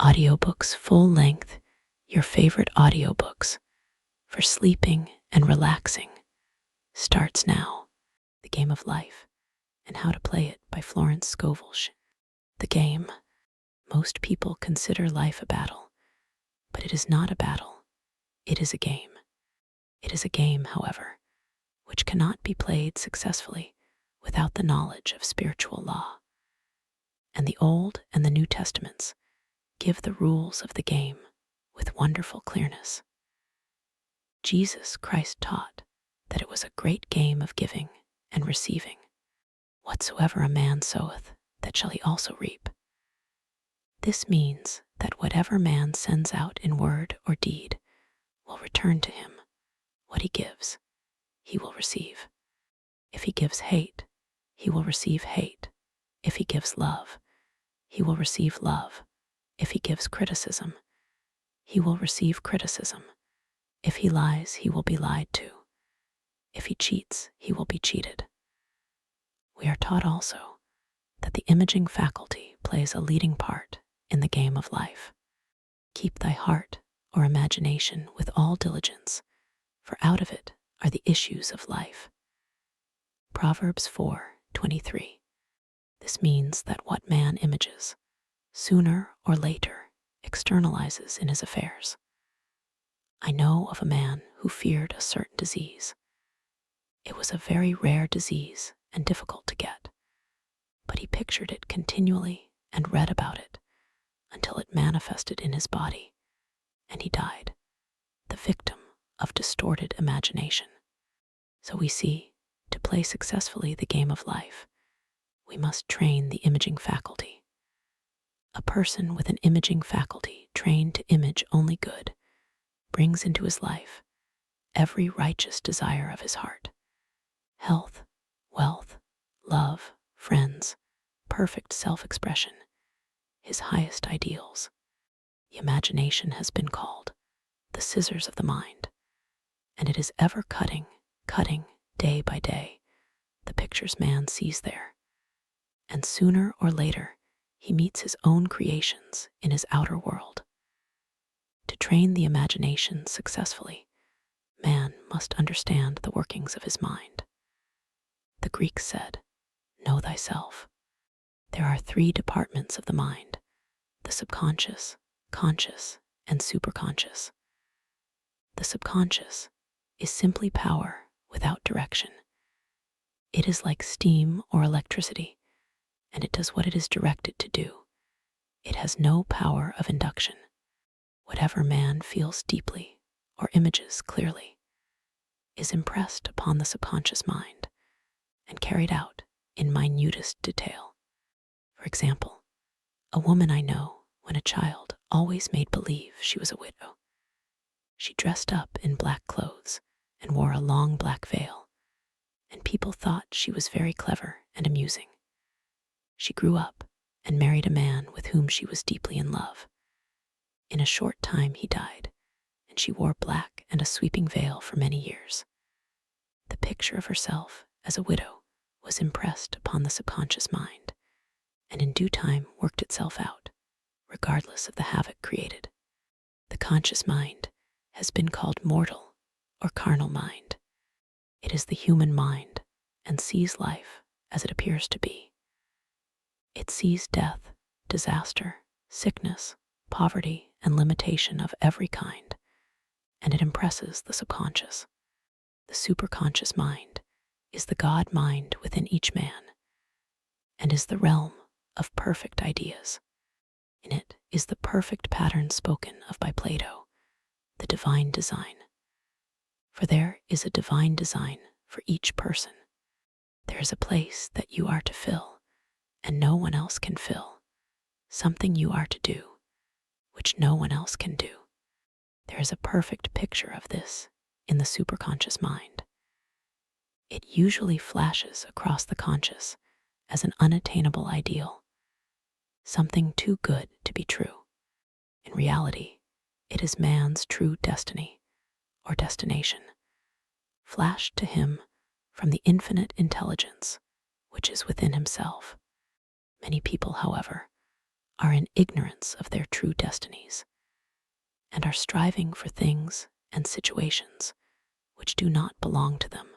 Audiobooks full length, your favorite audiobooks for sleeping and relaxing, starts now. The Game of Life and How to Play It by Florence Scovel Shinn. The game. Most people consider life a battle, but it is not a battle. It is a game. It is a game, however, which cannot be played successfully without the knowledge of spiritual law. And the Old and the New Testaments give the rules of the game with wonderful clearness. Jesus Christ taught that it was a great game of giving and receiving. Whatsoever a man soweth, that shall he also reap. This means that whatever man sends out in word or deed will return to him. What he gives, he will receive. If he gives hate, he will receive hate. If he gives love, he will receive love. If he gives criticism, he will receive criticism. If he lies, he will be lied to. If he cheats, he will be cheated. We are taught also that the imaging faculty plays a leading part in the game of life. Keep thy heart or imagination with all diligence, for out of it are the issues of life. Proverbs 4:23. This means that what man images, sooner or later, externalizes in his affairs. I know of a man who feared a certain disease. It was a very rare disease and difficult to get, but he pictured it continually and read about it until it manifested in his body, and he died, the victim of distorted imagination. So we see, to play successfully the game of life, we must train the imaging faculty. A person with an imaging faculty trained to image only good brings into his life every righteous desire of his heart: health, wealth, love, friends, perfect self-expression, his highest ideals. The imagination has been called the scissors of the mind, and it is ever cutting day by day the pictures man sees there, and sooner or later he meets his own creations in his outer world. To train the imagination successfully, man must understand the workings of his mind. The Greeks said, "Know thyself." There are 3 departments of the mind: the subconscious, conscious, and superconscious. The subconscious is simply power without direction. It is like steam or electricity, and it does what it is directed to do. It has no power of induction. Whatever man feels deeply or images clearly is impressed upon the subconscious mind and carried out in minutest detail. For example, a woman I know, when a child, always made believe she was a widow. She dressed up in black clothes and wore a long black veil, and people thought she was very clever and amusing. She grew up and married a man with whom she was deeply in love. In a short time he died, and she wore black and a sweeping veil for many years. The picture of herself as a widow was impressed upon the subconscious mind, and in due time worked itself out, regardless of the havoc created. The conscious mind has been called mortal or carnal mind. It is the human mind and sees life as it appears to be. It sees death, disaster, sickness, poverty, and limitation of every kind, and it impresses the subconscious. The superconscious mind is the God mind within each man, and is the realm of perfect ideas. In it is the perfect pattern spoken of by Plato, the divine design. For there is a divine design for each person. There is a place that you are to fill, and no one else can fill, something you are to do, which no one else can do. There is a perfect picture of this in the superconscious mind. It usually flashes across the conscious as an unattainable ideal, something too good to be true. In reality, it is man's true destiny or destination, flashed to him from the infinite intelligence which is within himself. Many people, however, are in ignorance of their true destinies and are striving for things and situations which do not belong to them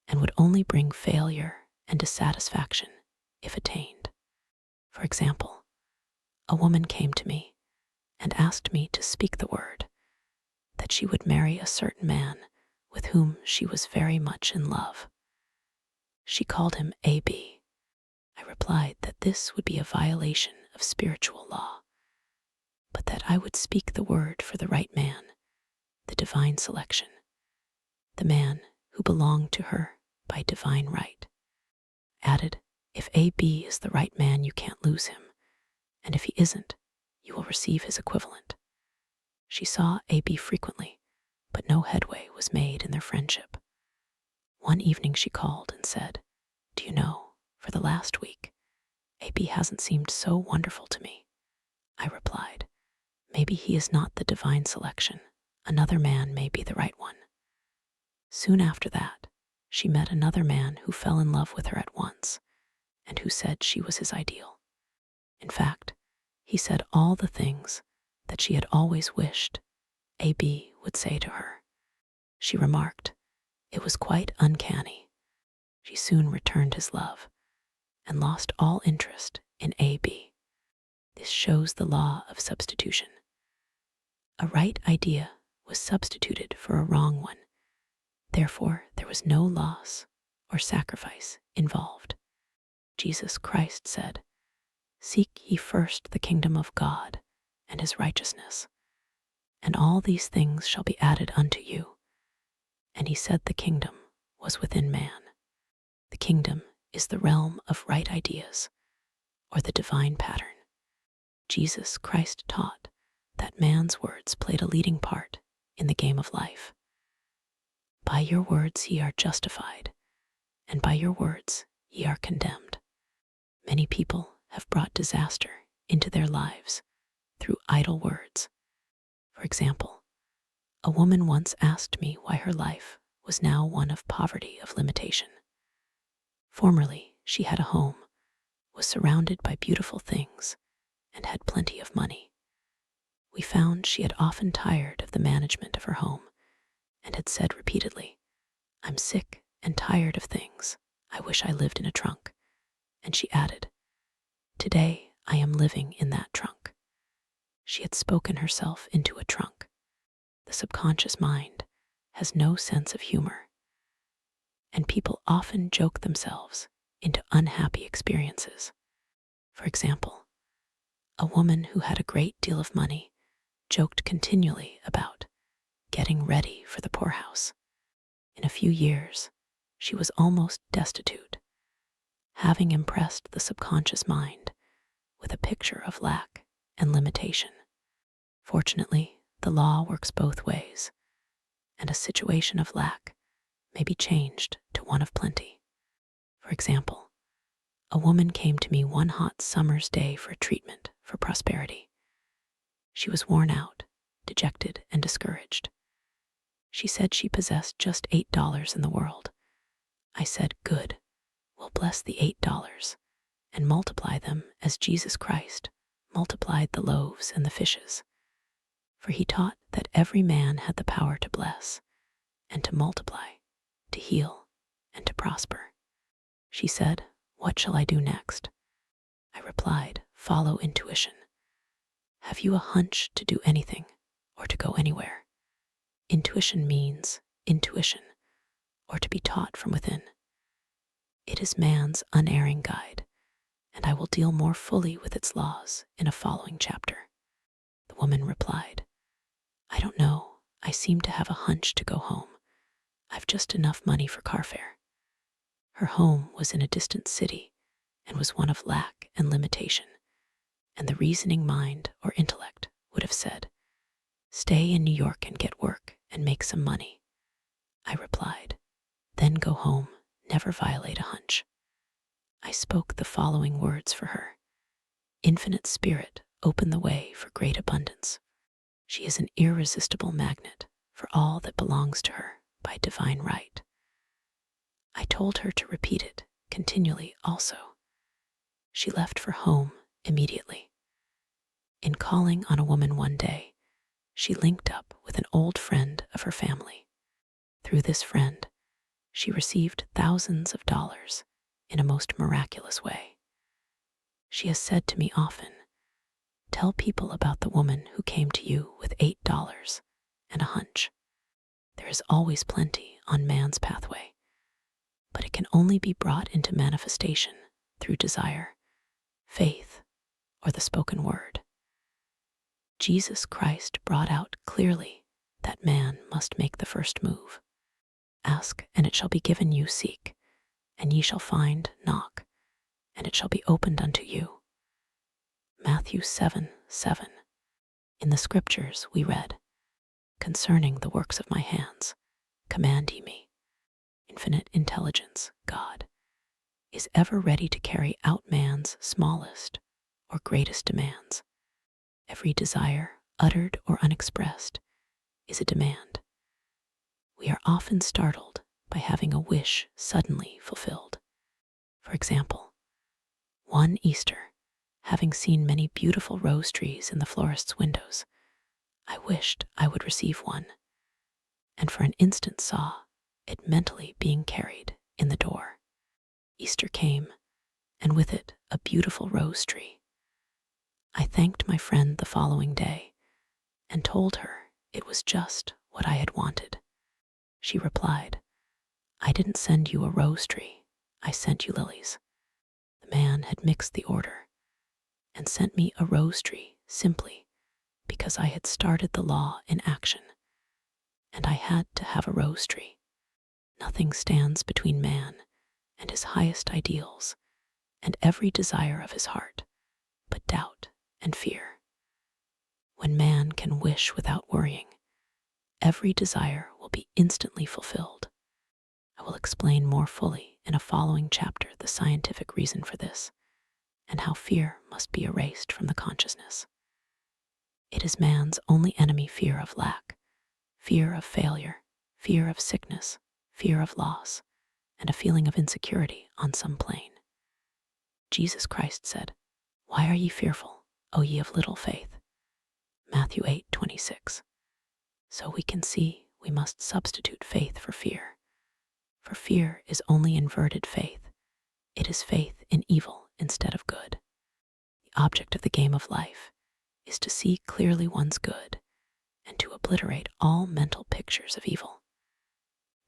and would only bring failure and dissatisfaction if attained. For example, a woman came to me and asked me to speak the word that she would marry a certain man with whom she was very much in love. She called him A.B. I replied that this would be a violation of spiritual law, but that I would speak the word for the right man, the divine selection, the man who belonged to her by divine right. Added, if A.B. is the right man, you can't lose him, and if he isn't, you will receive his equivalent. She saw A.B. frequently, but no headway was made in their friendship. One evening she called and said, "Do you know, for the last week, A.B. hasn't seemed so wonderful to me." I replied, "Maybe he is not the divine selection. Another man may be the right one." Soon after that, she met another man who fell in love with her at once and who said she was his ideal. In fact, he said all the things that she had always wished A.B. would say to her. She remarked, it was quite uncanny. She soon returned his love and lost all interest in A.B. This shows the law of substitution. A right idea was substituted for a wrong one. Therefore, there was no loss or sacrifice involved. Jesus Christ said, "Seek ye first the kingdom of God and his righteousness, and all these things shall be added unto you." And he said the kingdom was within man. The kingdom is the realm of right ideas, or the divine pattern. Jesus Christ taught that man's words played a leading part in the game of life. By your words ye are justified, and by your words ye are condemned. Many people have brought disaster into their lives through idle words. For example, a woman once asked me why her life was now one of poverty of limitation. Formerly, she had a home, was surrounded by beautiful things, and had plenty of money. We found she had often tired of the management of her home and had said repeatedly, "I'm sick and tired of things. I wish I lived in a trunk." And she added, "Today I am living in that trunk." She had spoken herself into a trunk. The subconscious mind has no sense of humor, and people often joke themselves into unhappy experiences. For example, a woman who had a great deal of money joked continually about getting ready for the poorhouse. In a few years, she was almost destitute, having impressed the subconscious mind with a picture of lack and limitation. Fortunately, the law works both ways, and a situation of lack may be changed to one of plenty. For example, a woman came to me one hot summer's day for a treatment for prosperity. She was worn out, dejected, and discouraged. She said she possessed just $8 in the world. I said, "Good, we'll bless the $8 and multiply them as Jesus Christ multiplied the loaves and the fishes." For he taught that every man had the power to bless and to multiply, to heal, and to prosper. She said, "What shall I do next?" I replied, "Follow intuition. Have you a hunch to do anything or to go anywhere? Intuition means intuition, or to be taught from within. It is man's unerring guide, and I will deal more fully with its laws in a following chapter." The woman replied, "I don't know. I seem to have a hunch to go home. I've just enough money for car fare." Her home was in a distant city and was one of lack and limitation, and the reasoning mind or intellect would have said, "Stay in New York and get work and make some money." I replied, "Then go home, never violate a hunch." I spoke the following words for her: "Infinite Spirit, open the way for great abundance." She is an irresistible magnet for all that belongs to her by divine right. I told her to repeat it continually also. She left for home immediately. In calling on a woman one day, she linked up with an old friend of her family. Through this friend, she received thousands of dollars in a most miraculous way. She has said to me often, "Tell people about the woman who came to you with $8 and a hunch." There is always plenty on man's pathway, but it can only be brought into manifestation through desire, faith, or the spoken word. Jesus Christ brought out clearly that man must make the first move. Ask, and it shall be given you. Seek, and ye shall find. Knock, and it shall be opened unto you. Matthew 7:7. In the scriptures we read, "Concerning the works of my hands, command ye me." Infinite intelligence, God, is ever ready to carry out man's smallest or greatest demands. Every desire, uttered or unexpressed, is a demand. We are often startled by having a wish suddenly fulfilled. For example, one Easter, having seen many beautiful rose trees in the florist's windows, I wished I would receive one, and for an instant saw it mentally being carried in the door. Easter came, and with it a beautiful rose tree. I thanked my friend the following day and told her it was just what I had wanted. She replied, "I didn't send you a rose tree, I sent you lilies." The man had mixed the order and sent me a rose tree simply because I had started the law in action, and I had to have a rose tree. Nothing stands between man and his highest ideals and every desire of his heart but doubt and fear. When man can wish without worrying, every desire will be instantly fulfilled. I will explain more fully in a following chapter the scientific reason for this and how fear must be erased from the consciousness. It is man's only enemy: fear of lack, fear of failure, fear of sickness, fear of loss, and a feeling of insecurity on some plane. Jesus Christ said, "Why are ye fearful, O ye of little faith?" Matthew 8:26. So we can see we must substitute faith for fear. For fear is only inverted faith. It is faith in evil instead of good. The object of the game of life is to see clearly one's good and to obliterate all mental pictures of evil.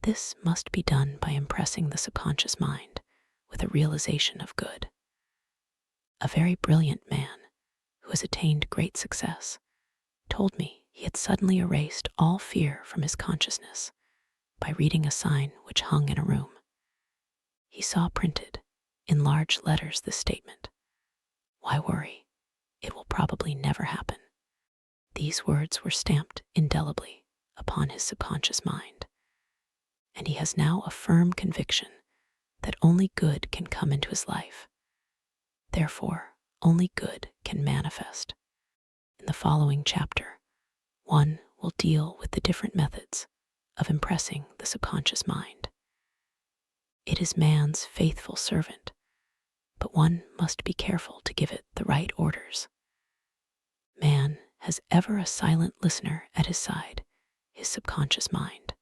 This must be done by impressing the subconscious mind with a realization of good. A very brilliant man who has attained great success told me he had suddenly erased all fear from his consciousness by reading a sign which hung in a room. He saw printed in large letters this statement, "Why worry? It will probably never happen." These words were stamped indelibly upon his subconscious mind, and he has now a firm conviction that only good can come into his life. Therefore, only good can manifest. In the following chapter, one will deal with the different methods of impressing the subconscious mind. It is man's faithful servant, but one must be careful to give it the right orders. Man has ever a silent listener at his side, his subconscious mind.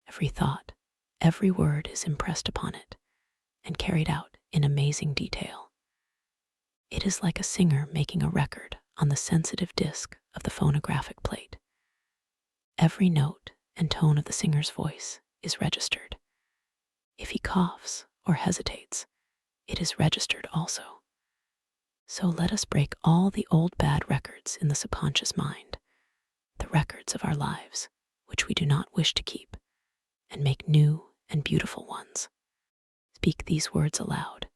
Every thought, every word is impressed upon it and carried out in amazing detail. It is like a singer making a record on the sensitive disc of the phonographic plate. Every note and tone of the singer's voice is registered. If he coughs or hesitates, it is registered also. So let us break all the old bad records in the subconscious mind, the records of our lives, which we do not wish to keep, and make new and beautiful ones. Speak these words aloud,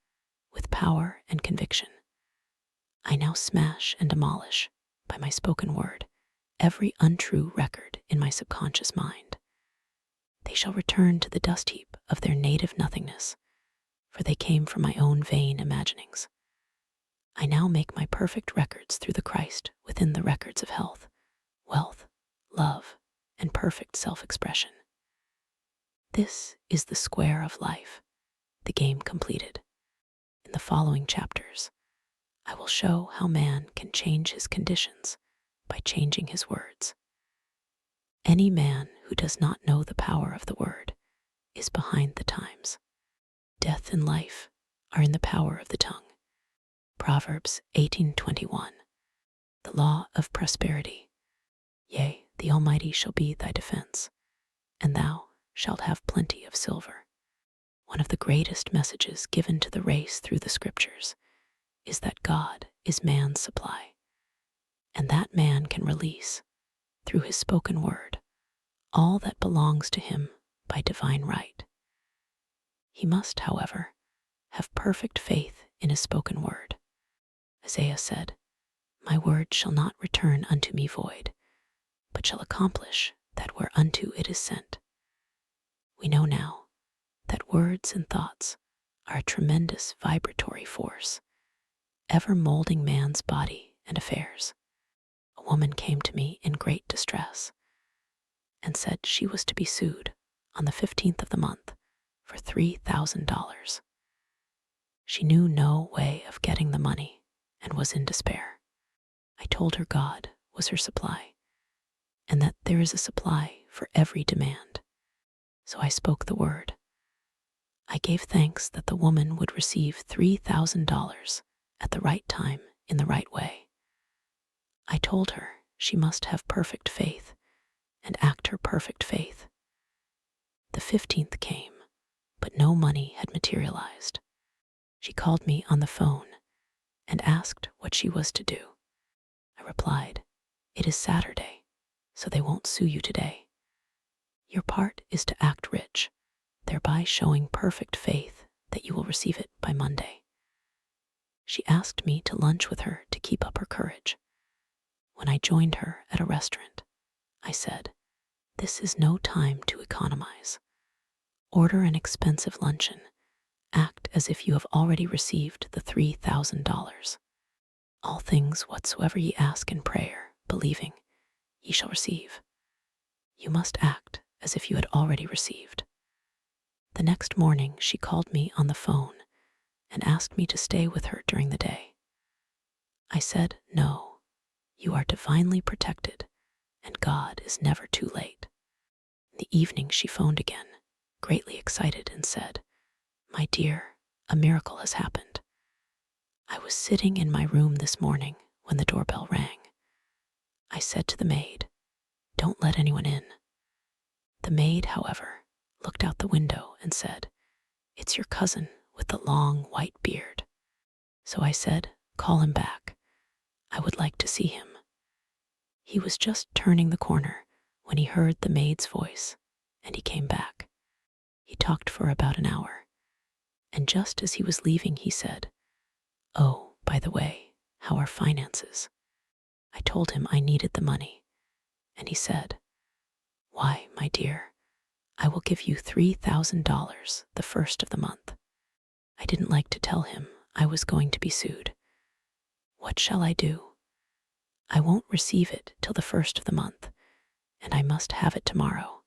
with power and conviction. I now smash and demolish, by my spoken word, every untrue record in my subconscious mind. They shall return to the dust heap of their native nothingness, for they came from my own vain imaginings. I now make my perfect records through the Christ within the records of health, wealth, love, and perfect self-expression. This is the square of life, the game completed. In the following chapters, I will show how man can change his conditions by changing his words. Any man who does not know the power of the word is behind the times. Death and life are in the power of the tongue. Proverbs 18:21. The law of prosperity. Yea, the Almighty shall be thy defense, and thou shalt have plenty of silver. One of the greatest messages given to the race through the scriptures is that God is man's supply, and that man can release, through his spoken word, all that belongs to him by divine right. He must, however, have perfect faith in his spoken word. Isaiah said, "My word shall not return unto me void, but shall accomplish that whereunto it is sent." We know now that words and thoughts are a tremendous vibratory force, ever molding man's body and affairs. A woman came to me in great distress and said she was to be sued on the 15th of the month for $3,000. She knew no way of getting the money and was in despair. I told her God was her supply, and that there is a supply for every demand. So I spoke the word. I gave thanks that the woman would receive $3,000 at the right time in the right way. I told her she must have perfect faith and act her perfect faith. The 15th came, but no money had materialized. She called me on the phone and asked what she was to do. I replied, "It is Saturday, so they won't sue you today. Your part is to act rich, thereby showing perfect faith that you will receive it by Monday." She asked me to lunch with her to keep up her courage. When I joined her at a restaurant, I said, "This is no time to economize. Order an expensive luncheon. Act as if you have already received the $3,000. All things whatsoever ye ask in prayer, believing, ye shall receive." You must act as if you had already received. The next morning she called me on the phone and asked me to stay with her during the day. I said, "No, you are divinely protected, and God is never too late." In the evening she phoned again, greatly excited, and said, "My dear, a miracle has happened. I was sitting in my room this morning when the doorbell rang. I said to the maid, 'Don't let anyone in.' The maid, however, looked out the window and said, 'It's your cousin with the long white beard.' So I said, 'Call him back. I would like to see him.' He was just turning the corner when he heard the maid's voice, and he came back. He talked for about an hour, and just as he was leaving, he said, 'Oh, by the way, how are finances?' I told him I needed the money, and he said, 'Why, my dear, I will give you $3,000 the first of the month.' I didn't like to tell him I was going to be sued. What shall I do? I won't receive it till the first of the month, and I must have it tomorrow.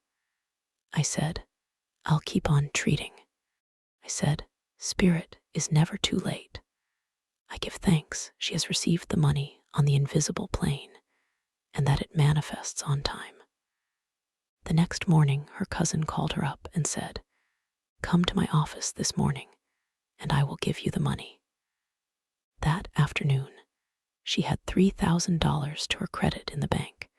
I said, 'I'll keep on treating.' I said, 'Spirit is never too late.' I give thanks she has received the money on the invisible plane, and that it manifests on time." The next morning her cousin called her up and said, "Come to my office this morning, and I will give you the money." That afternoon, she had $3,000 to her credit in the bank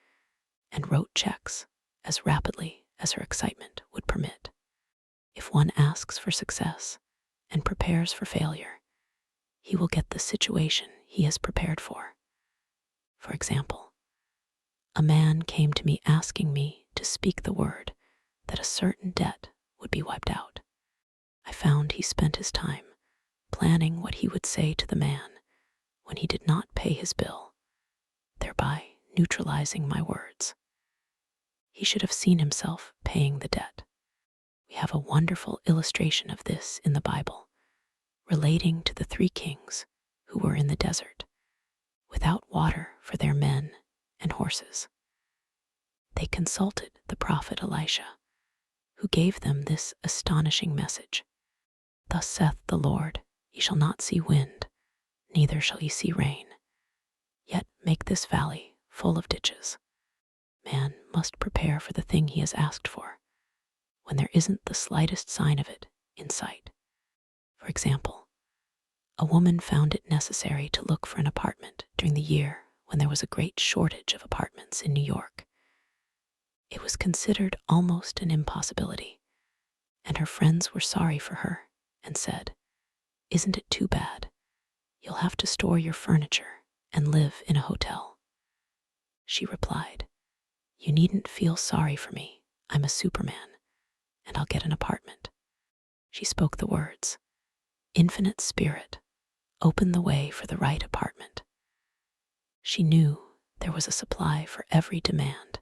and wrote checks as rapidly as her excitement would permit. If one asks for success and prepares for failure, he will get the situation he has prepared for. For example, a man came to me asking me to speak the word that a certain debt would be wiped out. I found he spent his time planning what he would say to the man when he did not pay his bill, thereby neutralizing my words. He should have seen himself paying the debt. We have a wonderful illustration of this in the Bible, relating to the 3 kings who were in the desert, without water for their men and horses. They consulted the prophet Elisha, who gave them this astonishing message: "Thus saith the Lord, ye shall not see wind, neither shall ye see rain, yet make this valley full of ditches. Man must prepare for the thing he has asked for, when there isn't the slightest sign of it in sight. For example, a woman found it necessary to look for an apartment during the year when there was a great shortage of apartments in New York. It was considered almost an impossibility, and her friends were sorry for her and said, "Isn't it too bad? You'll have to store your furniture and live in a hotel." She replied, "You needn't feel sorry for me. I'm a Superman, and I'll get an apartment." She spoke the words, "Infinite Spirit, open the way for the right apartment." She knew there was a supply for every demand,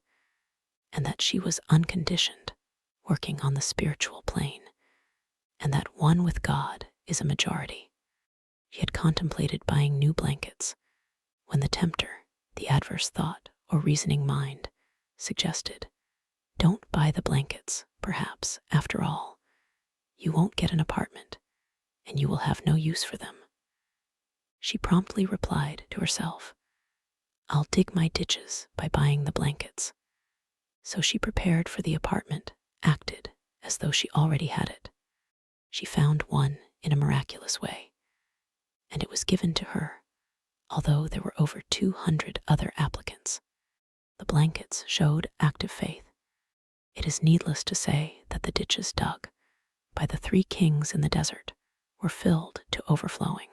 and that she was unconditioned, working on the spiritual plane, and that one with God is a majority. She had contemplated buying new blankets when the tempter, the adverse thought or reasoning mind, suggested, "Don't buy the blankets, perhaps, after all. You won't get an apartment, and you will have no use for them." She promptly replied to herself, "I'll dig my ditches by buying the blankets." So she prepared for the apartment, acted as though she already had it. She found one in a miraculous way, and it was given to her, although there were over 200 other applicants. The blankets showed active faith. It is needless to say that the ditches dug by the 3 kings in the desert were filled to overflowing.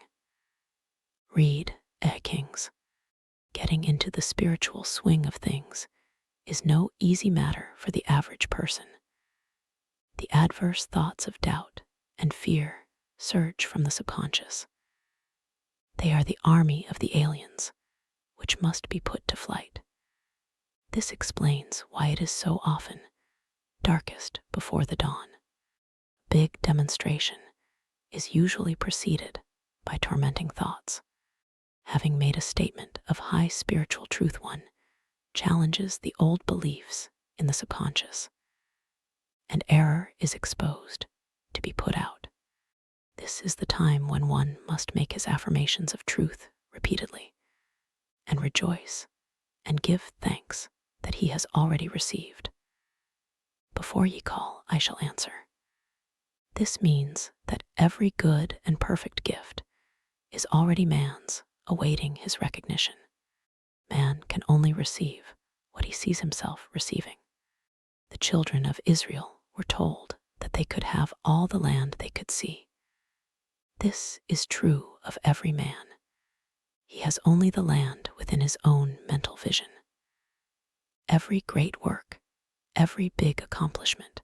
Read, Kings. Getting into the spiritual swing of things is no easy matter for the average person. The adverse thoughts of doubt and fear surge from the subconscious. They are the army of the aliens, which must be put to flight. This explains why it is so often darkest before the dawn. Big demonstration is usually preceded by tormenting thoughts. Having made a statement of high spiritual truth, one challenges the old beliefs in the subconscious, and error is exposed to be put out. This is the time when one must make his affirmations of truth repeatedly, and rejoice and give thanks that he has already received. "Before ye call, I shall answer." This means that every good and perfect gift is already man's, awaiting his recognition. Man can only receive what he sees himself receiving. The children of Israel were told that they could have all the land they could see. This is true of every man. He has only the land within his own mental vision. Every great work, every big accomplishment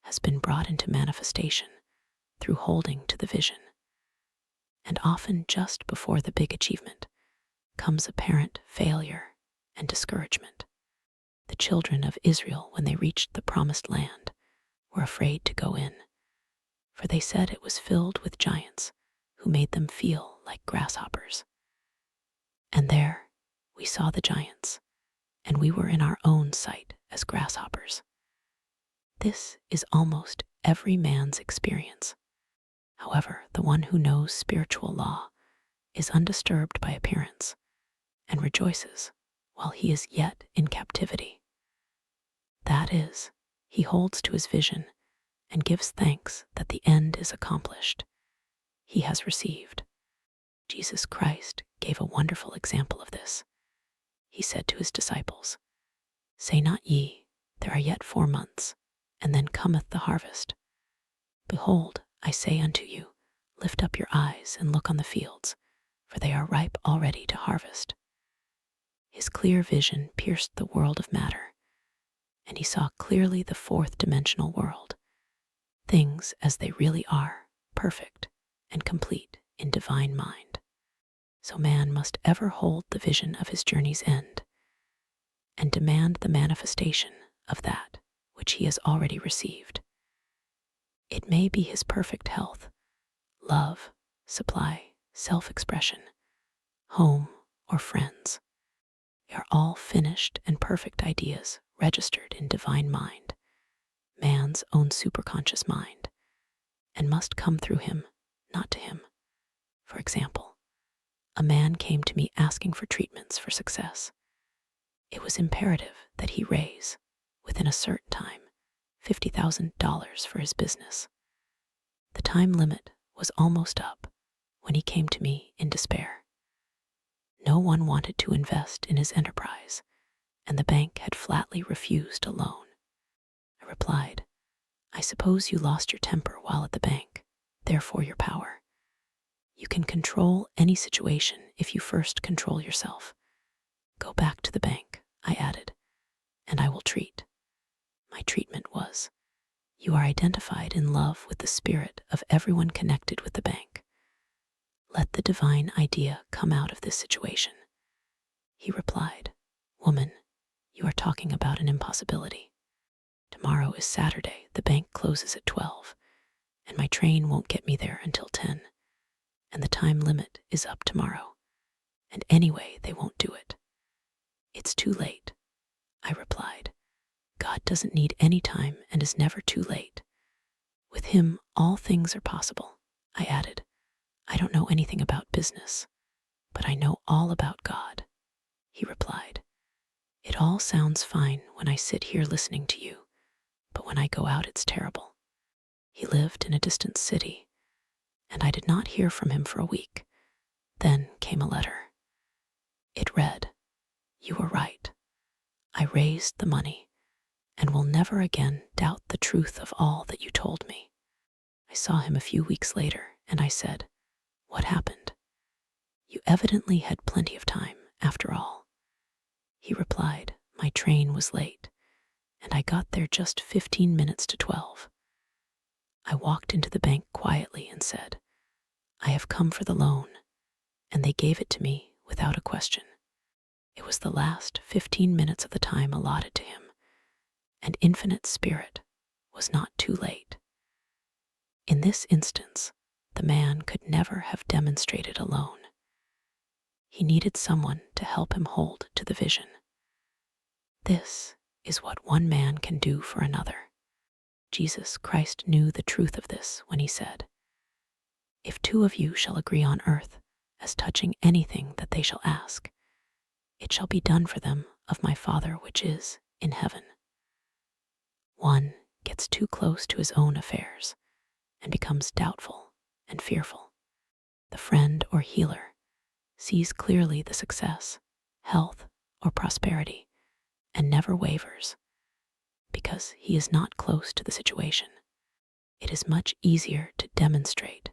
has been brought into manifestation through holding to the vision. And often just before the big achievement comes apparent failure and discouragement. The children of Israel, when they reached the promised land, were afraid to go in, for they said it was filled with giants who made them feel like grasshoppers. And there we saw the giants, and we were in our own sight as grasshoppers. This is almost every man's experience. However, the one who knows spiritual law is undisturbed by appearance and rejoices while he is yet in captivity. That is, he holds to his vision and gives thanks that the end is accomplished. He has received. Jesus Christ gave a wonderful example of this. He said to his disciples, "Say not ye, there are yet 4 months, and then cometh the harvest. Behold, I say unto you, lift up your eyes and look on the fields, for they are ripe already to harvest." His clear vision pierced the world of matter, and he saw clearly the 4th dimensional world, things as they really are, perfect and complete in divine mind. So man must ever hold the vision of his journey's end and demand the manifestation of that which he has already received. It may be his perfect health, love, supply, self-expression, home, or friends. They are all finished and perfect ideas registered in divine mind, man's own superconscious mind, and must come through him, not to him. For example, a man came to me asking for treatments for success. It was imperative that he raise, within a certain time, $50,000 for his business. The time limit was almost up when he came to me in despair. No one wanted to invest in his enterprise, and the bank had flatly refused a loan. I replied, "I suppose you lost your temper while at the bank, therefore your power. You can control any situation if you first control yourself. Go back to the bank," I added, "and I will treat." My treatment was, "You are identified in love with the spirit of everyone connected with the bank. Let the divine idea come out of this situation." He replied, "Woman, you are talking about an impossibility. Tomorrow is Saturday, the bank closes at 12, and my train won't get me there until 10, and the time limit is up tomorrow, and anyway they won't do it." "It's too late," I replied. "God doesn't need any time and is never too late. With him, all things are possible," I added. "I don't know anything about business, but I know all about God." He replied, "It all sounds fine when I sit here listening to you, but when I go out it's terrible." He lived in a distant city, and I did not hear from him for a week. Then came a letter. It read, "You were right. I raised the money and will never again doubt the truth of all that you told me." I saw him a few weeks later, and I said, "What happened? You evidently had plenty of time, after all." He replied, "My train was late, and I got there just 15 minutes to 12. I walked into the bank quietly and said, 'I have come for the loan,' and they gave it to me without a question. It was the last 15 minutes of the time allotted to him, and Infinite Spirit was not too late." In this instance, the man could never have demonstrated alone. He needed someone to help him hold to the vision. This is what one man can do for another. Jesus Christ knew the truth of this when he said, "If two of you shall agree on earth as touching anything that they shall ask, it shall be done for them of my Father which is in heaven." One gets too close to his own affairs and becomes doubtful and fearful. The friend or healer sees clearly the success, health, or prosperity and never wavers because he is not close to the situation. It is much easier to demonstrate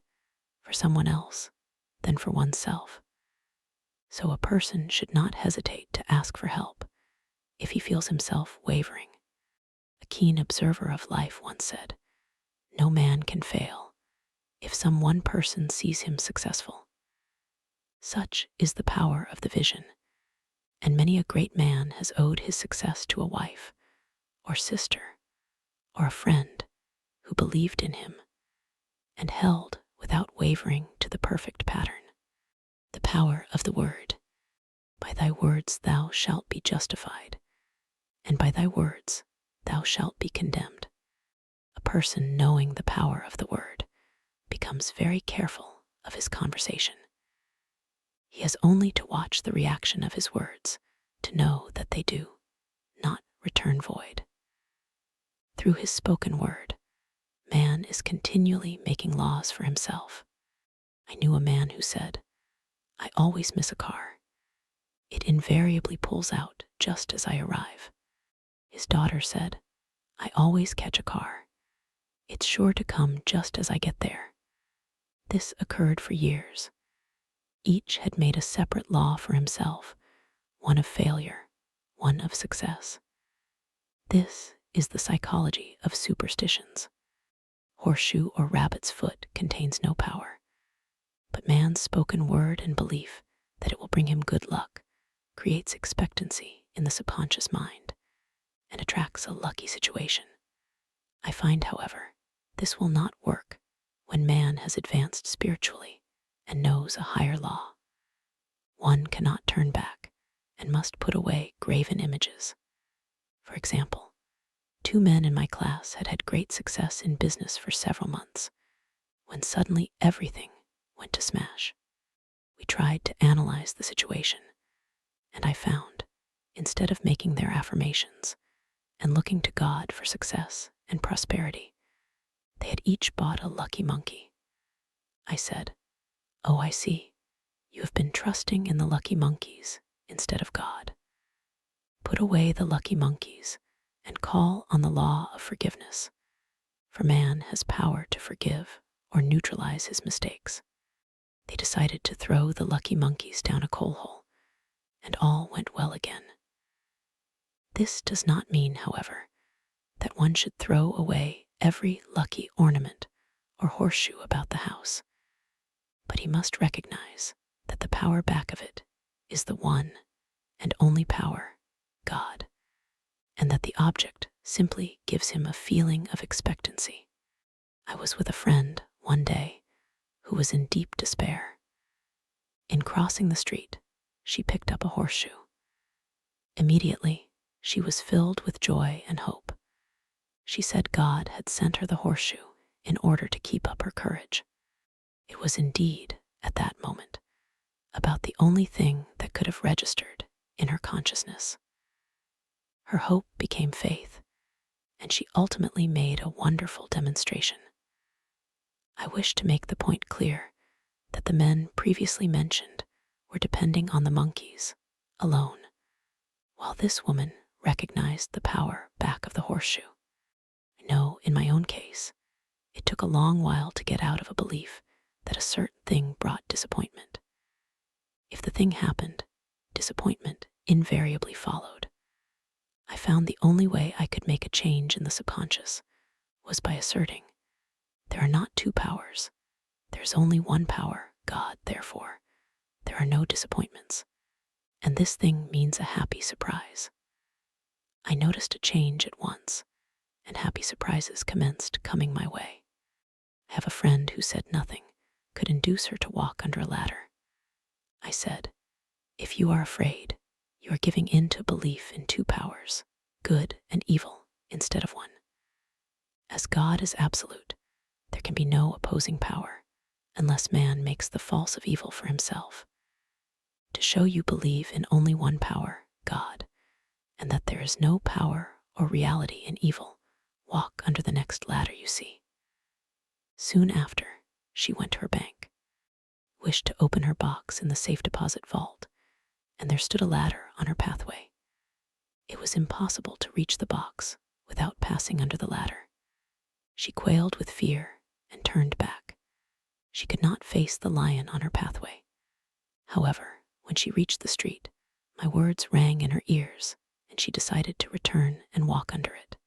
for someone else than for oneself. So a person should not hesitate to ask for help if he feels himself wavering. A keen observer of life once said, "No man can fail if some one person sees him successful." Such is the power of the vision, and many a great man has owed his success to a wife, or sister, or a friend who believed in him and held without wavering to the perfect pattern. The power of the word. By thy words thou shalt be justified, and by thy words thou shalt be condemned. A person knowing the power of the word becomes very careful of his conversation. He has only to watch the reaction of his words to know that they do not return void. Through his spoken word, man is continually making laws for himself. I knew a man who said, "I always miss a car. It invariably pulls out just as I arrive." His daughter said, "I always catch a car. It's sure to come just as I get there." This occurred for years. Each had made a separate law for himself, one of failure, one of success. This is the psychology of superstitions. Horseshoe or rabbit's foot contains no power, but man's spoken word and belief that it will bring him good luck creates expectancy in the subconscious mind and attracts a lucky situation. I find, however, this will not work when man has advanced spiritually and knows a higher law. One cannot turn back and must put away graven images. For example, 2 men in my class had had great success in business for several months, when suddenly everything went to smash. We tried to analyze the situation, and I found, instead of making their affirmations and looking to God for success and prosperity, they had each bought a lucky monkey. I said, "Oh, I see. You have been trusting in the lucky monkeys instead of God. Put away the lucky monkeys and call on the law of forgiveness, for man has power to forgive or neutralize his mistakes." They decided to throw the lucky monkeys down a coal hole, and all went well again. This does not mean, however, that one should throw away every lucky ornament or horseshoe about the house, but he must recognize that the power back of it is the one and only power, God, and that the object simply gives him a feeling of expectancy. I was with a friend one day who was in deep despair. In crossing the street, she picked up a horseshoe. Immediately, she was filled with joy and hope. She said God had sent her the horseshoe in order to keep up her courage. It was indeed, at that moment, about the only thing that could have registered in her consciousness. Her hope became faith, and she ultimately made a wonderful demonstration. I wish to make the point clear that the men previously mentioned were depending on the monkeys alone, while this woman recognized the power back of the horseshoe. I know, in my own case, it took a long while to get out of a belief that a certain thing brought disappointment. If the thing happened, disappointment invariably followed. I found the only way I could make a change in the subconscious was by asserting, there are not two powers. There's only one power, God, therefore. There are no disappointments, and this thing means a happy surprise. I noticed a change at once, and happy surprises commenced coming my way. I have a friend who said nothing could induce her to walk under a ladder. I said, if you are afraid, you are giving in to belief in two powers, good and evil, instead of one. As God is absolute, there can be no opposing power, unless man makes the false of evil for himself. To show you believe in only one power, God, and that there is no power or reality in evil, walk under the next ladder you see. Soon after, she went to her bank, wished to open her box in the safe deposit vault, and there stood a ladder on her pathway. It was impossible to reach the box without passing under the ladder. She quailed with fear and turned back. She could not face the lion on her pathway. However, when she reached the street, my words rang in her ears, and she decided to return and walk under it.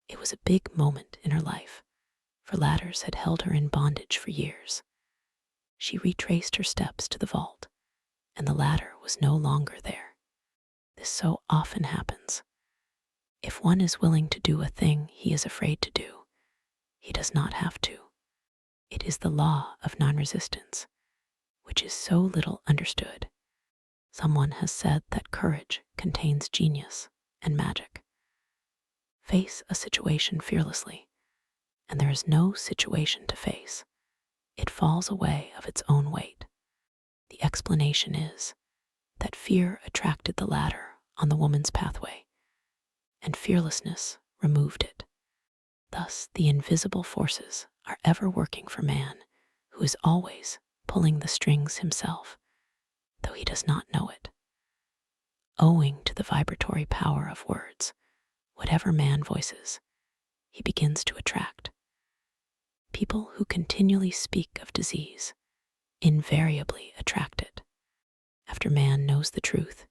It was a big moment in her life, for ladders had held her in bondage for years. She retraced her steps to the vault, and the ladder was no longer there. This so often happens. If one is willing to do a thing he is afraid to do, he does not have to. It is the law of non-resistance, which is so little understood. Someone has said that courage contains genius and magic. Face a situation fearlessly, and there is no situation to face. It falls away of its own weight. The explanation is that fear attracted the ladder on the woman's pathway, and fearlessness removed it. Thus, the invisible forces are ever working for man, who is always pulling the strings himself, though he does not know it. Owing to the vibratory power of words, whatever man voices, he begins to attract. People who continually speak of disease invariably attract it. After man knows the truth,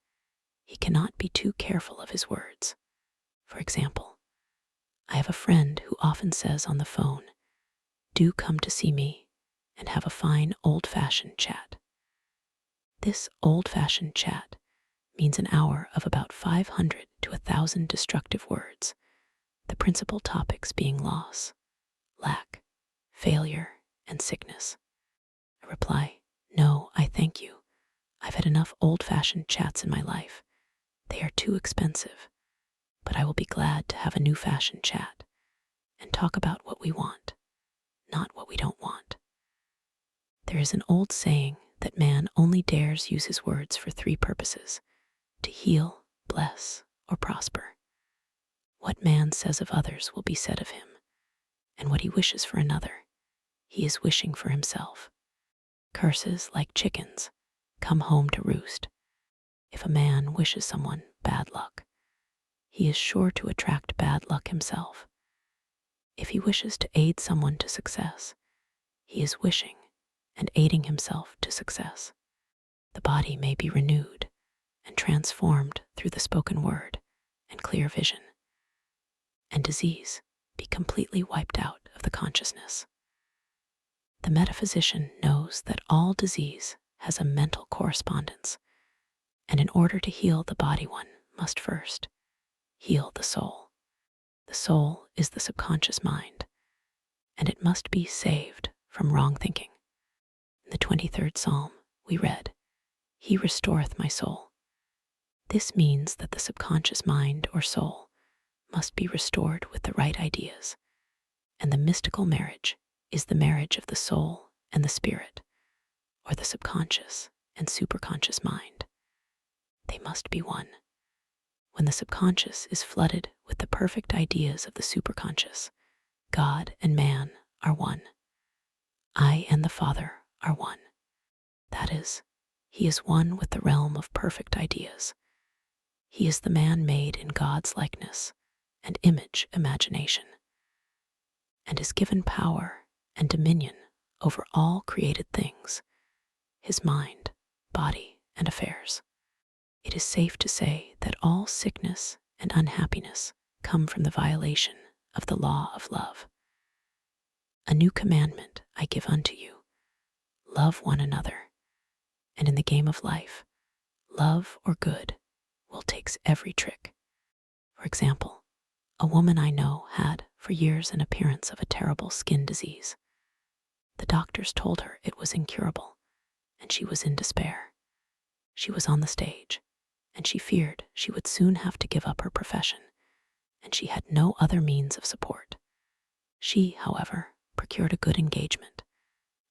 he cannot be too careful of his words. For example, I have a friend who often says on the phone, "Do come to see me and have a fine old-fashioned chat." This old-fashioned chat means an hour of about 500 to 1,000 destructive words, the principal topics being loss, lack, failure, and sickness. I reply, "No, I thank you. I've had enough old-fashioned chats in my life. They are too expensive, but I will be glad to have a new-fashioned chat and talk about what we want, not what we don't want." There is an old saying that man only dares use his words for three purposes: to heal, bless, or prosper. What man says of others will be said of him, and what he wishes for another, he is wishing for himself. Curses, like chickens, come home to roost. If a man wishes someone bad luck, he is sure to attract bad luck himself. If he wishes to aid someone to success, he is wishing and aiding himself to success. The body may be renewed and transformed through the spoken word and clear vision, and disease be completely wiped out of the consciousness. The metaphysician knows that all disease has a mental correspondence, and in order to heal the body, one must first heal the soul. The soul is the subconscious mind, and it must be saved from wrong thinking. In the 23rd Psalm, we read, "He restoreth my soul." This means that the subconscious mind or soul must be restored with the right ideas, and the mystical marriage is the marriage of the soul and the spirit, or the subconscious and superconscious mind. They must be one. When the subconscious is flooded with the perfect ideas of the superconscious, God and man are one. I and the Father are one. That is, he is one with the realm of perfect ideas. He is the man made in God's likeness and image imagination, and is given power and dominion over all created things, his mind, body, and affairs. It is safe to say that all sickness and unhappiness come from the violation of the law of love. A new commandment I give unto you: love one another. And in the game of life, love or good will takes every trick. For example, a woman I know had for years an appearance of a terrible skin disease. The doctors told her it was incurable, and she was in despair. She was on the stage, and she feared she would soon have to give up her profession, and she had no other means of support. She, however, procured a good engagement,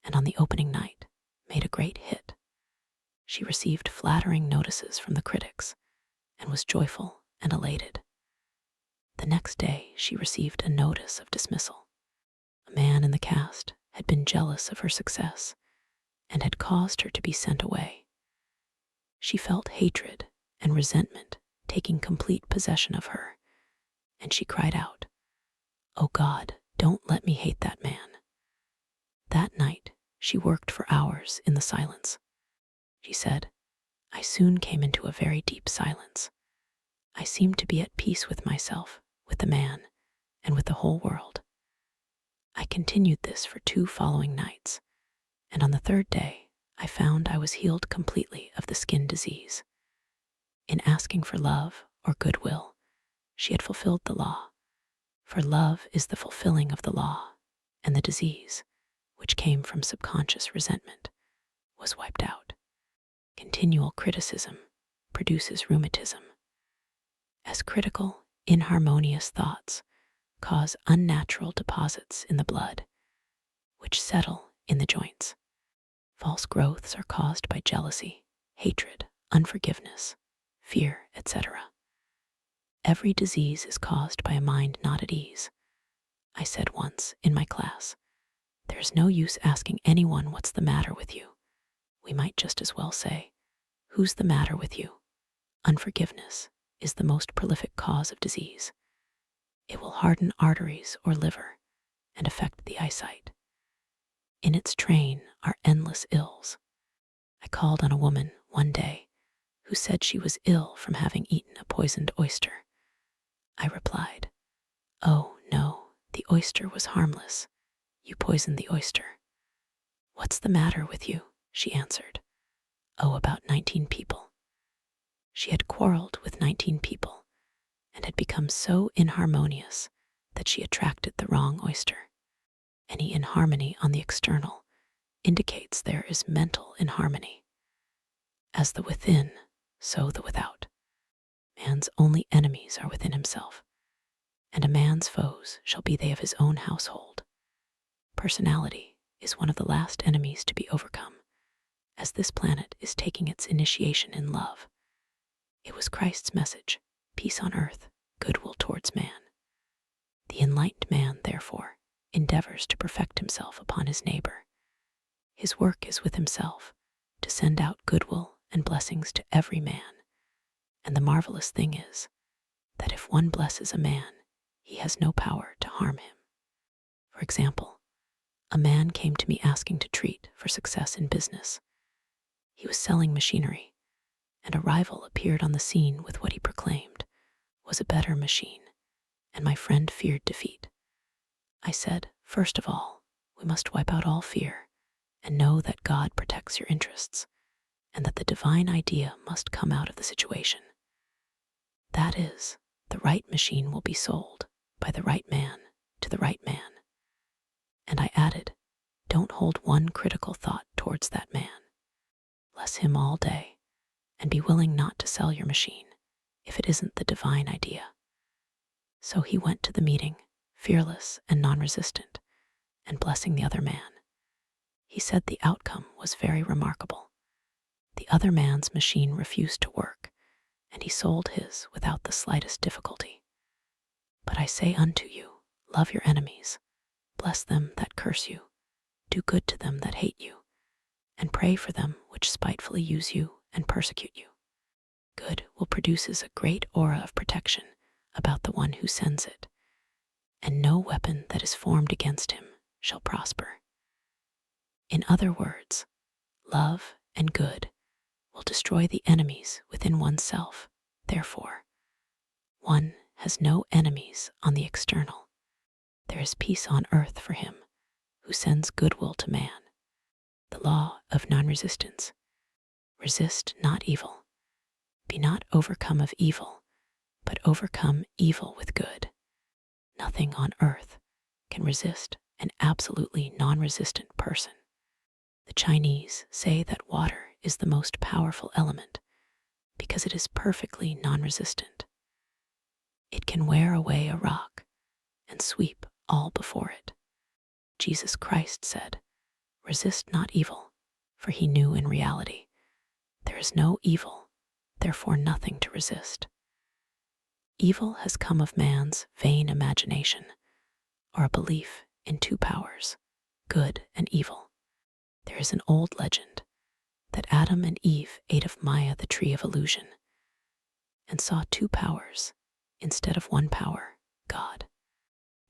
and on the opening night made a great hit. She received flattering notices from the critics and was joyful and elated. The next day she received a notice of dismissal. A man in the cast had been jealous of her success and had caused her to be sent away. She felt hatred and resentment taking complete possession of her, and she cried out, "Oh God, don't let me hate that man." That night she worked for hours in the silence. She said, "I soon came into a very deep silence. I seemed to be at peace with myself, with the man, and with the whole world. I continued this for 2 following nights, and on the 3rd day I found I was healed completely of the skin disease. In asking for love or goodwill, she had fulfilled the law, for love is the fulfilling of the law, and the disease, which came from subconscious resentment, was wiped out. Continual criticism produces rheumatism. As critical, inharmonious thoughts cause unnatural deposits in the blood, which settle in the joints. False growths are caused by jealousy, hatred, unforgiveness, fear, etc. Every disease is caused by a mind not at ease. I said once in my class, "There's no use asking anyone what's the matter with you. We might just as well say, 'Who's the matter with you?' Unforgiveness is the most prolific cause of disease. It will harden arteries or liver and affect the eyesight. In its train are endless ills. I called on a woman one day who said she was ill from having eaten a poisoned oyster. I replied, 'Oh, no, the oyster was harmless. You poisoned the oyster.' 'What's the matter with you?' she answered. 'Oh, about 19 people. She had quarreled with 19 people and had become so inharmonious that she attracted the wrong oyster. Any inharmony on the external indicates there is mental inharmony. As the within, so the without. Man's only enemies are within himself, and a man's foes shall be they of his own household. Personality is one of the last enemies to be overcome, as this planet is taking its initiation in love. It was Christ's message, peace on earth, goodwill towards man. The enlightened man, therefore, endeavors to perfect himself upon his neighbor. His work is with himself, to send out goodwill and blessings to every man. And the marvelous thing is that if one blesses a man, he has no power to harm him. For example, a man came to me asking to treat for success in business. He was selling machinery, and a rival appeared on the scene with what he proclaimed was a better machine, and my friend feared defeat. I said, first of all, we must wipe out all fear and know that God protects your interests, and that the divine idea must come out of the situation. That is, the right machine will be sold by the right man to the right man. And I added, don't hold one critical thought towards that man. Bless him all day, and be willing not to sell your machine if it isn't the divine idea. So he went to the meeting, fearless and non-resistant, and blessing the other man. He said the outcome was very remarkable. The other man's machine refused to work, and he sold his without the slightest difficulty. But I say unto you, love your enemies, bless them that curse you, do good to them that hate you, and pray for them which spitefully use you and persecute you. Good will produces a great aura of protection about the one who sends it, and no weapon that is formed against him shall prosper. In other words, love and good will destroy the enemies within oneself. Therefore, one has no enemies on the external. There is peace on earth for him who sends goodwill to man. The law of non-resistance. Resist not evil. Be not overcome of evil, but overcome evil with good. Nothing on earth can resist an absolutely non-resistant person. The Chinese say that water is the most powerful element because it is perfectly non-resistant. It can wear away a rock and sweep all before it. Jesus Christ said, resist not evil, for he knew in reality there is no evil, therefore nothing to resist. Evil has come of man's vain imagination, or a belief in two powers, good and evil. There is an old legend that Adam and Eve ate of Maya, the tree of illusion, and saw two powers instead of one power, God.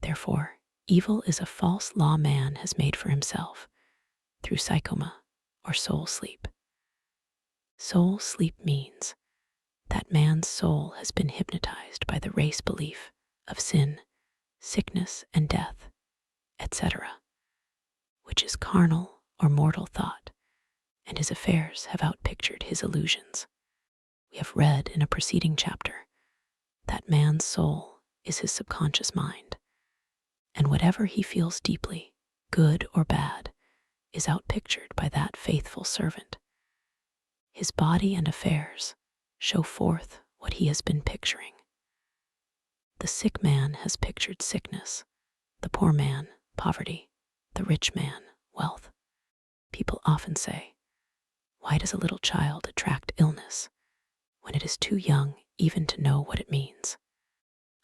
Therefore, evil is a false law man has made for himself through psychoma or soul sleep. Soul sleep means that man's soul has been hypnotized by the race belief of sin, sickness and death, etc., which is carnal or mortal thought, and his affairs have outpictured his illusions. We have read in a preceding chapter that man's soul is his subconscious mind, and whatever he feels deeply, good or bad, is outpictured by that faithful servant. His body and affairs show forth what he has been picturing. The sick man has pictured sickness, the poor man, poverty, the rich man, wealth. People often say, why does a little child attract illness when it is too young even to know what it means?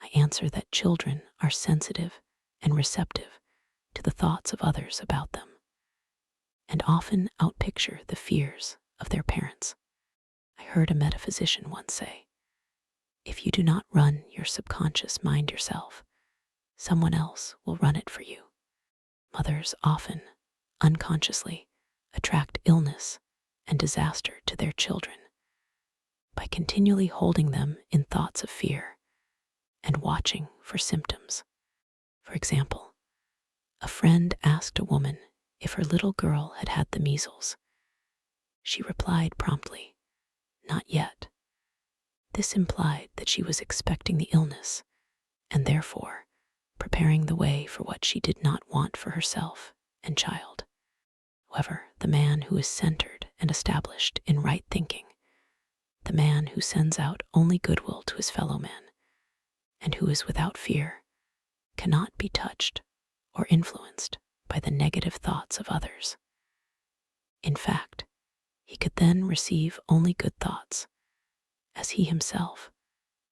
I answer that children are sensitive and receptive to the thoughts of others about them, and often outpicture the fears of their parents. I heard a metaphysician once say, if you do not run your subconscious mind yourself, someone else will run it for you. Mothers often, unconsciously, attract illness and disaster to their children by continually holding them in thoughts of fear and watching for symptoms. For example, a friend asked a woman if her little girl had had the measles. She replied promptly, not yet. This implied that she was expecting the illness and therefore preparing the way for what she did not want for herself and child. However, the man who is centered and established in right thinking, the man who sends out only goodwill to his fellow men, and who is without fear, cannot be touched or influenced by the negative thoughts of others. In fact, He could then receive only good thoughts, as he himself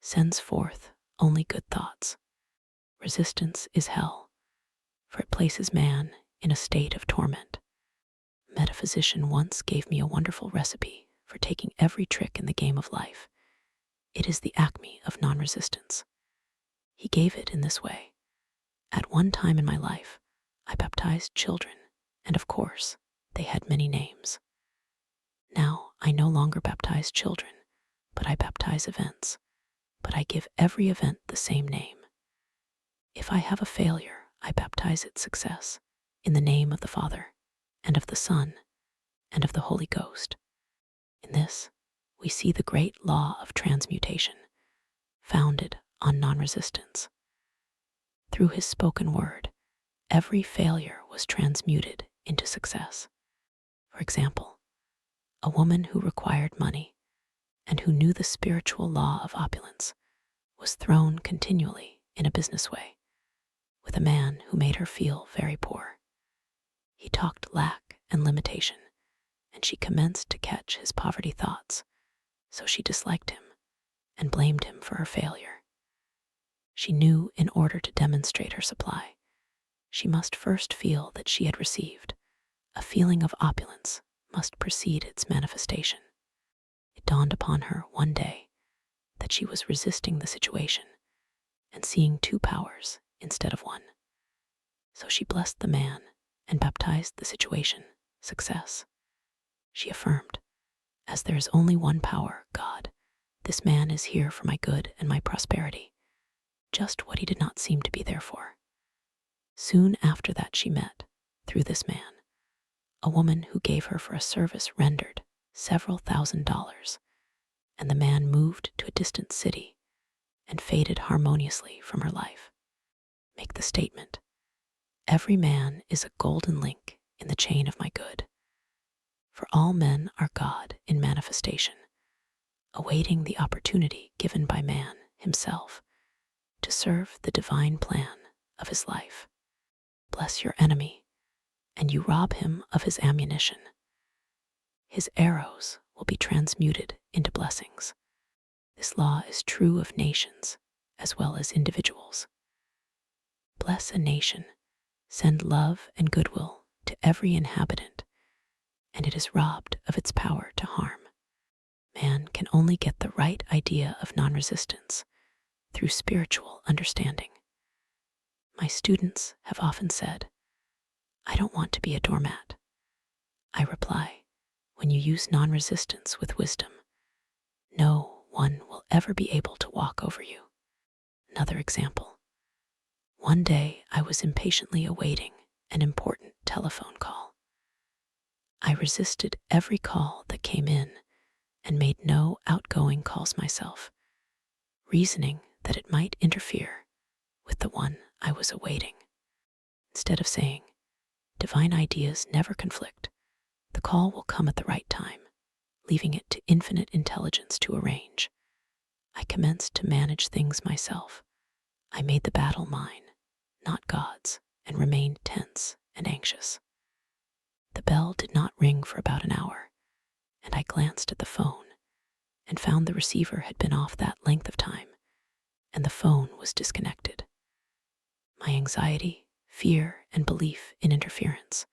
sends forth only good thoughts. Resistance is hell, for it places man in a state of torment. A metaphysician once gave me a wonderful recipe for taking every trick in the game of life. It is the acme of non-resistance. He gave it in this way. At one time in my life, I baptized children, and of course, they had many names. Now, I no longer baptize children, but I baptize events, but I give every event the same name. If I have a failure, I baptize it success, in the name of the Father, and of the Son, and of the Holy Ghost. In this, we see the great law of transmutation, founded on non-resistance. Through his spoken word, every failure was transmuted into success. For example, a woman who required money and who knew the spiritual law of opulence was thrown continually in a business way with a man who made her feel very poor. He talked lack and limitation, and she commenced to catch his poverty thoughts, so she disliked him and blamed him for her failure. She knew in order to demonstrate her supply, she must first feel that she had received. A feeling of opulence must precede its manifestation. It dawned upon her one day that she was resisting the situation and seeing two powers instead of one. So she blessed the man and baptized the situation success. She affirmed, as there is only one power, God, this man is here for my good and my prosperity, just what he did not seem to be there for. Soon after that she met, through this man, a woman who gave her for a service rendered several $1,000s, and the man moved to a distant city and faded harmoniously from her life. Make the statement, every man is a golden link in the chain of my good, for all men are God in manifestation, awaiting the opportunity given by man himself to serve the divine plan of his life. Bless your enemy, and you rob him of his ammunition. His arrows will be transmuted into blessings. This law is true of nations as well as individuals. Bless a nation, send love and goodwill to every inhabitant, and it is robbed of its power to harm. Man can only get the right idea of non-resistance through spiritual understanding. My students have often said, I don't want to be a doormat. I reply, when you use non-resistance with wisdom, no one will ever be able to walk over you. Another example. One day I was impatiently awaiting an important telephone call. I resisted every call that came in and made no outgoing calls myself, reasoning that it might interfere with the one I was awaiting. Instead of saying, divine ideas never conflict, the call will come at the right time, leaving it to infinite intelligence to arrange, I commenced to manage things myself. I made the battle mine, not God's, and remained tense and anxious. The bell did not ring for about an hour, and I glanced at the phone and found the receiver had been off that length of time, and the phone was disconnected. My anxiety, fear, and belief in interference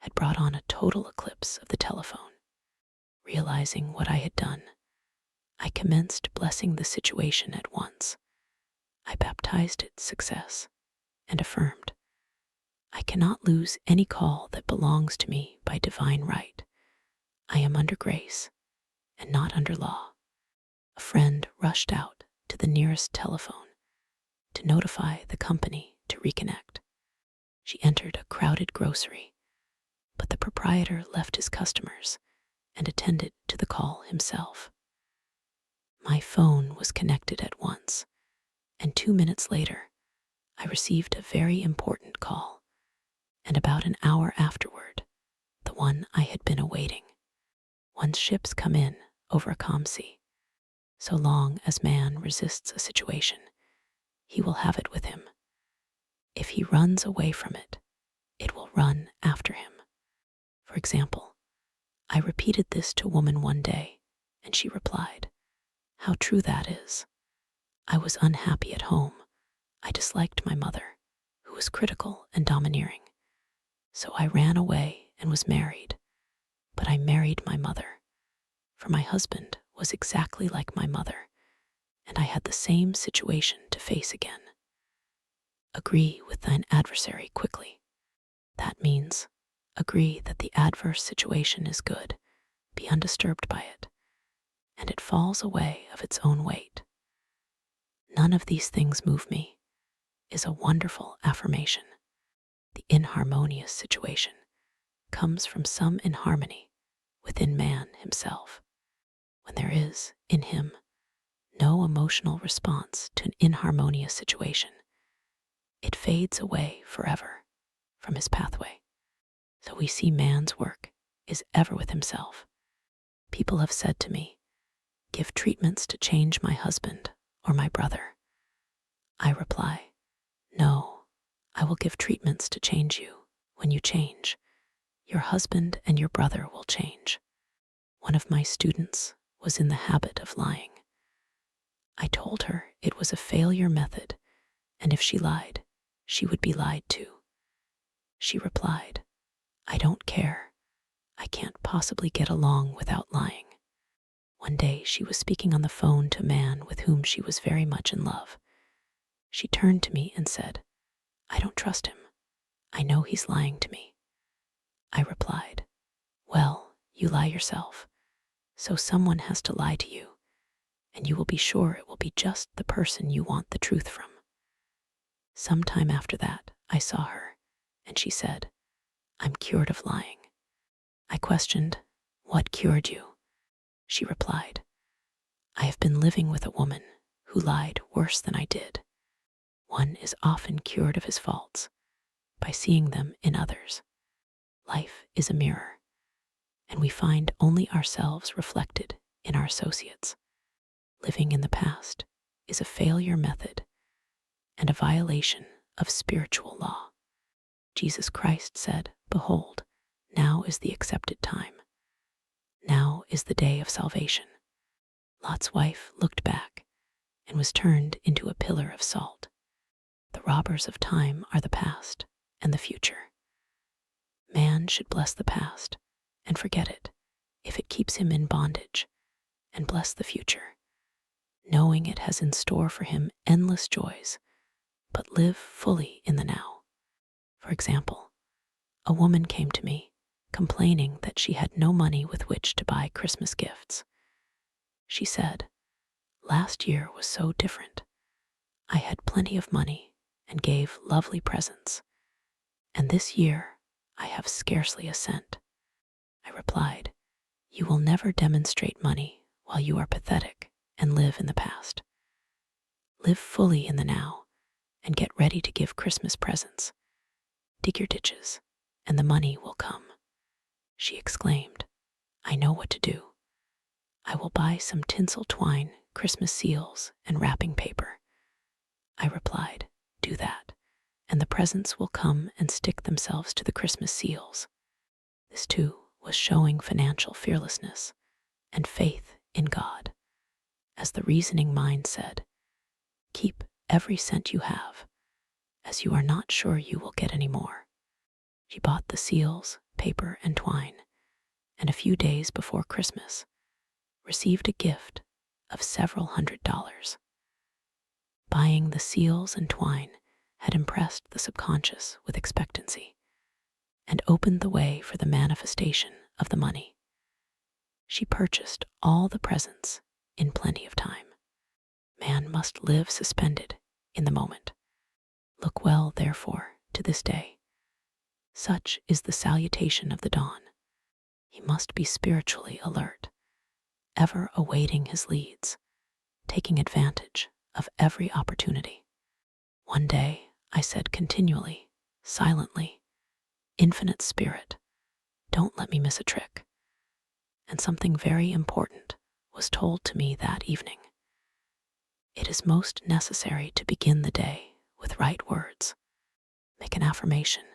had brought on a total eclipse of the telephone. Realizing what I had done, I commenced blessing the situation at once. I baptized it success and affirmed, I cannot lose any call that belongs to me by divine right. I am under grace and not under law. A friend rushed out to the nearest telephone to notify the company to reconnect. She entered a crowded grocery, but the proprietor left his customers and attended to the call himself. My phone was connected at once, and 2 minutes later, I received a very important call, and about an hour afterward, the one I had been awaiting. Once ships come in over a calm sea, so long as man resists a situation, he will have it with him. If he runs away from it, it will run after him. For example, I repeated this to a woman one day, and she replied, "How true that is. I was unhappy at home. I disliked my mother, who was critical and domineering. So I ran away and was married. But I married my mother, for my husband was exactly like my mother, and I had the same situation to face again. Agree with thine adversary quickly." That means agree that the adverse situation is good, be undisturbed by it, and it falls away of its own weight. "None of these things move me" is a wonderful affirmation. The inharmonious situation comes from some inharmony within man himself. When there is, in him, no emotional response to an inharmonious situation, it fades away forever from his pathway. So we see man's work is ever with himself. People have said to me, "Give treatments to change my husband or my brother." I reply, "No, I will give treatments to change you. When you change, your husband and your brother will change." One of my students was in the habit of lying. I told her it was a failure method, and if she lied, she would be lied to. She replied, "I don't care. I can't possibly get along without lying." One day she was speaking on the phone to a man with whom she was very much in love. She turned to me and said, "I don't trust him. I know he's lying to me." I replied, "Well, you lie yourself, so someone has to lie to you, and you will be sure it will be just the person you want the truth from." Some time after that, I saw her, and she said, "I'm cured of lying." I questioned, "What cured you?" She replied, "I have been living with a woman who lied worse than I did." One is often cured of his faults by seeing them in others. Life is a mirror, and we find only ourselves reflected in our associates. Living in the past is a failure method and a violation of spiritual law. Jesus Christ said, "Behold, now is the accepted time. Now is the day of salvation." Lot's wife looked back and was turned into a pillar of salt. The robbers of time are the past and the future. Man should bless the past and forget it if it keeps him in bondage, and bless the future, knowing it has in store for him endless joys, but live fully in the now. For example, a woman came to me complaining that she had no money with which to buy Christmas gifts. She said, "Last year was so different. I had plenty of money and gave lovely presents, and this year I have scarcely a cent." I replied, "You will never demonstrate money while you are pathetic and live in the past. Live fully in the now and get ready to give Christmas presents. Dig your ditches and the money will come." She exclaimed, "I know what to do. I will buy some tinsel twine, Christmas seals, and wrapping paper." I replied, "Do that, and the presents will come and stick themselves to the Christmas seals." This too was showing financial fearlessness and faith in God. As the reasoning mind said, "Keep every cent you have, as you are not sure you will get any more." She bought the seals, paper, and twine, and a few days before Christmas, received a gift of several $100s. Buying the seals and twine had impressed the subconscious with expectancy and opened the way for the manifestation of the money. She purchased all the presents in plenty of time. Man must live suspended in the moment. Look well, therefore, to this day. Such is the salutation of the dawn. He must be spiritually alert, ever awaiting his leads, taking advantage of every opportunity. One day I said continually, silently, "Infinite Spirit, don't let me miss a trick." And something very important was told to me that evening. It is most necessary to begin the day with right words. Make an affirmation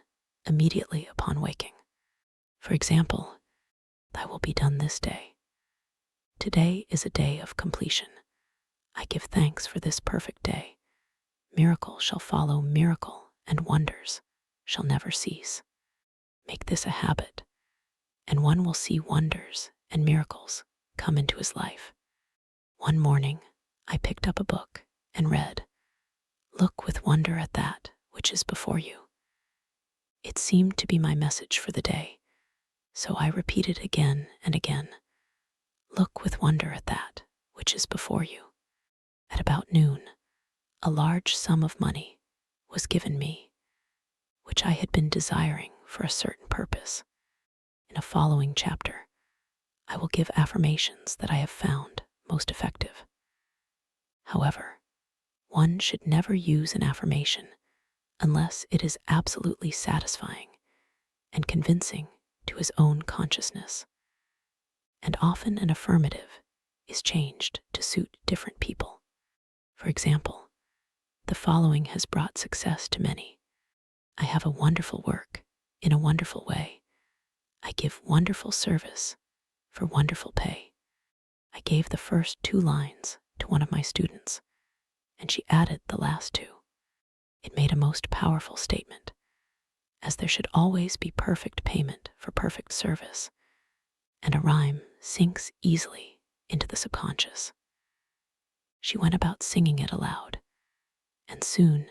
immediately upon waking. For example, thy will be done this day. Today is a day of completion. I give thanks for this perfect day. Miracle shall follow miracle, and wonders shall never cease. Make this a habit, and one will see wonders and miracles come into his life. One morning, I picked up a book and read, "Look with wonder at that which is before you." It seemed to be my message for the day, so I repeated again and again, "Look with wonder at that which is before you." At about noon, a large sum of money was given me, which I had been desiring for a certain purpose. In a following chapter, I will give affirmations that I have found most effective. However, one should never use an affirmation unless it is absolutely satisfying and convincing to his own consciousness. And often an affirmative is changed to suit different people. For example, the following has brought success to many. I have a wonderful work in a wonderful way. I give wonderful service for wonderful pay. I gave the first 2 lines to one of my students, and she added the last 2. It made a most powerful statement, as there should always be perfect payment for perfect service, and a rhyme sinks easily into the subconscious. She went about singing it aloud, and soon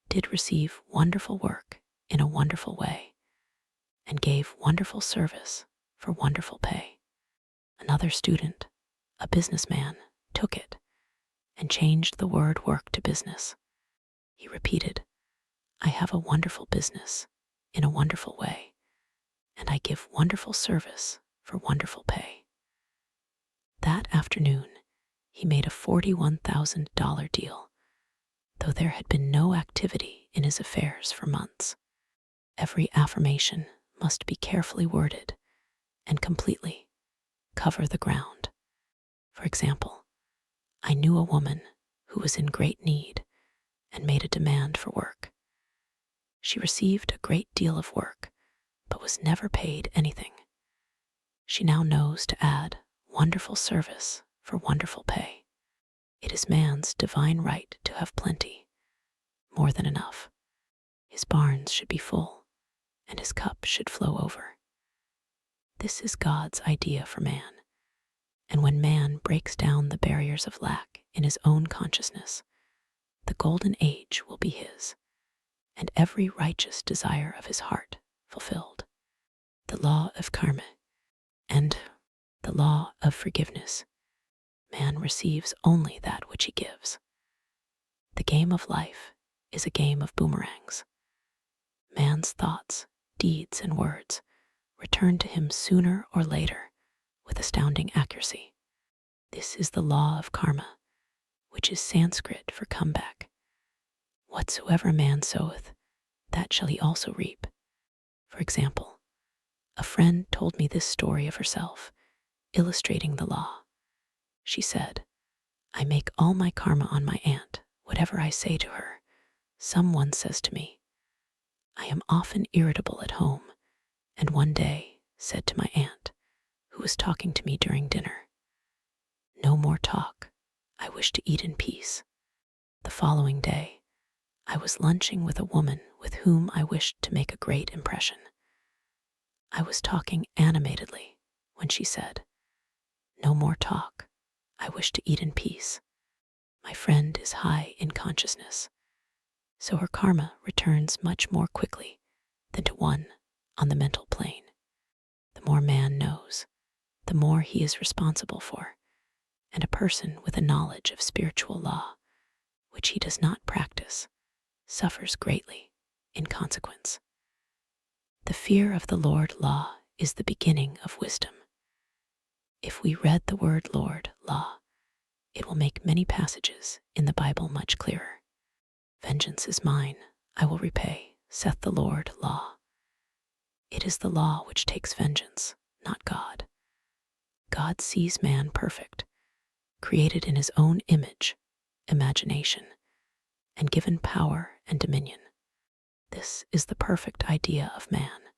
did receive wonderful work in a wonderful way, and gave wonderful service for wonderful pay. Another student, a businessman, took it and changed the word work to business. He repeated, "I have a wonderful business in a wonderful way, and I give wonderful service for wonderful pay." That afternoon, he made a $41,000 deal, though there had been no activity in his affairs for months. Every affirmation must be carefully worded and completely cover the ground. For example, I knew a woman who was in great need and made a demand for work. She received a great deal of work, but was never paid anything. She now knows to add wonderful service for wonderful pay. It is man's divine right to have plenty, more than enough. His barns should be full, and his cup should flow over. This is God's idea for man, and when man breaks down the barriers of lack in his own consciousness, the golden age will be his, and every righteous desire of his heart fulfilled. The law of karma and the law of forgiveness. Man receives only that which he gives. The game of life is a game of boomerangs. Man's thoughts, deeds, and words return to him sooner or later with astounding accuracy. This is the law of karma, which is Sanskrit for comeback. Whatsoever man soweth, that shall he also reap. For example, a friend told me this story of herself, illustrating the law. She said, "I make all my karma on my aunt, whatever I say to her. Someone says to me, I am often irritable at home, and one day said to my aunt, who was talking to me during dinner, 'No more talk, I wish to eat in peace.' The following day, I was lunching with a woman with whom I wished to make a great impression. I was talking animatedly when she said, 'No more talk, I wish to eat in peace.' My friend is high in consciousness, so her karma returns much more quickly than to one on the mental plane. The more man knows, the more he is responsible for, and a person with a knowledge of spiritual law, which he does not practice, suffers greatly in consequence. The fear of the Lord law is the beginning of wisdom. If we read the word Lord law, it will make many passages in the Bible much clearer. Vengeance is mine, I will repay, saith the Lord law. It is the law which takes vengeance, not God. God sees man perfect, created in his own image, imagination, and given power and dominion. This is the perfect idea of man,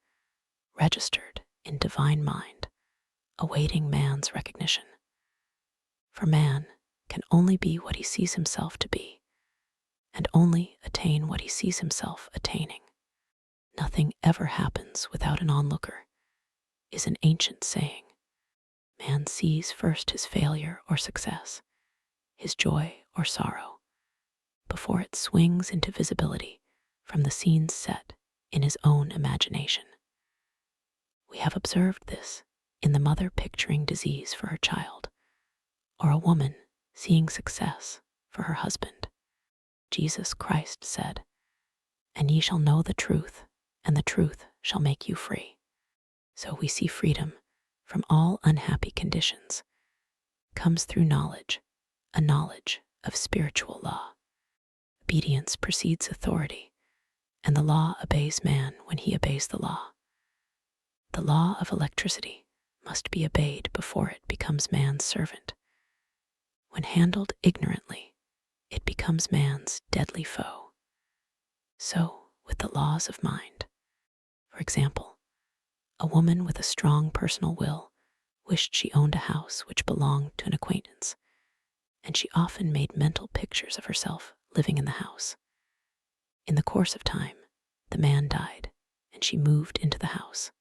registered in divine mind, awaiting man's recognition. For man can only be what he sees himself to be, and only attain what he sees himself attaining. Nothing ever happens without an onlooker, is an ancient saying. Man sees first his failure or success, his joy or sorrow, before it swings into visibility from the scenes set in his own imagination. We have observed this in the mother picturing disease for her child, or a woman seeing success for her husband. Jesus Christ said, "And ye shall know the truth, and the truth shall make you free." So we see freedom from all unhappy conditions comes through knowledge, a knowledge of spiritual law. Obedience precedes authority, and the law obeys man when he obeys the law. The law of electricity must be obeyed before it becomes man's servant. When handled ignorantly, it becomes man's deadly foe. So with the laws of mind. For example, a woman with a strong personal will wished she owned a house which belonged to an acquaintance, and she often made mental pictures of herself living in the house. In the course of time, the man died, and she moved into the house.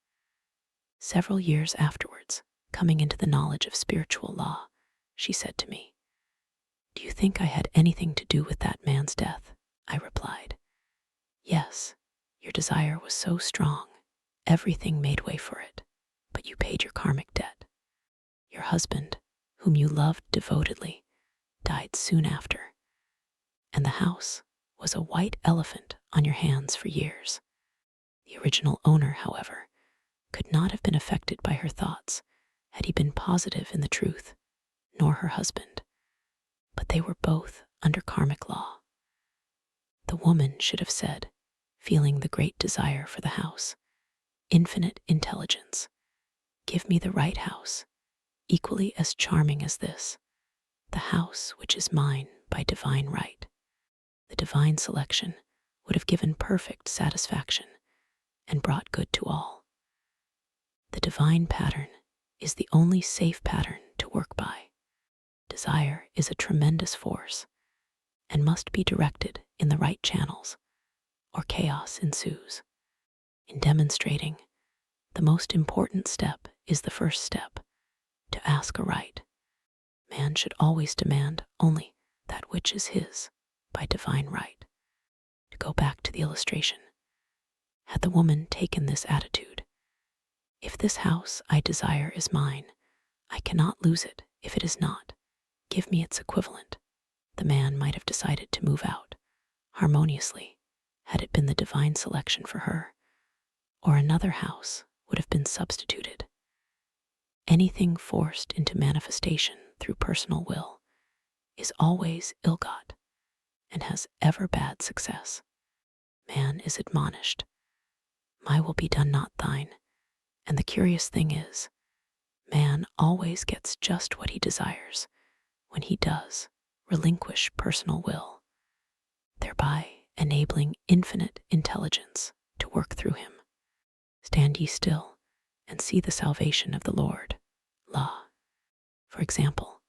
Several years afterwards, coming into the knowledge of spiritual law, she said to me, "Do you think I had anything to do with that man's death?" I replied, "Yes, your desire was so strong, everything made way for it, but you paid your karmic debt. Your husband, whom you loved devotedly, died soon after, and the house was a white elephant on your hands for years." The original owner, however, could not have been affected by her thoughts had he been positive in the truth, nor her husband, but they were both under karmic law. The woman should have said, feeling the great desire for the house, "Infinite intelligence, give me the right house, equally as charming as this, the house which is mine by divine right." The divine selection would have given perfect satisfaction and brought good to all. The divine pattern is the only safe pattern to work by. Desire is a tremendous force and must be directed in the right channels, or chaos ensues. In demonstrating, the most important step is the first step, to ask aright. Man should always demand only that which is his by divine right. To go back to the illustration, had the woman taken this attitude, "If this house I desire is mine, I cannot lose it if it is not. Give me its equivalent," the man might have decided to move out harmoniously had it been the divine selection for her, or another house would have been substituted. Anything forced into manifestation through personal will is always ill-got and has ever bad success. Man is admonished, "My will be done, not thine," and the curious thing is, man always gets just what he desires when he does relinquish personal will, thereby enabling infinite intelligence to work through him. Stand ye still and see the salvation of the Lord. Law. For example,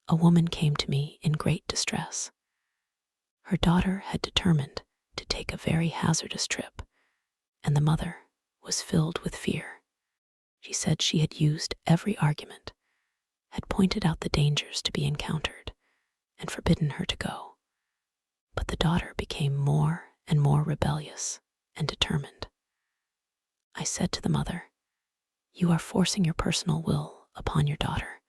a woman came to me in great distress. Her daughter had determined to take a very hazardous trip, and the mother was filled with fear. She said she had used every argument, had pointed out the dangers to be encountered, and forbidden her to go. But the daughter became more and more rebellious and determined. I said to the mother, "You are forcing your personal will upon your daughter,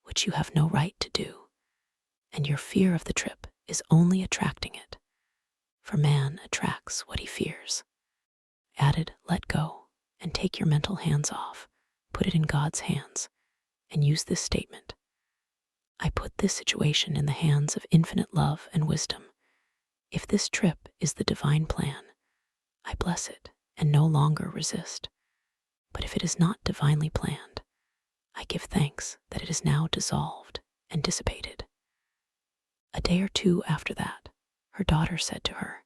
which you have no right to do, and your fear of the trip is only attracting it, for man attracts what he fears." I added, "Let go and take your mental hands off, put it in God's hands, and use this statement. I put this situation in the hands of infinite love and wisdom. If this trip is the divine plan, I bless it and no longer resist. But if it is not divinely planned, I give thanks that it is now dissolved and dissipated." A day or two after that, her daughter said to her,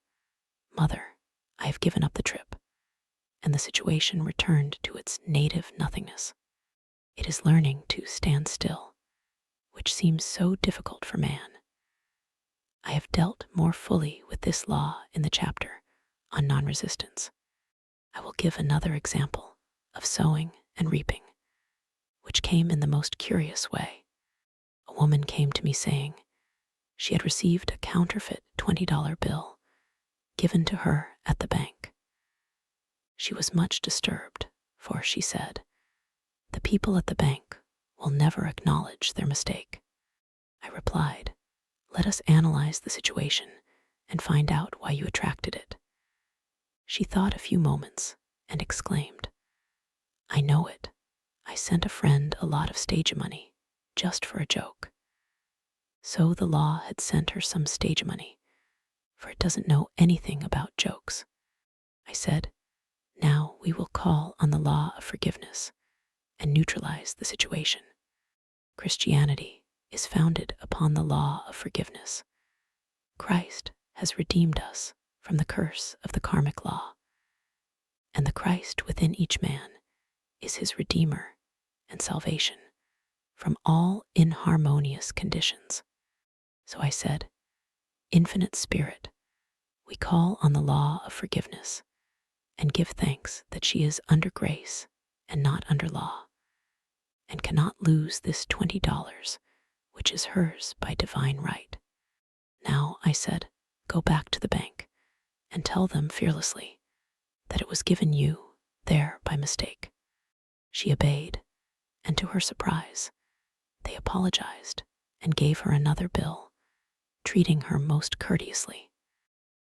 "Mother, I have given up the trip," and the situation returned to its native nothingness. It is learning to stand still, which seems so difficult for man. I have dealt more fully with this law in the chapter on non-resistance. I will give another example of sowing and reaping, which came in the most curious way. A woman came to me saying she had received a counterfeit $20 bill given to her at the bank. She was much disturbed, for she said, "The people at the bank will never acknowledge their mistake." I replied, "Let us analyze the situation and find out why you attracted it." She thought a few moments and exclaimed, "I know it. I sent a friend a lot of stage money just for a joke." So the law had sent her some stage money, for it doesn't know anything about jokes. I said, "Now we will call on the law of forgiveness and neutralize the situation." Christianity is founded upon the law of forgiveness. Christ has redeemed us from the curse of the karmic law, and the Christ within each man is his Redeemer and salvation from all inharmonious conditions. So I said, "Infinite Spirit, we call on the law of forgiveness and give thanks that she is under grace and not under law, and cannot lose this $20, which is hers by divine right. Now," I said, "go back to the bank and tell them fearlessly that it was given you there by mistake." She obeyed, and to her surprise, they apologized and gave her another bill, treating her most courteously.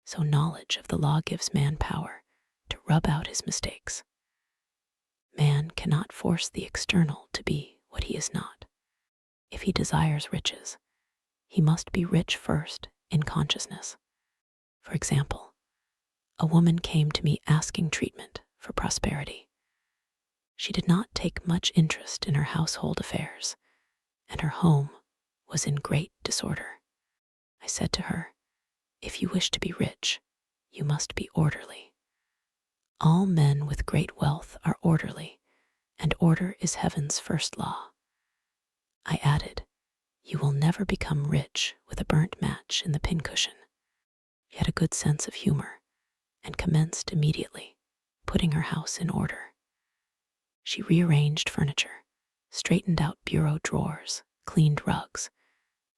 So knowledge of the law gives man power to rub out his mistakes. Man cannot force the external to be what he is not. If he desires riches, he must be rich first in consciousness. For example, a woman came to me asking treatment for prosperity. She did not take much interest in her household affairs, and her home was in great disorder. I said to her, "If you wish to be rich, you must be orderly. All men with great wealth are orderly, and order is heaven's first law." I added, "You will never become rich with a burnt match in the pincushion." She had a good sense of humor and commenced immediately, putting her house in order. She rearranged furniture, straightened out bureau drawers, cleaned rugs,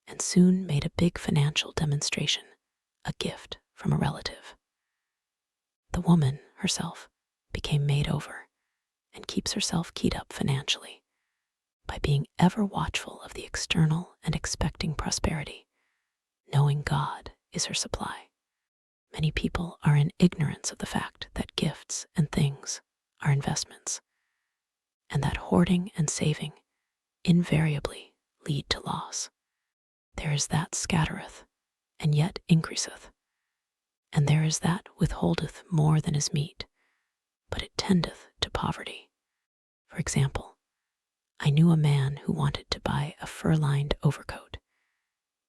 and soon made a big financial demonstration, a gift from a relative. The woman herself became made over and keeps herself keyed up financially by being ever watchful of the external and expecting prosperity, knowing God is her supply. Many people are in ignorance of the fact that gifts and things are investments, and that hoarding and saving invariably lead to loss. There is that scattereth, and yet increaseth, and there is that withholdeth more than is meet, but it tendeth to poverty. For example, I knew a man who wanted to buy a fur-lined overcoat.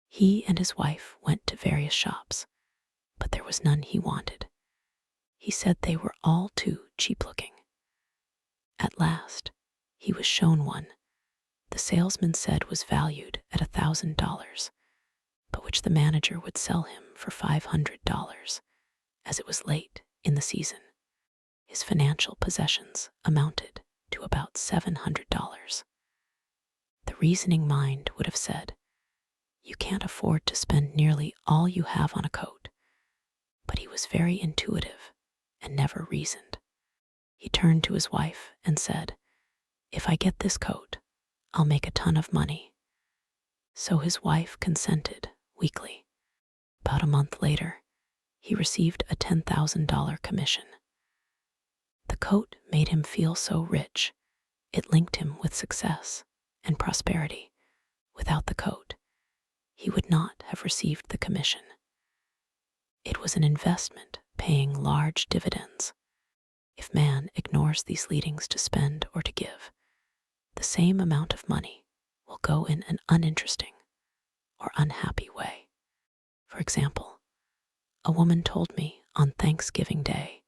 He and his wife went to various shops, but there was none he wanted. He said they were all too cheap-looking. At last, he was shown one the salesman said was valued at $1,000, but which the manager would sell him for $500, as it was late in the season. His financial possessions amounted to about $700. The reasoning mind would have said, "You can't afford to spend nearly all you have on a coat," but he was very intuitive and never reasoned. He turned to his wife and said, "If I get this coat, I'll make a ton of money." So his wife consented weakly. About a month later, he received a $10,000 commission. The coat made him feel so rich, it linked him with success and prosperity. Without the coat, he would not have received the commission. It was an investment paying large dividends. If man ignores these leadings to spend or to give, the same amount of money will go in an uninteresting or unhappy way. For example, a woman told me on Thanksgiving Day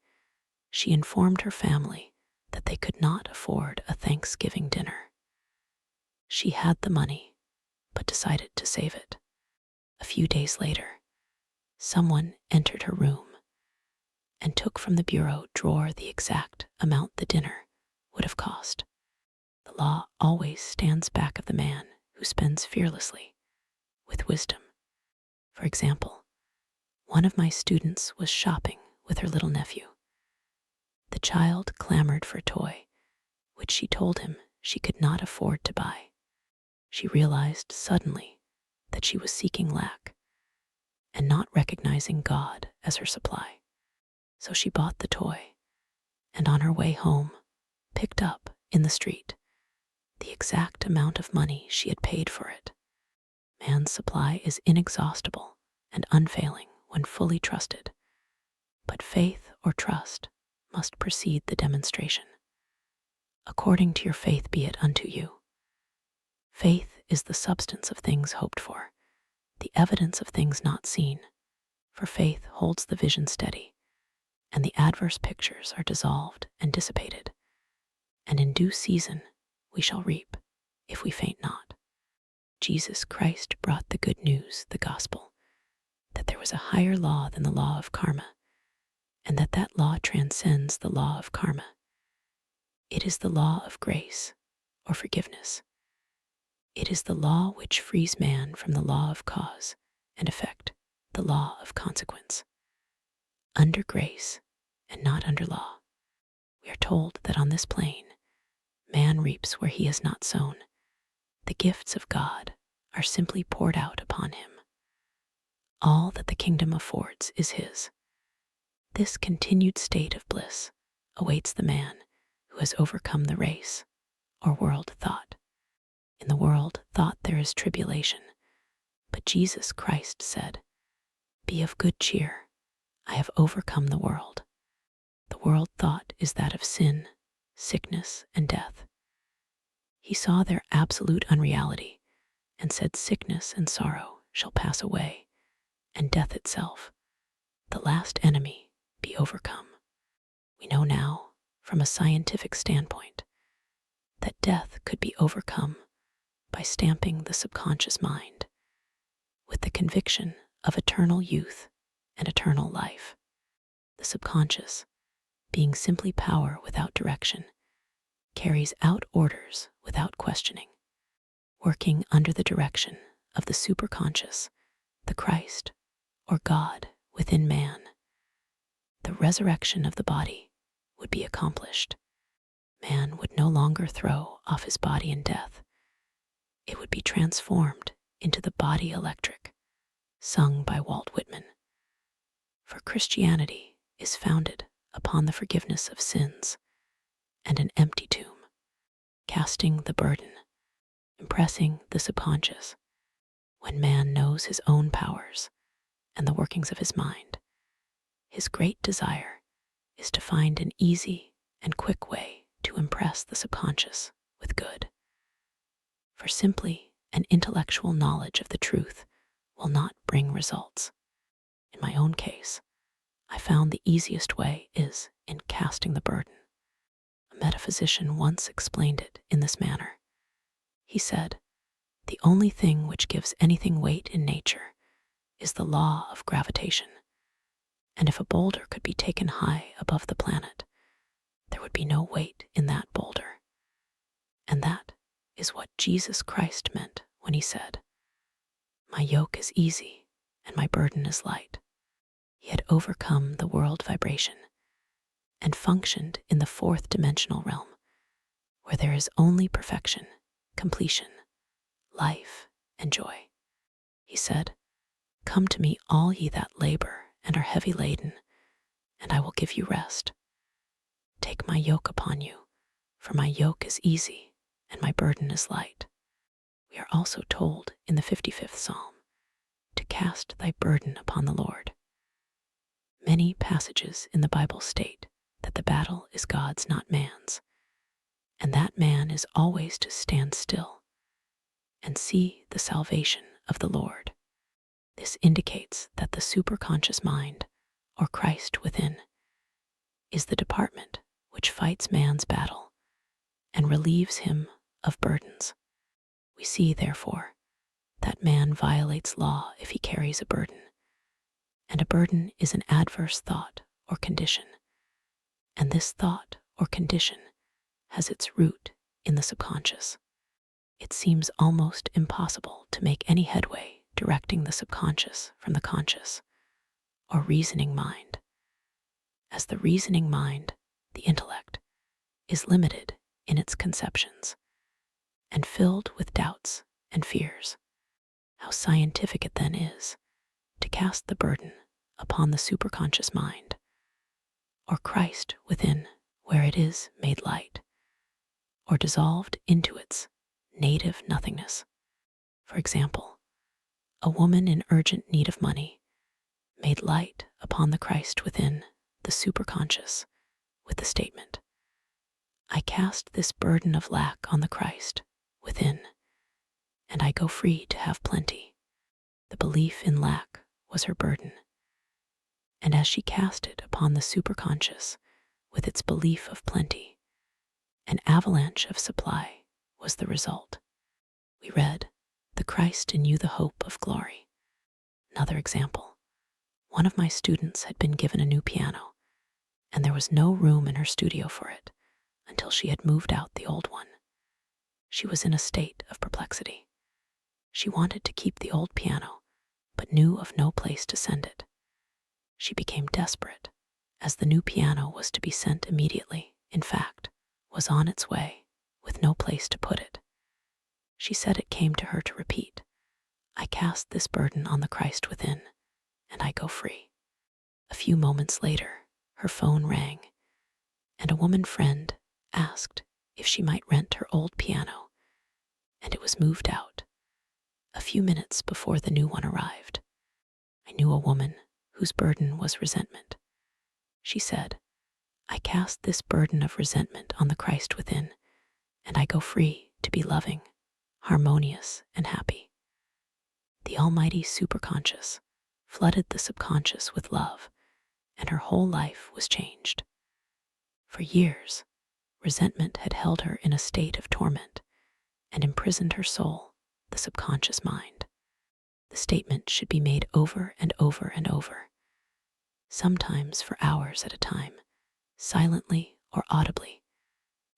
she informed her family that they could not afford a Thanksgiving dinner. She had the money, but decided to save it. A few days later, someone entered her room and took from the bureau drawer the exact amount the dinner would have cost. The law always stands back of the man who spends fearlessly, with wisdom. For example, one of my students was shopping with her little nephew. The child clamored for a toy, which she told him she could not afford to buy. She realized suddenly that she was seeking lack and not recognizing God as her supply. So she bought the toy, and on her way home, picked up in the street the exact amount of money she had paid for it. Man's supply is inexhaustible and unfailing when fully trusted, but faith or trust must precede the demonstration. According to your faith be it unto you. Faith is the substance of things hoped for, the evidence of things not seen, for faith holds the vision steady, and the adverse pictures are dissolved and dissipated, and in due season we shall reap, if we faint not. Jesus Christ brought the good news, the gospel, that there was a higher law than the law of karma, and that that law transcends the law of karma. It is the law of grace, or forgiveness. It is the law which frees man from the law of cause and effect, the law of consequence. Under grace, and not under law, we are told that on this plane, man reaps where he has not sown. The gifts of God are simply poured out upon him. All that the kingdom affords is his. This continued state of bliss awaits the man who has overcome the race, or world thought. In the world thought there is tribulation, but Jesus Christ said, "Be of good cheer, I have overcome the world." The world thought is that of sin, sickness, and death. He saw their absolute unreality and said sickness and sorrow shall pass away, and death itself, the last enemy, be overcome. We know now, from a scientific standpoint, that death could be overcome by stamping the subconscious mind with the conviction of eternal youth and eternal life. The subconscious, being simply power without direction, carries out orders without questioning, working under the direction of the superconscious, the Christ, or God within man. The resurrection of the body would be accomplished. Man would no longer throw off his body in death. It would be transformed into the body electric, sung by Walt Whitman. For Christianity is founded upon the forgiveness of sins and an empty tomb, casting the burden, impressing the subconscious. When man knows his own powers and the workings of his mind, his great desire is to find an easy and quick way to impress the subconscious with good. For simply an intellectual knowledge of the truth will not bring results. In my own case, I found the easiest way is in casting the burden. A metaphysician once explained it in this manner. He said, "The only thing which gives anything weight in nature is the law of gravitation. And if a boulder could be taken high above the planet, there would be no weight in that boulder." And that is what Jesus Christ meant when he said, "My yoke is easy and my burden is light." He had overcome the world vibration and functioned in the fourth dimensional realm, where there is only perfection, completion, life, and joy. He said, "Come to me, all ye that labor and are heavy laden, and I will give you rest. Take my yoke upon you, for my yoke is easy and my burden is light." We are also told in the 55th Psalm to cast thy burden upon the Lord. Many passages in the Bible state that the battle is God's, not man's, and that man is always to stand still and see the salvation of the Lord. This indicates that the superconscious mind, or Christ within, is the department which fights man's battle and relieves him of burdens. We see, therefore, that man violates law if he carries a burden, and a burden is an adverse thought or condition, and this thought or condition has its root in the subconscious. It seems almost impossible to make any headway directing the subconscious from the conscious or reasoning mind, as the reasoning mind, the intellect, is limited in its conceptions and filled with doubts and fears. How scientific it then is to cast the burden upon the superconscious mind, or Christ within, where it is made light, or dissolved into its native nothingness. For example, a woman in urgent need of money made light upon the Christ within, the superconscious, with the statement, I cast this burden of lack on the Christ within, and I go free to have plenty. The belief in lack was her burden, and as she cast it upon the superconscious with its belief of plenty, an avalanche of supply was the result. We read, the Christ in you, the hope of glory. Another example, one of my students had been given a new piano, and there was no room in her studio for it until she had moved out the old one. She was in a state of perplexity. She wanted to keep the old piano, but knew of no place to send it. She became desperate, as the new piano was to be sent immediately, in fact, was on its way, with no place to put it. She said it came to her to repeat, I cast this burden on the Christ within, and I go free. A few moments later, her phone rang, and a woman friend asked if she might rent her old piano, and it was moved out a few minutes before the new one arrived. I knew a woman whose burden was resentment. She said, I cast this burden of resentment on the Christ within, and I go free to be loving, harmonious, and happy. The almighty superconscious flooded the subconscious with love, and her whole life was changed. For years, resentment had held her in a state of torment and imprisoned her soul, the subconscious mind. The statement should be made over and over and over, sometimes for hours at a time, silently or audibly,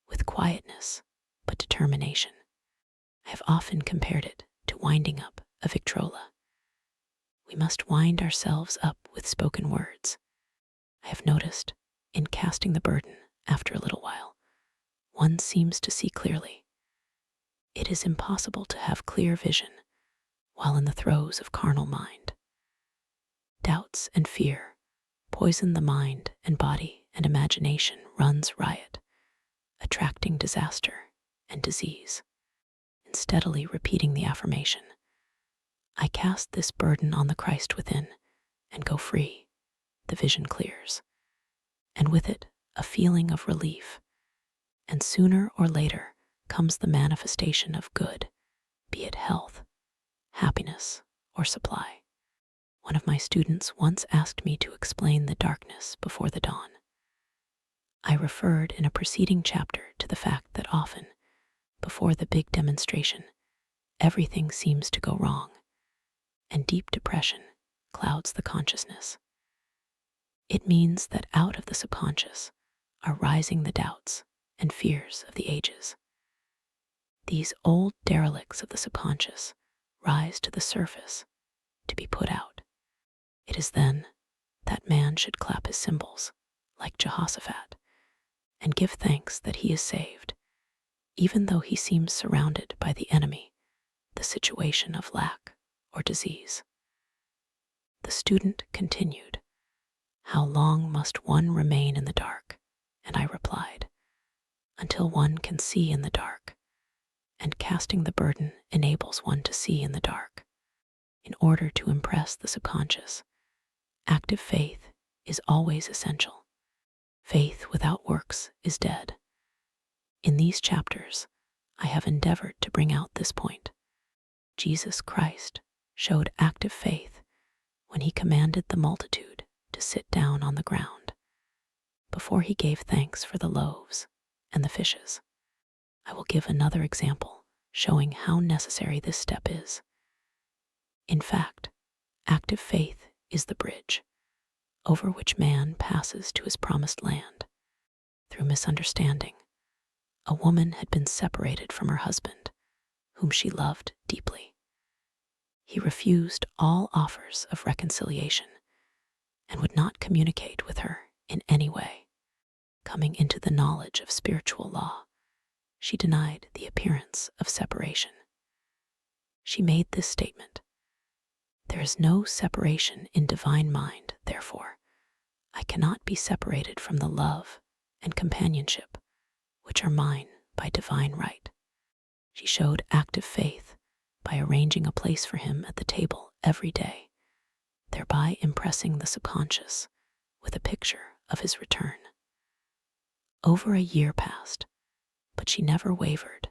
with quietness but determination. I have often compared it to winding up a Victrola. We must wind ourselves up with spoken words. I have noticed, in casting the burden after a little while, one seems to see clearly. It is impossible to have clear vision while in the throes of carnal mind. Doubts and fear poison the mind, and body and imagination runs riot, attracting disaster and disease. In steadily repeating the affirmation, I cast this burden on the Christ within and go free, the vision clears, and with it a feeling of relief, and sooner or later comes the manifestation of good, be it health, happiness, or supply. One of my students once asked me to explain the darkness before the dawn. I referred in a preceding chapter to the fact that often, before the big demonstration, everything seems to go wrong, and deep depression clouds the consciousness. It means that out of the subconscious are rising the doubts and fears of the ages. These old derelicts of the subconscious rise to the surface to be put out. It is then that man should clap his cymbals, like Jehoshaphat, and give thanks that he is saved, even though he seems surrounded by the enemy, the situation of lack or disease. The student continued, how long must one remain in the dark? And I replied, until one can see in the dark, and casting the burden enables one to see in the dark. In order to impress the subconscious, active faith is always essential. Faith without works is dead. In these chapters, I have endeavored to bring out this point. Jesus Christ showed active faith when he commanded the multitude to sit down on the ground before he gave thanks for the loaves and the fishes. I will give another example showing how necessary this step is. In fact, active faith is the bridge over which man passes to his promised land. Through misunderstanding, a woman had been separated from her husband, whom she loved deeply. He refused all offers of reconciliation and would not communicate with her in any way. Coming into the knowledge of spiritual law, she denied the appearance of separation. She made this statement: "There is no separation in divine mind, therefore, I cannot be separated from the love and companionship which are mine by divine right." She showed active faith by arranging a place for him at the table every day, thereby impressing the subconscious with a picture of his return. Over a year passed, but she never wavered,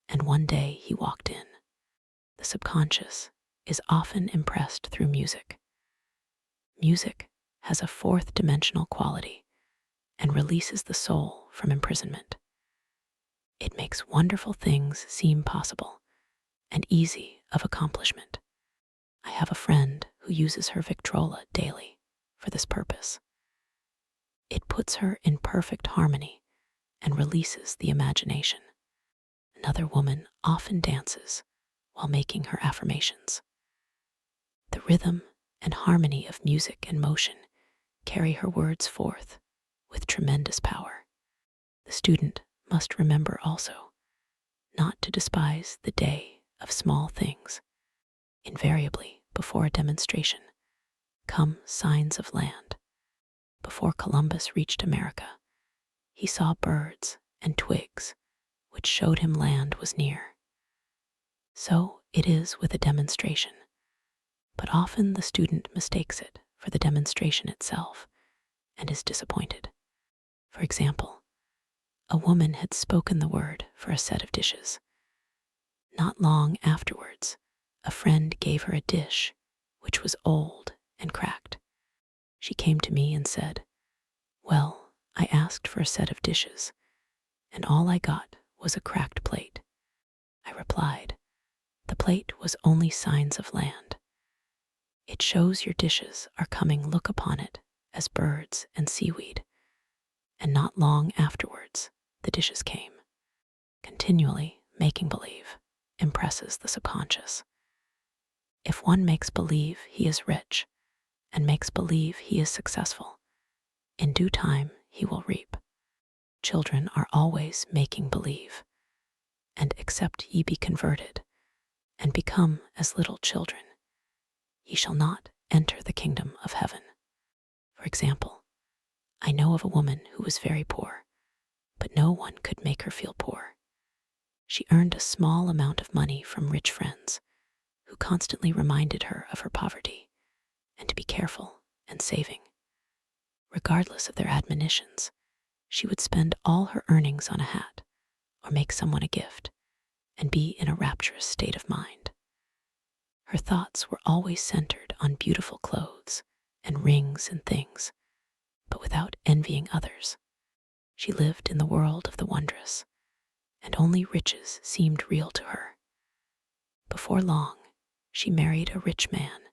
and one day he walked in. The subconscious is often impressed through music. Music has a fourth-dimensional quality and releases the soul from imprisonment. It makes wonderful things seem possible and easy of accomplishment. I have a friend who uses her Victrola daily for this purpose. It puts her in perfect harmony and releases the imagination. Another woman often dances while making her affirmations. The rhythm and harmony of music and motion carry her words forth with tremendous power. The student must remember also not to despise the day of small things. Invariably, before a demonstration, come signs of land. Before Columbus reached America, he saw birds and twigs which showed him land was near. So it is with a demonstration, but often the student mistakes it for the demonstration itself and is disappointed. For example, a woman had spoken the word for a set of dishes. Not long afterwards, a friend gave her a dish which was old and cracked. She came to me and said, "Well, I asked for a set of dishes, and all I got was a cracked plate." I replied, "The plate was only signs of land. It shows your dishes are coming. Look upon it as birds and seaweed." And not long afterwards, the dishes came. Continually making believe impresses the subconscious. If one makes believe he is rich and makes believe he is successful, in due time he will reap. Children are always making believe. And except ye be converted and become as little children, ye shall not enter the kingdom of heaven. For example, I know of a woman who was very poor, but no one could make her feel poor. She earned a small amount of money from rich friends who constantly reminded her of her poverty and to be careful and saving. Regardless of their admonitions, she would spend all her earnings on a hat or make someone a gift and be in a rapturous state of mind. Her thoughts were always centered on beautiful clothes and rings and things, but without envying others. She lived in the world of the wondrous, and only riches seemed real to her. Before long, she married a rich man,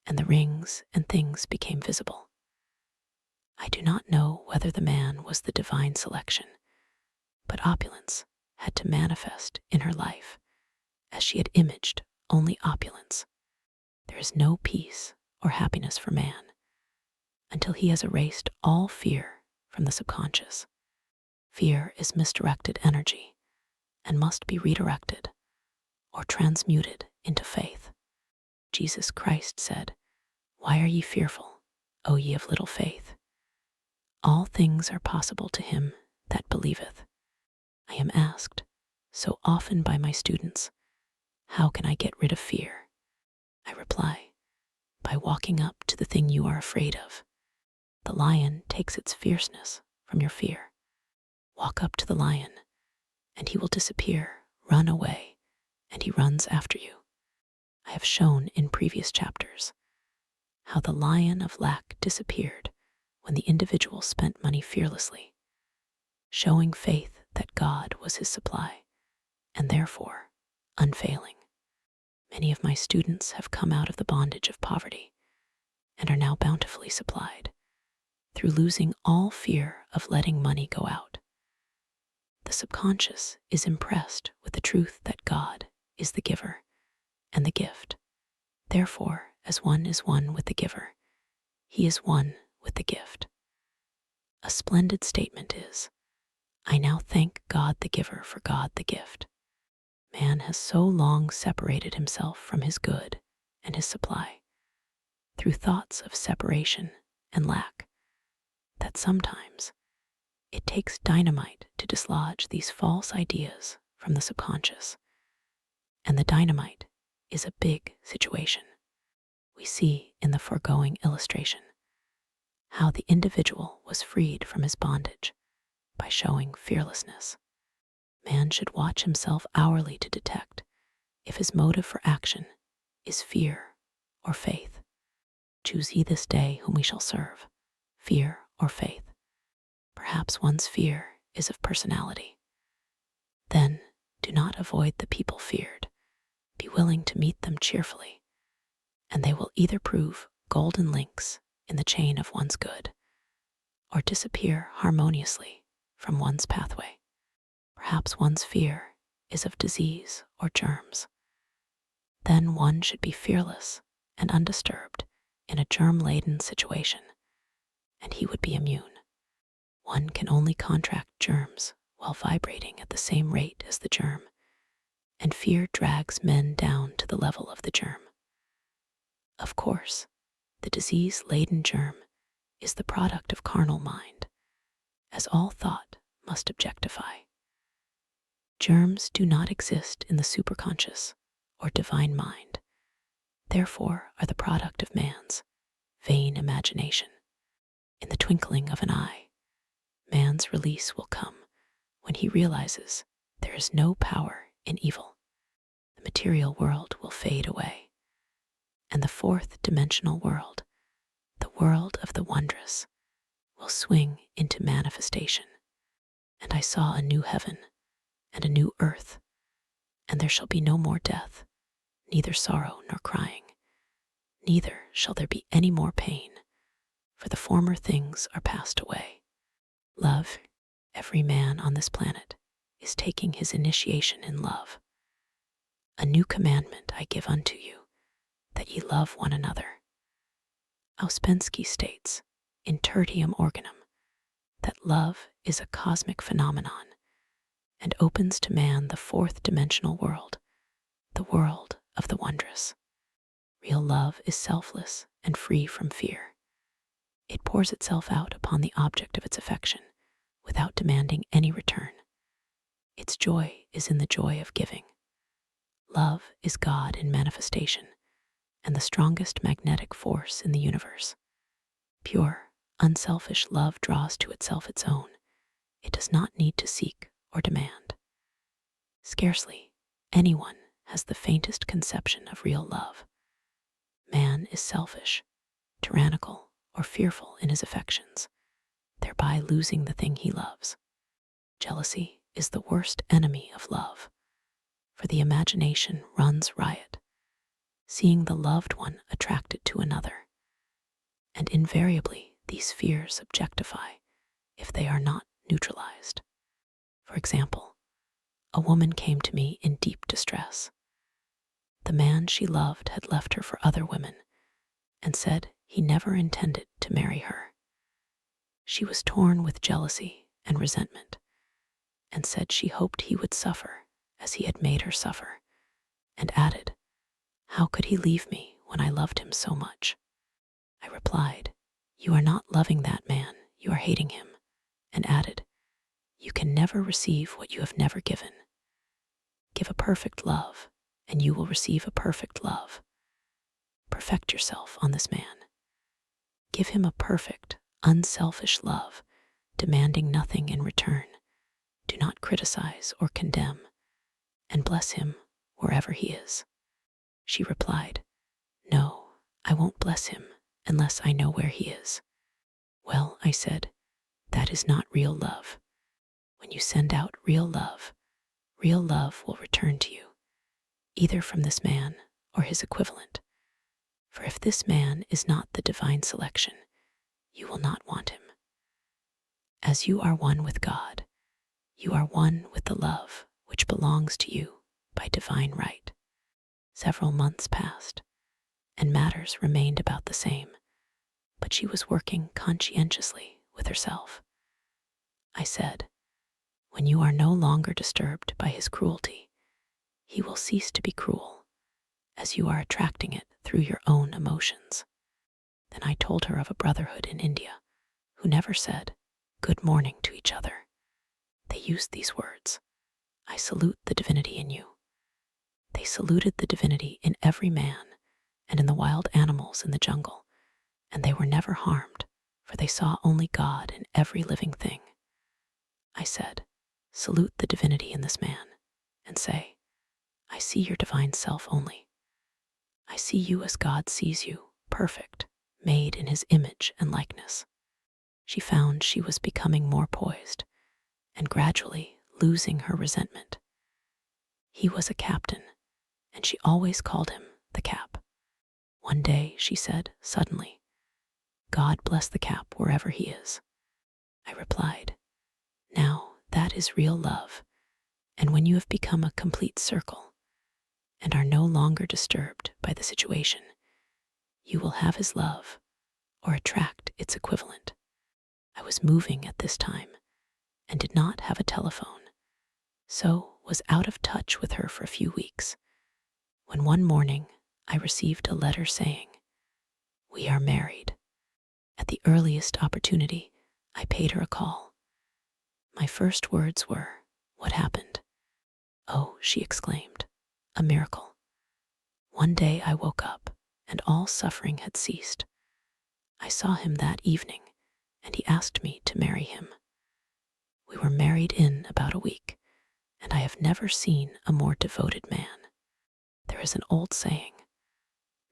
and the rings and things became visible. I do not know whether the man was the divine selection, but opulence had to manifest in her life, as she had imaged only opulence. There is no peace or happiness for man until he has erased all fear from the subconscious. Fear is misdirected energy and must be redirected or transmuted into faith. Jesus Christ said, "Why are ye fearful, O ye of little faith? All things are possible to him that believeth." I am asked so often by my students, how can I get rid of fear? I reply, by walking up to the thing you are afraid of. The lion takes its fierceness from your fear. Walk up to the lion, and he will disappear. Run away, and he runs after you. I have shown in previous chapters how the lion of lack disappeared when the individual spent money fearlessly, showing faith that God was his supply, and therefore unfailing. Many of my students have come out of the bondage of poverty and are now bountifully supplied through losing all fear of letting money go out. The subconscious is impressed with the truth that God is the giver and the gift. Therefore, as one is one with the giver, he is one with the gift. A splendid statement is, I now thank God the giver for God the gift. Man has so long separated himself from his good and his supply through thoughts of separation and lack that sometimes it takes dynamite to dislodge these false ideas from the subconscious. And the dynamite is a big situation. We see in the foregoing illustration how the individual was freed from his bondage by showing fearlessness. Man should watch himself hourly to detect if his motive for action is fear or faith. Choose ye this day whom we shall serve, fear or faith. Perhaps one's fear is of personality. Then do not avoid the people feared. Be willing to meet them cheerfully, and they will either prove golden links in the chain of one's good or disappear harmoniously from one's pathway. Perhaps one's fear is of disease or germs. Then one should be fearless and undisturbed in a germ-laden situation, and he would be immune. One can only contract germs while vibrating at the same rate as the germ, and fear drags men down to the level of the germ. Of course, the disease-laden germ is the product of carnal mind, as all thought must objectify. Germs do not exist in the superconscious or divine mind, therefore are the product of man's vain imagination. In the twinkling of an eye, man's release will come when he realizes there is no power in evil. The material world will fade away, and the fourth dimensional world, the world of the wondrous, will swing into manifestation. And I saw a new heaven and a new earth, and there shall be no more death, neither sorrow nor crying, neither shall there be any more pain, for the former things are passed away. Love, every man on this planet is taking his initiation in love. A new commandment I give unto you, that ye love one another. Ouspensky states, in Tertium Organum, that love is a cosmic phenomenon and opens to man the fourth dimensional world, the world of the wondrous. Real love is selfless and free from fear. It pours itself out upon the object of its affection without demanding any return. Its joy is in the joy of giving. Love is God in manifestation and the strongest magnetic force in the universe. Pure, unselfish love draws to itself its own. It does not need to seek or demand. Scarcely anyone has the faintest conception of real love. Man is selfish, tyrannical, or fearful in his affections, thereby losing the thing he loves. Jealousy is the worst enemy of love, for the imagination runs riot, seeing the loved one attracted to another, and invariably these fears objectify if they are not neutralized. For example, a woman came to me in deep distress. The man she loved had left her for other women and said he never intended to marry her. She was torn with jealousy and resentment and said she hoped he would suffer as he had made her suffer, and added, how could he leave me when I loved him so much? I replied, you are not loving that man, you are hating him, and added, you can never receive what you have never given. Give a perfect love, and you will receive a perfect love. Perfect yourself on this man. Give him a perfect, unselfish love, demanding nothing in return. Do not criticize or condemn, and bless him wherever he is. She replied, no, I won't bless him unless I know where he is. Well, I said, that is not real love. When you send out real love will return to you. either from this man or his equivalent. For if this man is not the divine selection, you will not want him. As you are one with God, you are one with the love which belongs to you by divine right. Several months passed, and matters remained about the same, but she was working conscientiously with herself. I said, when you are no longer disturbed by his cruelty, he will cease to be cruel, as you are attracting it through your own emotions. Then I told her of a brotherhood in India who never said good morning to each other. They used these words, I salute the divinity in you. They saluted the divinity in every man and in the wild animals in the jungle, and they were never harmed, for they saw only God in every living thing. I said, salute the divinity in this man, and say, I see your divine self only. I see you as God sees you, perfect, made in his image and likeness. She found she was becoming more poised, and gradually losing her resentment. He was a captain, and she always called him the Cap. One day she said suddenly, God bless the Cap wherever he is. I replied, now that is real love, and when you have become a complete circle and are no longer disturbed by the situation, you will have his love or attract its equivalent. I was moving at this time and did not have a telephone, so was out of touch with her for a few weeks, when one morning I received a letter saying, we are married. At the earliest opportunity, I paid her a call. My first words were, what happened? Oh, she exclaimed, a miracle. One day I woke up and all suffering had ceased. I saw him that evening and he asked me to marry him. We were married in about a week, and I have never seen a more devoted man. There is an old saying,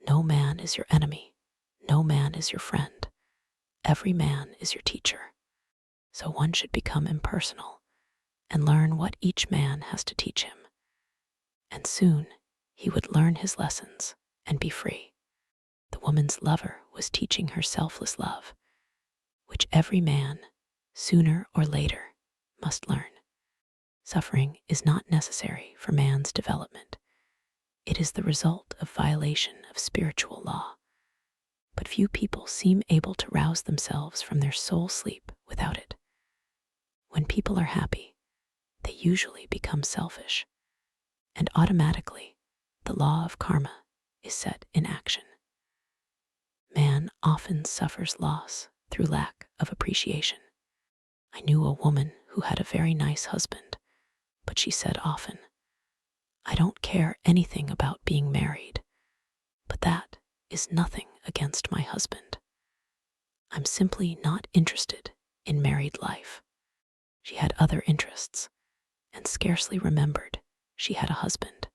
no man is your enemy, no man is your friend, every man is your teacher. So one should become impersonal and learn what each man has to teach him. And soon he would learn his lessons and be free. The woman's lover was teaching her selfless love, which every man, sooner or later, must learn. Suffering is not necessary for man's development. It is the result of violation of spiritual law. But few people seem able to rouse themselves from their soul sleep without it. When people are happy, they usually become selfish, and automatically the law of karma is set in action. Man often suffers loss through lack of appreciation. I knew a woman who had a very nice husband, but she said often, I don't care anything about being married, but that is nothing against my husband. I'm simply not interested in married life. She had other interests and scarcely remembered she had a husband.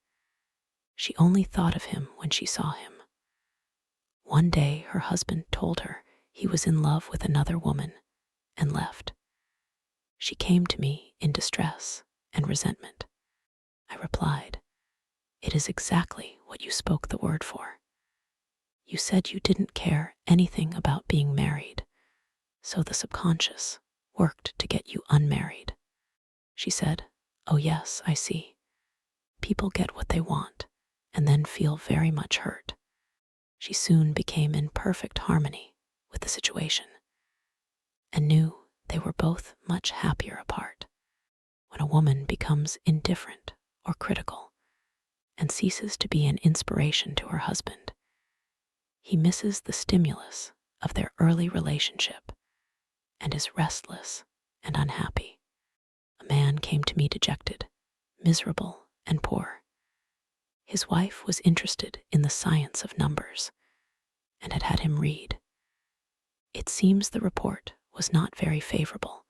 She only thought of him when she saw him. One day her husband told her he was in love with another woman and left. She came to me in distress and resentment. I replied, it is exactly what you spoke the word for. You said you didn't care anything about being married, so the subconscious worked to get you unmarried. She said, oh yes, I see. People get what they want and then feel very much hurt. She soon became in perfect harmony with the situation and knew they were both much happier apart. When a woman becomes indifferent or critical and ceases to be an inspiration to her husband, he misses the stimulus of their early relationship and is restless and unhappy. A man came to me dejected, miserable, and poor. His wife was interested in the science of numbers and had had him read. It seems the report was not very favorable,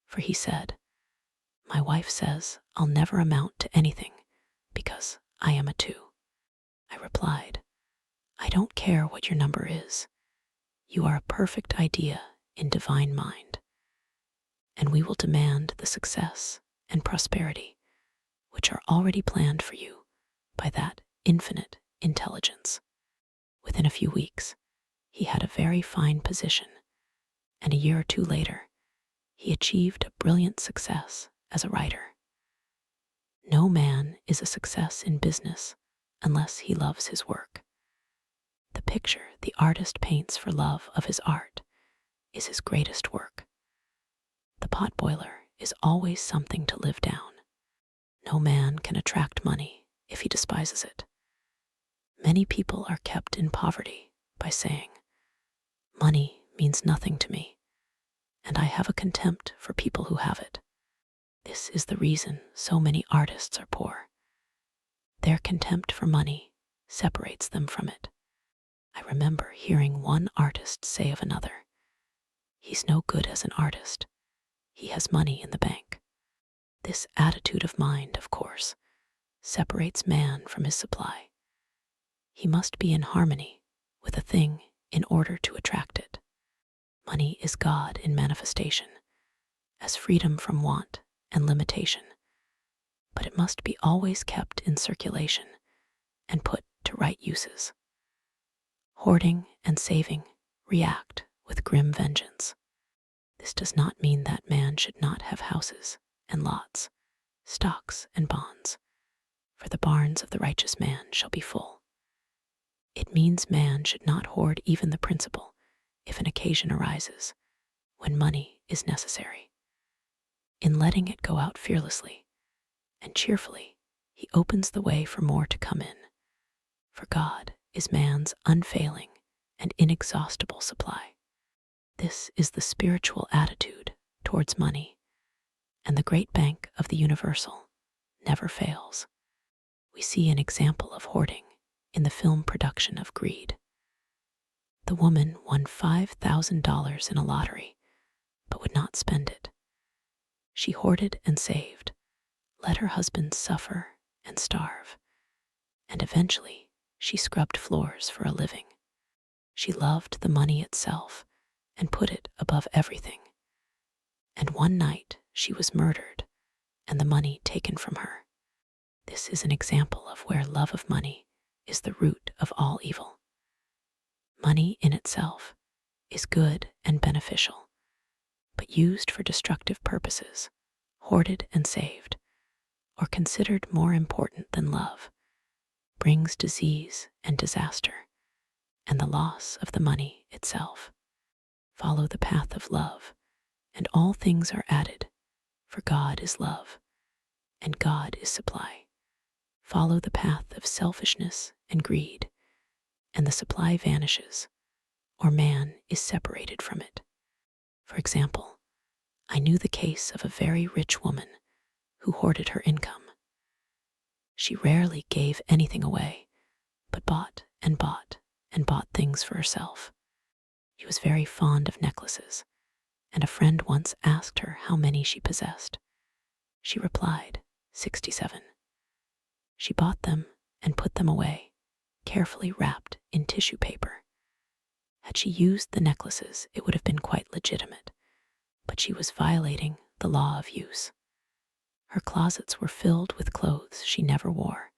for he said, my wife says I'll never amount to anything because I am a 2. I replied, I don't care what your number is. You are a perfect idea in divine mind, and we will demand the success and prosperity which are already planned for you by that infinite intelligence. Within a few weeks, he had a very fine position, and a year or two later, he achieved a brilliant success as a writer. No man is a success in business unless he loves his work. The picture the artist paints for love of his art is his greatest work. The potboiler is always something to live down. No man can attract money if he despises it. Many people are kept in poverty by saying, "Money means nothing to me, and I have a contempt for people who have it." This is the reason so many artists are poor. Their contempt for money separates them from it. I remember hearing one artist say of another, "He's no good as an artist. He has money in the bank." This attitude of mind, of course, separates man from his supply. He must be in harmony with a thing in order to attract it. Money is God in manifestation, as freedom from want and limitation, but it must be always kept in circulation and put to right uses. Hoarding and saving react with grim vengeance. This does not mean that man should not have houses and lots, stocks and bonds, for the barns of the righteous man shall be full. It means man should not hoard even the principal if an occasion arises, when money is necessary. In letting it go out fearlessly and cheerfully, he opens the way for more to come in, for God is man's unfailing and inexhaustible supply. This is the spiritual attitude towards money, and the great bank of the universal never fails. We see an example of hoarding in the film production of Greed. The woman won $5,000 in a lottery, but would not spend it. She hoarded and saved, let her husband suffer and starve, and eventually she scrubbed floors for a living. She loved the money itself and put it above everything. And one night she was murdered and the money taken from her. This is an example of where love of money is the root of all evil. Money in itself is good and beneficial, but used for destructive purposes, hoarded and saved, or considered more important than love, brings disease and disaster, and the loss of the money itself. Follow the path of love, and all things are added, for God is love, and God is supply. Follow the path of selfishness and greed, and the supply vanishes, or man is separated from it. For example, I knew the case of a very rich woman who hoarded her income. She rarely gave anything away, but bought and bought and bought things for herself. She was very fond of necklaces, and a friend once asked her how many she possessed. She replied, 67. She bought them and put them away, carefully wrapped in tissue paper. Had she used the necklaces, it would have been quite legitimate, but she was violating the law of use. Her closets were filled with clothes she never wore,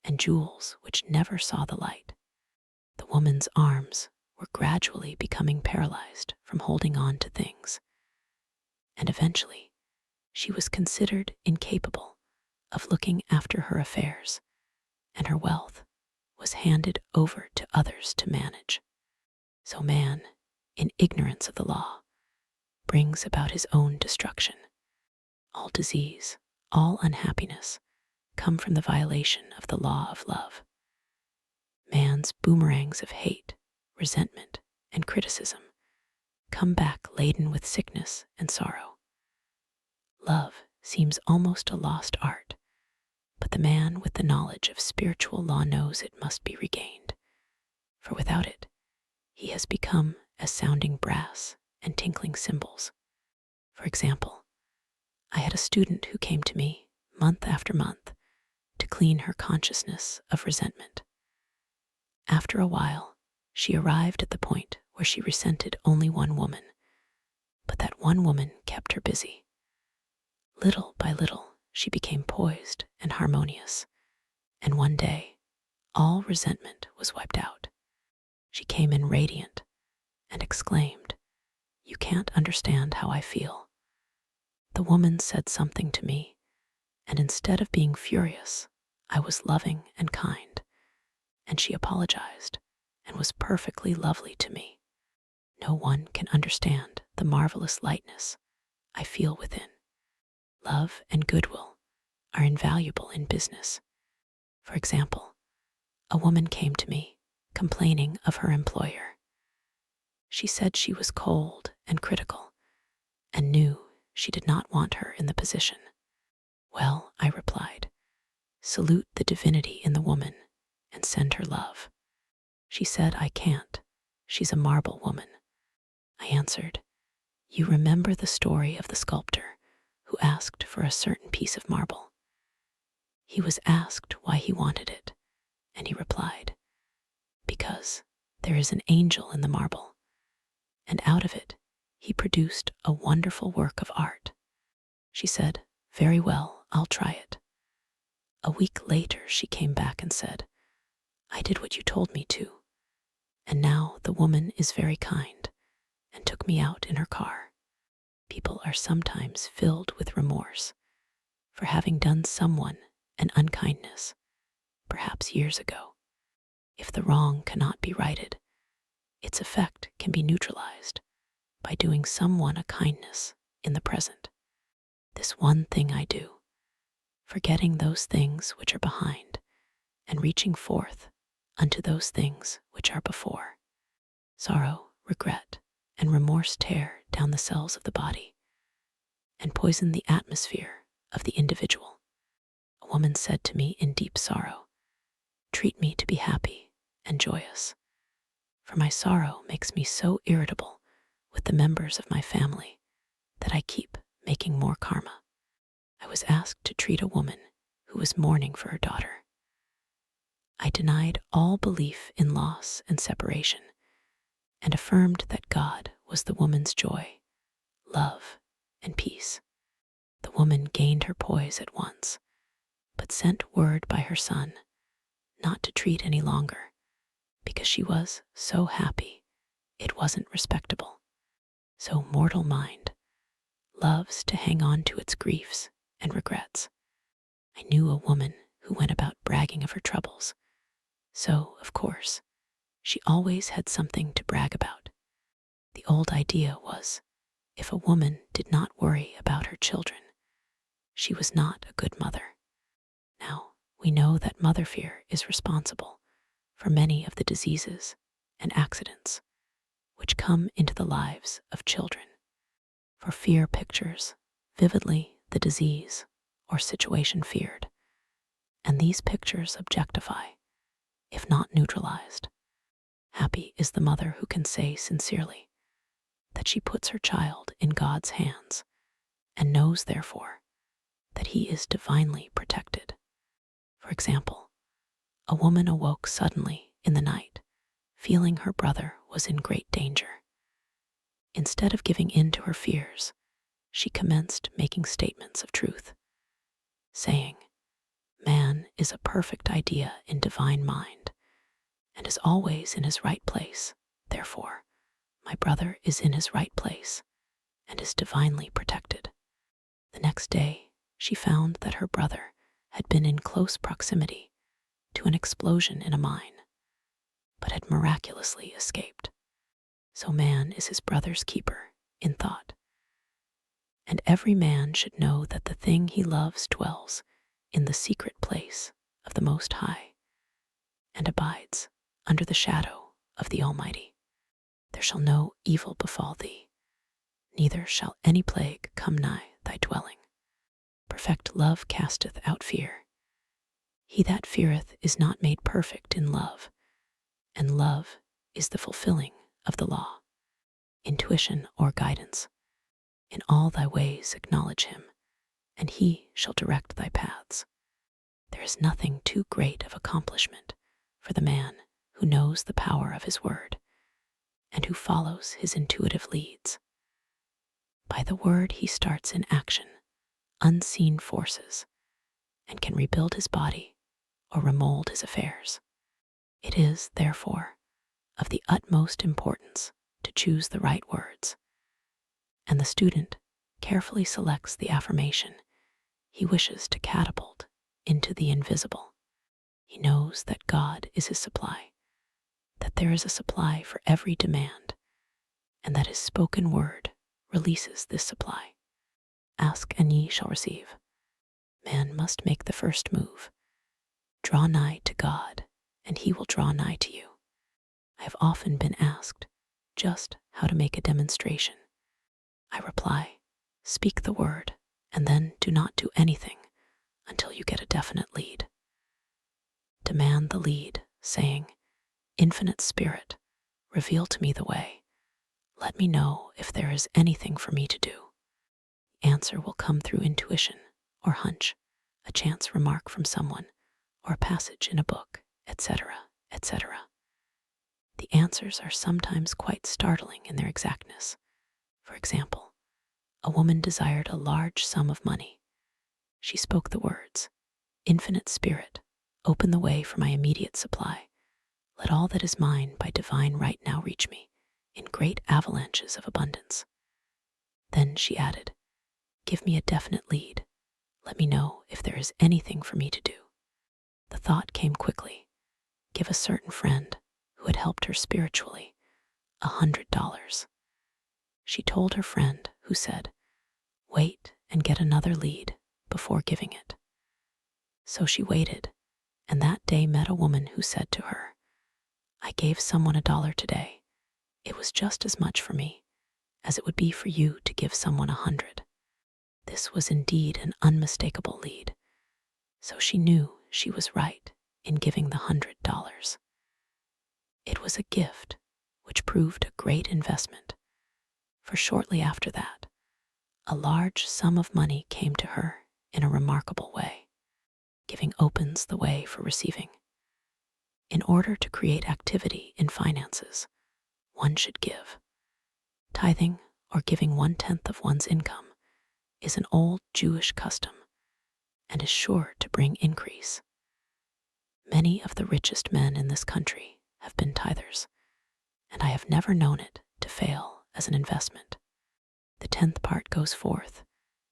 and jewels which never saw the light. The woman's arms were gradually becoming paralyzed from holding on to things, and eventually she was considered incapable of looking after her affairs, and her wealth was handed over to others to manage. So man, in ignorance of the law, brings about his own destruction. All disease, all unhappiness come from the violation of the law of love. Man's boomerangs of hate, resentment, and criticism come back laden with sickness and sorrow. Love seems almost a lost art, but the man with the knowledge of spiritual law knows it must be regained, for without it, he has become as sounding brass and tinkling cymbals. For example, I had a student who came to me month after month to clean her consciousness of resentment. After a while, she arrived at the point where she resented only one woman, but that one woman kept her busy. Little by little, she became poised and harmonious, and one day all resentment was wiped out. She came in radiant and exclaimed, "You can't understand how I feel." The woman said something to me, and instead of being furious, I was loving and kind, and she apologized and was perfectly lovely to me. No one can understand the marvelous lightness I feel within. Love and goodwill are invaluable in business. For example, a woman came to me complaining of her employer. She said she was cold and critical and knew she did not want her in the position. "Well," I replied, "salute the divinity in the woman and send her love." She said, "I can't. She's a marble woman." I answered, "You remember the story of the sculptor who asked for a certain piece of marble. He was asked why he wanted it, and he replied, 'Because there is an angel in the marble,' and out of it he produced a wonderful work of art." She said, "Very well, I'll try it." A week later she came back and said, "I did what you told me to, and now the woman is very kind and took me out in her car." People are sometimes filled with remorse for having done someone an unkindness, perhaps years ago. If the wrong cannot be righted, its effect can be neutralized by doing someone a kindness in the present. This one thing I do, forgetting those things which are behind and reaching forth unto those things which are before. Sorrow, regret, and remorse tear down the cells of the body and poison the atmosphere of the individual. A woman said to me in deep sorrow, "Treat me to be happy and joyous, for my sorrow makes me so irritable with the members of my family that I keep making more karma." I was asked to treat a woman who was mourning for her daughter. I denied all belief in loss and separation and affirmed that God was the woman's joy, love, and peace. The woman gained her poise at once, but sent word by her son not to treat any longer because she was so happy it wasn't respectable. So mortal mind loves to hang on to its griefs and regrets. I knew a woman who went about bragging of her troubles, so, of course, she always had something to brag about. The old idea was, if a woman did not worry about her children, she was not a good mother. Now, we know that mother fear is responsible for many of the diseases and accidents which come into the lives of children. For fear pictures vividly the disease or situation feared, and these pictures objectify, if not neutralized. Happy is the mother who can say sincerely that she puts her child in God's hands and knows, therefore, that he is divinely protected. For example, a woman awoke suddenly in the night, feeling her brother was in great danger. Instead of giving in to her fears, she commenced making statements of truth, saying, "Man is a perfect idea in divine mind and is always in his right place. Therefore, my brother is in his right place and is divinely protected." The next day, she found that her brother had been in close proximity to an explosion in a mine, but had miraculously escaped. So man is his brother's keeper in thought. And every man should know that the thing he loves dwells in the secret place of the Most High and abides under the shadow of the Almighty. There shall no evil befall thee, neither shall any plague come nigh thy dwelling. Perfect love casteth out fear. He that feareth is not made perfect in love, and love is the fulfilling of the law. Intuition or guidance. In all thy ways acknowledge him, and he shall direct thy paths. There is nothing too great of accomplishment for the man who knows the power of his word and who follows his intuitive leads. By the word he starts in action unseen forces and can rebuild his body or remold his affairs. It is, therefore, of the utmost importance to choose the right words, and the student carefully selects the affirmation he wishes to catapult into the invisible. He knows that God is his supply, that there is a supply for every demand, and that his spoken word releases this supply. Ask and ye shall receive. Man must make the first move. Draw nigh to God, and he will draw nigh to you. I have often been asked just how to make a demonstration. I reply, speak the word, and then do not do anything until you get a definite lead. Demand the lead, saying, Infinite Spirit, reveal to me the way. Let me know if there is anything for me to do. The answer will come through intuition or hunch, a chance remark from someone, or a passage in a book, etc., etc. The answers are sometimes quite startling in their exactness. For example, a woman desired a large sum of money. She spoke the words, Infinite Spirit, open the way for my immediate supply. Let all that is mine by divine right now reach me in great avalanches of abundance. Then she added, give me a definite lead. Let me know if there is anything for me to do. The thought came quickly. Give a certain friend who had helped her spiritually $100. She told her friend, who said, wait and get another lead before giving it. So she waited, and that day met a woman who said to her, I gave someone $1 today. It was just as much for me as it would be for you to give someone 100. This was indeed an unmistakable lead, so she knew she was right in giving the $100. It was a gift which proved a great investment, for shortly after that, a large sum of money came to her in a remarkable way. Giving opens the way for receiving. In order to create activity in finances, one should give. Tithing, or giving 1/10 of one's income, is an old Jewish custom and is sure to bring increase. Many of the richest men in this country have been tithers, and I have never known it to fail as an investment. The 10th part goes forth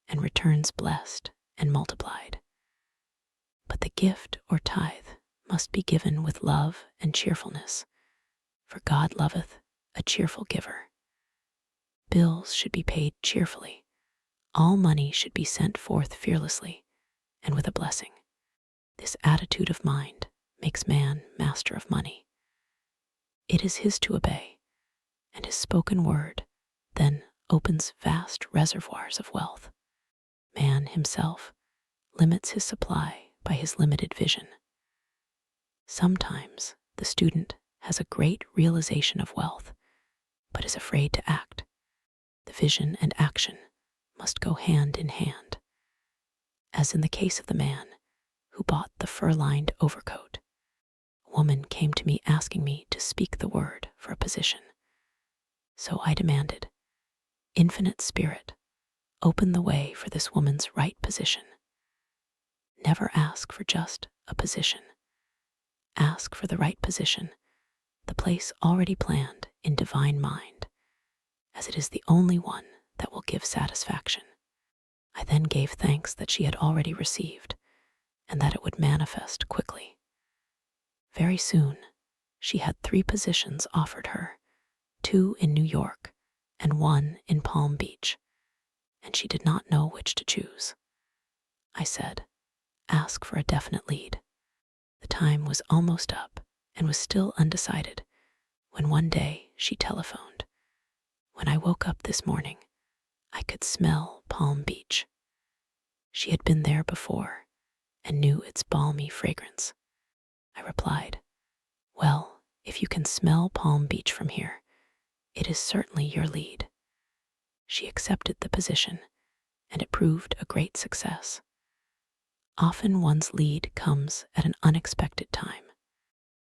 and returns blessed and multiplied. But the gift or tithe must be given with love and cheerfulness, for God loveth a cheerful giver. Bills should be paid cheerfully. All money should be sent forth fearlessly and with a blessing. This attitude of mind makes man master of money. It is his to obey, and his spoken word then opens vast reservoirs of wealth. Man himself limits his supply by his limited vision. Sometimes the student has a great realization of wealth, but is afraid to act. The vision and action must go hand in hand. As in the case of the man who bought the fur-lined overcoat, a woman came to me asking me to speak the word for a position. So I demanded, Infinite Spirit, open the way for this woman's right position. Never ask for just a position. Ask for the right position, the place already planned in divine mind, as it is the only one that will give satisfaction. I then gave thanks that she had already received, and that it would manifest quickly. Very soon, she had 3 positions offered her, 2 in New York and 1 in Palm Beach, and she did not know which to choose. I said, ask for a definite lead. The time was almost up and was still undecided when one day she telephoned. When I woke up this morning, I could smell Palm Beach. She had been there before and knew its balmy fragrance. I replied, well, if you can smell Palm Beach from here, it is certainly your lead. She accepted the position, and it proved a great success. Often one's lead comes at an unexpected time.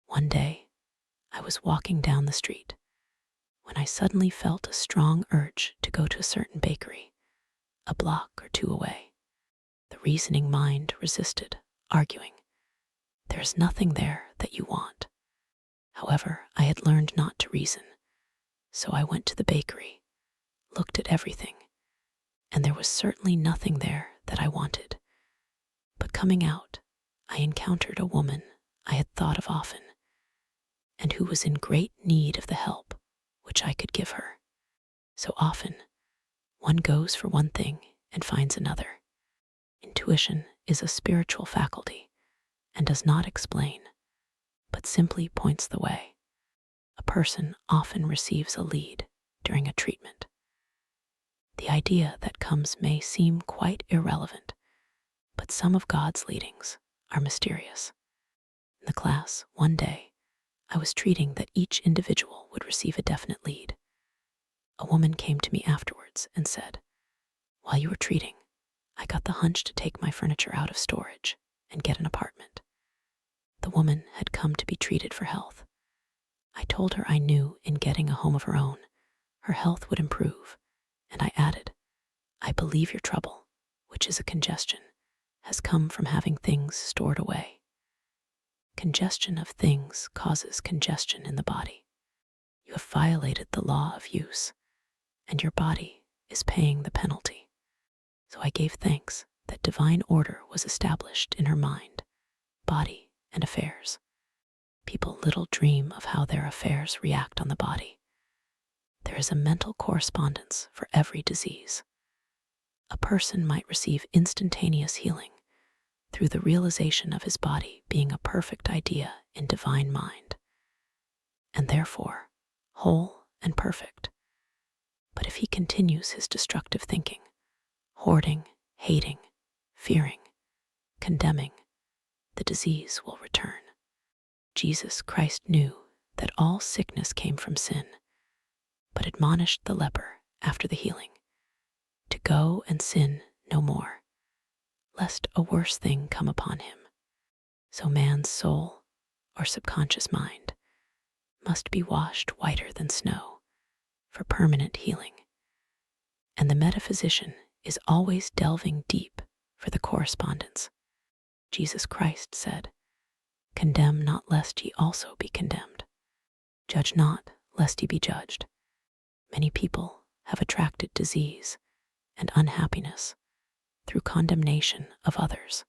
One day, I was walking down the street when I suddenly felt a strong urge to go to a certain bakery, a block or 2 away. The reasoning mind resisted, arguing, there is nothing there that you want. However, I had learned not to reason, so I went to the bakery, looked at everything, and there was certainly nothing there that I wanted. But coming out, I encountered a woman I had thought of often, and who was in great need of the help which I could give her. So often, one goes for one thing and finds another. Intuition is a spiritual faculty and does not explain, but simply points the way. A person often receives a lead during a treatment. The idea that comes may seem quite irrelevant, but some of God's leadings are mysterious. In the class, one day, I was treating that each individual would receive a definite lead. A woman came to me afterwards and said, "While you were treating, I got the hunch to take my furniture out of storage and get an apartment." The woman had come to be treated for health. I told her I knew in getting a home of her own, her health would improve, and I added, "I believe your trouble, which is a congestion, has come from having things stored away." Congestion of things causes congestion in the body. You have violated the law of use, and your body is paying the penalty. So I gave thanks that divine order was established in her mind, body, and affairs. People little dream of how their affairs react on the body. There is a mental correspondence for every disease. A person might receive instantaneous healing through the realization of his body being a perfect idea in divine mind, and therefore whole and perfect. But if he continues his destructive thinking, hoarding, hating, fearing, condemning, the disease will return. Jesus Christ knew that all sickness came from sin, but admonished the leper after the healing to go and sin no more, lest a worse thing come upon him. So man's soul, or subconscious mind, must be washed whiter than snow for permanent healing. And the metaphysician is always delving deep for the correspondence. Jesus Christ said, "Condemn not lest ye also be condemned. Judge not lest ye be judged." Many people have attracted disease and unhappiness through condemnation of others.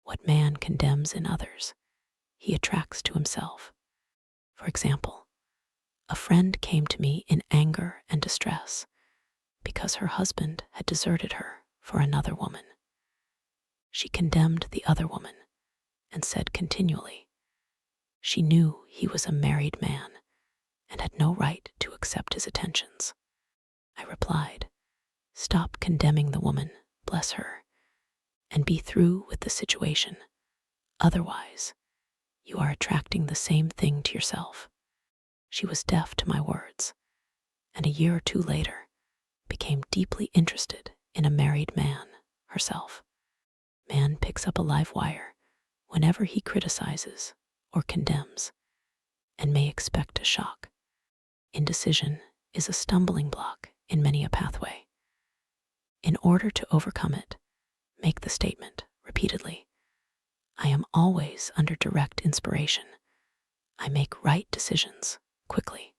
What man condemns in others, he attracts to himself. For example, a friend came to me in anger and distress because her husband had deserted her for another woman. She condemned the other woman and said continually, she knew he was a married man and had no right to accept his attentions. I replied, "Stop condemning the woman, bless her, and be through with the situation. Otherwise, you are attracting the same thing to yourself." She was deaf to my words, and a year or two later became deeply interested in a married man herself. Man picks up a live wire whenever he criticizes or condemns, and may expect a shock. Indecision is a stumbling block in many a pathway. In order to overcome it, make the statement repeatedly, "I am always under direct inspiration. I make right decisions quickly."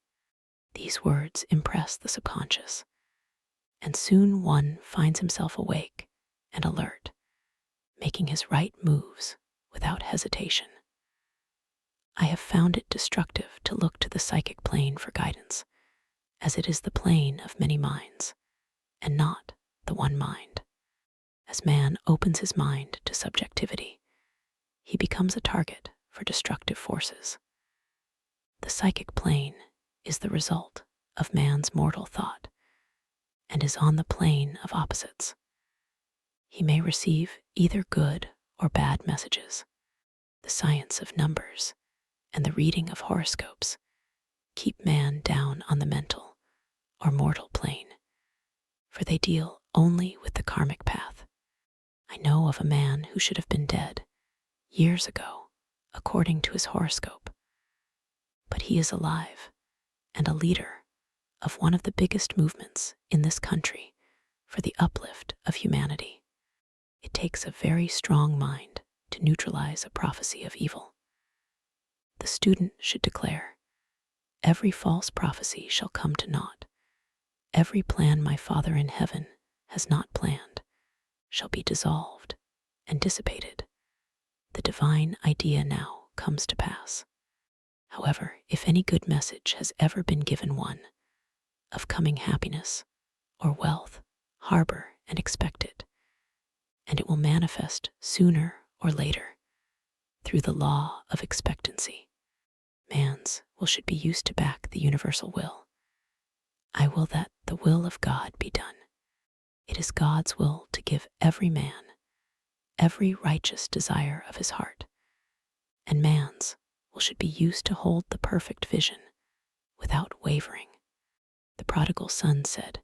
These words impress the subconscious, and soon one finds himself awake and alert, making his right moves without hesitation. I have found it destructive to look to the psychic plane for guidance, as it is the plane of many minds, and not the one mind. As man opens his mind to subjectivity, he becomes a target for destructive forces. The psychic plane is the result of man's mortal thought and is on the plane of opposites. He may receive either good or bad messages. The science of numbers and the reading of horoscopes keep man down on the mental or mortal plane, for they deal only with the karmic path. I know of a man who should have been dead years ago, according to his horoscope, but he is alive and a leader of one of the biggest movements in this country for the uplift of humanity. It takes a very strong mind to neutralize a prophecy of evil. the student should declare, "Every false prophecy shall come to naught. Every plan my Father in heaven has not planned shall be dissolved and dissipated. The divine idea now comes to pass." However, if any good message has ever been given one, of coming happiness or wealth, harbor and expect it, and it will manifest sooner or later through the law of expectancy. Man's will should be used to back the universal will. I will that the will of God be done. It is God's will to give every man every righteous desire of his heart, and man's will should be used to hold the perfect vision without wavering. The prodigal son said,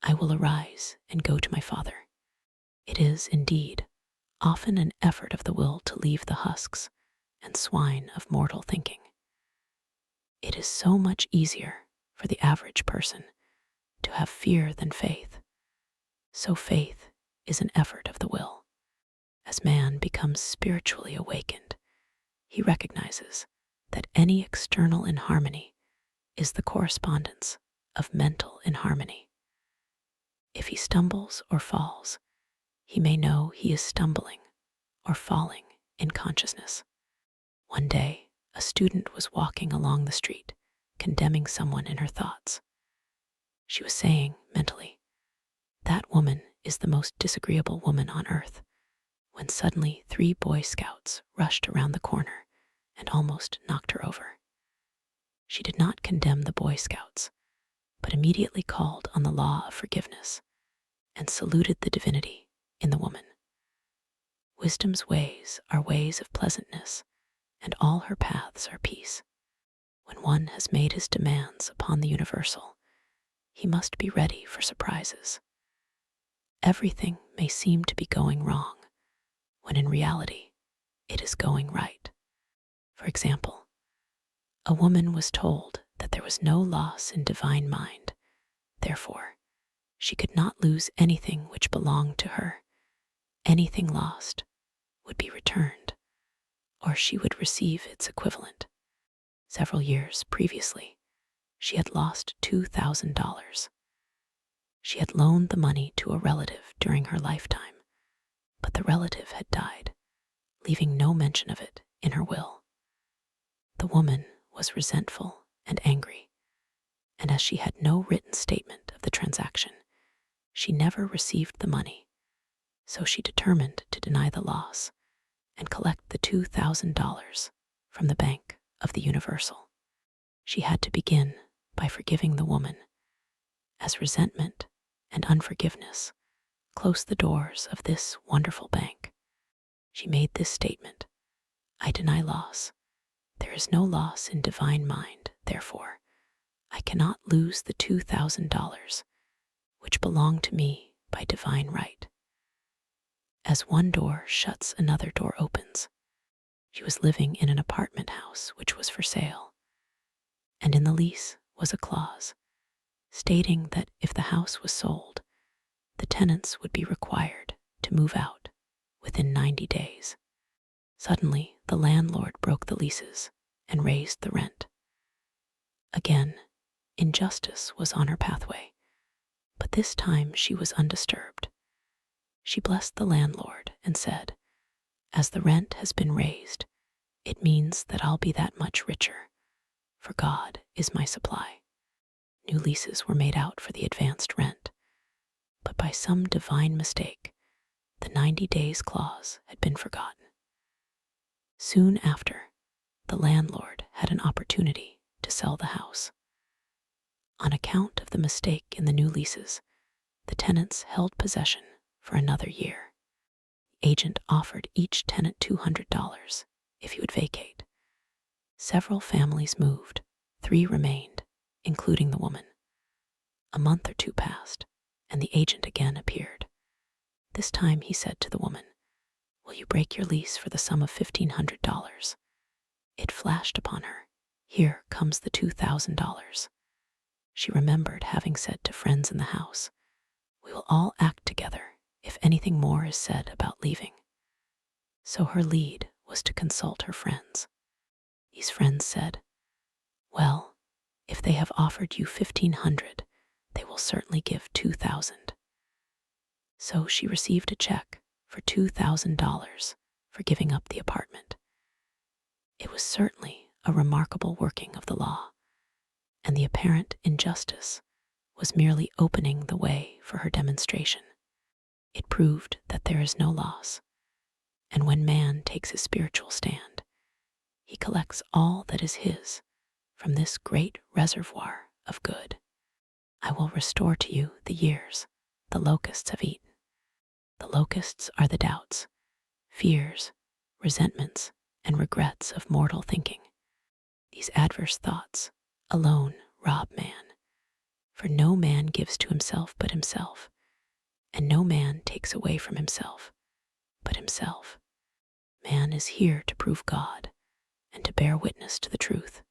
"I will arise and go to my father." It is, indeed, often an effort of the will to leave the husks and swine of mortal thinking. It is so much easier for the average person to have fear than faith. So faith is an effort of the will. As man becomes spiritually awakened, he recognizes that any external inharmony is the correspondence of mental inharmony. If he stumbles or falls, he may know he is stumbling or falling in consciousness. One day, a student was walking along the street, condemning someone in her thoughts. She was saying mentally, "That woman is the most disagreeable woman on earth," when suddenly 3 Boy Scouts rushed around the corner and almost knocked her over. She did not condemn the Boy Scouts, but immediately called on the law of forgiveness and saluted the divinity in the woman. Wisdom's ways are ways of pleasantness, and all her paths are peace. When one has made his demands upon the universal, he must be ready for surprises. Everything may seem to be going wrong, when in reality, it is going right. For example, a woman was told that there was no loss in divine mind. Therefore, she could not lose anything which belonged to her. Anything lost would be returned, or she would receive its equivalent. Several years previously, she had lost $2,000. She had loaned the money to a relative during her lifetime, but the relative had died, leaving no mention of it in her will. The woman was resentful and angry, and as she had no written statement of the transaction, she never received the money, so she determined to deny the loss and collect the $2,000 from the Bank of the Universal. She had to begin by forgiving the woman, as resentment and unforgiveness closed the doors of this wonderful bank. She made this statement, "I deny loss. There is no loss in divine mind, therefore, I cannot lose the $2,000 which belong to me by divine right." As one door shuts, another door opens. She was living in an apartment house which was for sale, and in the lease was a clause stating that if the house was sold, the tenants would be required to move out within 90 days. Suddenly, the landlord broke the leases and raised the rent. Again, injustice was on her pathway, but this time she was undisturbed. She blessed the landlord and said, "As the rent has been raised, it means that I'll be that much richer, for God is my supply." New leases were made out for the advanced rent, but by some divine mistake, the 90 days clause had been forgotten. Soon after, the landlord had an opportunity to sell the house. On account of the mistake in the new leases, the tenants held possession for another year. The agent offered each tenant $200 if he would vacate. Several families moved, 3 remained, including the woman. A month or 2 passed, and the agent again appeared. This time he said to the woman, "Will you break your lease for the sum of $1,500? It flashed upon her, "Here comes the $2,000. She remembered having said to friends in the house, "We will all act together if anything more is said about leaving." So her lead was to consult her friends. These friends said, "Well, if they have offered you 1,500, they will certainly give 2,000. So she received a check for $2,000 for giving up the apartment. It was certainly a remarkable working of the law, and the apparent injustice was merely opening the way for her demonstration. It proved that there is no loss, and when man takes his spiritual stand, he collects all that is his from this great reservoir of good. I will restore to you the years the locusts have eaten. The locusts are the doubts, fears, resentments, and regrets of mortal thinking. These adverse thoughts alone rob man, for no man gives to himself but himself, and no man takes away from himself but himself. Man is here to prove God and to bear witness to the truth,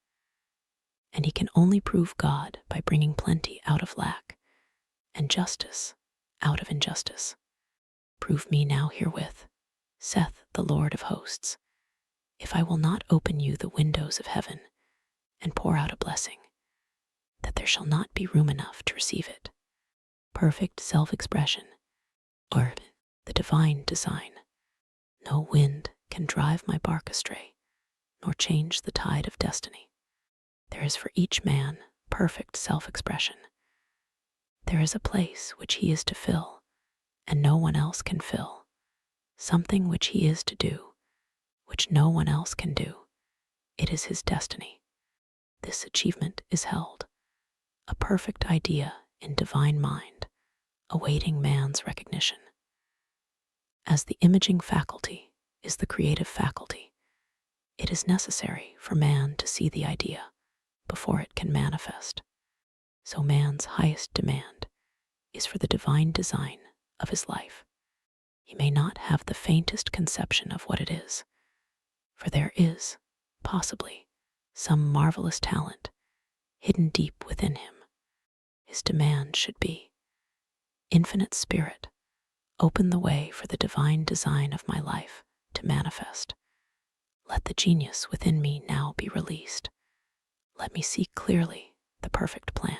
and he can only prove God by bringing plenty out of lack and justice out of injustice. Prove me now herewith, saith the Lord of hosts, if I will not open you the windows of heaven and pour out a blessing, that there shall not be room enough to receive it. Perfect self-expression, or the divine design. No wind can drive my bark astray, nor change the tide of destiny. There is for each man perfect self-expression. There is a place which he is to fill, and no one else can fill, something which he is to do, which no one else can do. It is his destiny. This achievement is held, a perfect idea in divine mind, awaiting man's recognition. As the imaging faculty is the creative faculty, it is necessary for man to see the idea before it can manifest. So man's highest demand is for the divine design of his life. He may not have the faintest conception of what it is, for there is, possibly, some marvelous talent hidden deep within him. His demand should be, Infinite Spirit, open the way for the divine design of my life to manifest. Let the genius within me now be released. Let me see clearly the perfect plan.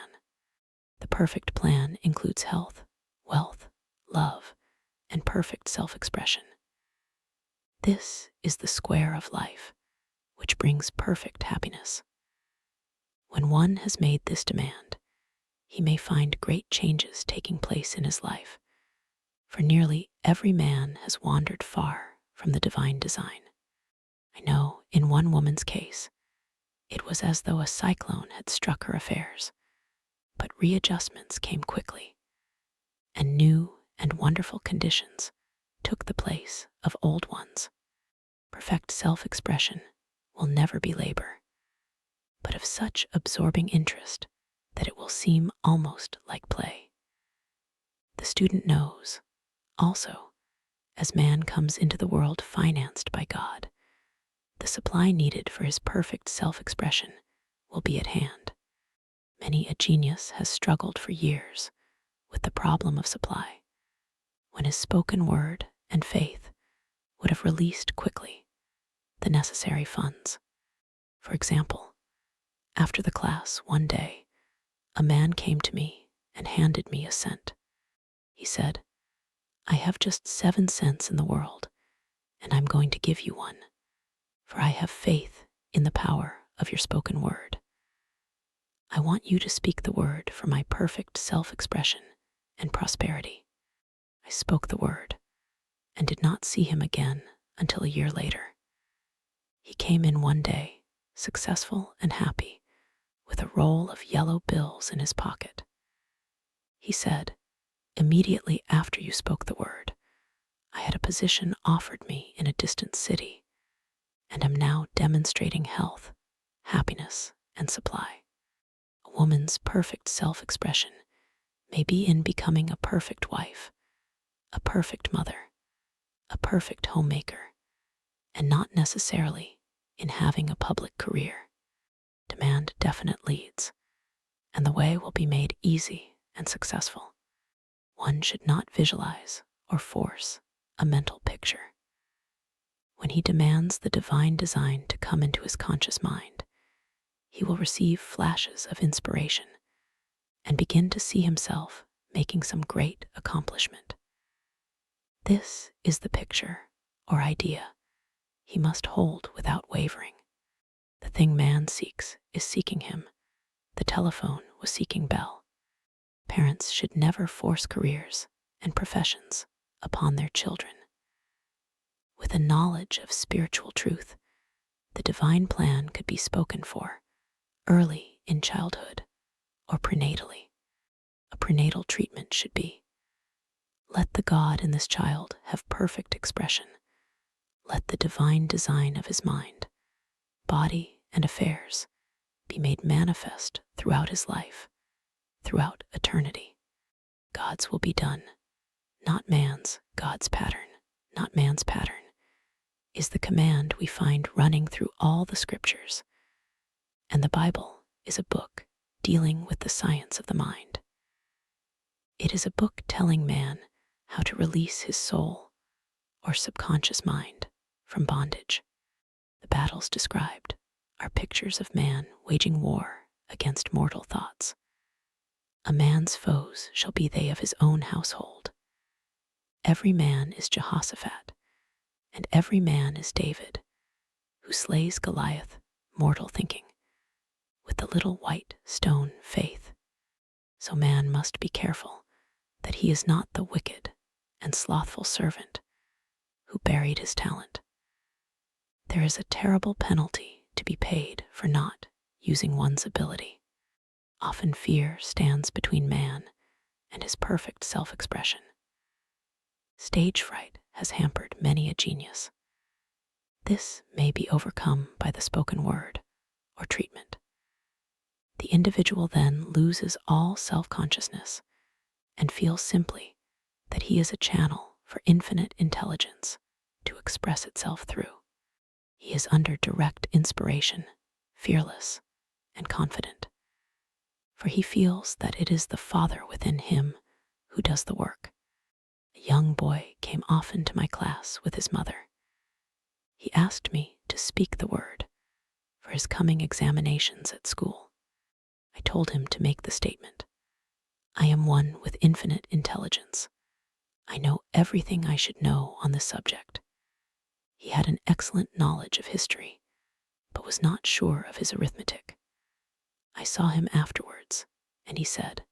The perfect plan includes health, wealth, love, and perfect self-expression. This is the square of life, which brings perfect happiness. When one has made this demand, he may find great changes taking place in his life, for nearly every man has wandered far from the divine design. I know in one woman's case, it was as though a cyclone had struck her affairs, but readjustments came quickly, and new and wonderful conditions took the place of old ones. Perfect self-expression will never be labor, but of such absorbing interest that it will seem almost like play. The student knows, also, as man comes into the world financed by God, the supply needed for his perfect self-expression will be at hand. Many a genius has struggled for years with the problem of supply, when his spoken word and faith would have released quickly the necessary funds. For example, after the class one day, a man came to me and handed me a cent. He said, "I have just 7 cents in the world, and I'm going to give you one, for I have faith in the power of your spoken word. I want you to speak the word for my perfect self-expression and prosperity." I spoke the word and did not see him again until a year later. He came in one day, successful and happy, with a roll of yellow bills in his pocket. He said, "Immediately after you spoke the word, I had a position offered me in a distant city, and am now demonstrating health, happiness, and supply. A woman's perfect self-expression may be in becoming a perfect wife, a perfect mother, a perfect homemaker, and not necessarily in having a public career. Demand definite leads, and the way will be made easy and successful. One should not visualize or force a mental picture. When he demands the divine design to come into his conscious mind, he will receive flashes of inspiration and begin to see himself making some great accomplishment. This is the picture or idea he must hold without wavering. The thing man seeks is seeking him. The telephone was seeking Bell. Parents should never force careers and professions upon their children. With a knowledge of spiritual truth, the divine plan could be spoken for early in childhood or prenatally. A prenatal treatment should be: let the God in this child have perfect expression. Let the divine design of his mind, body, and affairs be made manifest throughout his life, throughout eternity. God's will be done, not man's. God's pattern, not man's pattern, is the command we find running through all the scriptures. And the Bible is a book dealing with the science of the mind. It is a book telling man how to release his soul or subconscious mind from bondage. The battles described are pictures of man waging war against mortal thoughts. A man's foes shall be they of his own household. Every man is Jehoshaphat, and every man is David, who slays Goliath, mortal thinking, with the little white stone faith. So man must be careful that he is not the wicked and slothful servant who buried his talent. There is a terrible penalty to be paid for not using one's ability. Often fear stands between man and his perfect self-expression. Stage fright has hampered many a genius. This may be overcome by the spoken word or treatment. The individual then loses all self-consciousness and feels simply that he is a channel for infinite intelligence to express itself through. He is under direct inspiration, fearless and confident, for he feels that it is the Father within him who does the work. A young boy came often to my class with his mother. He asked me to speak the word for his coming examinations at school. I told him to make the statement: I am one with infinite intelligence. I know everything I should know on this subject. He had an excellent knowledge of history, but was not sure of his arithmetic. I saw him afterwards, and he said,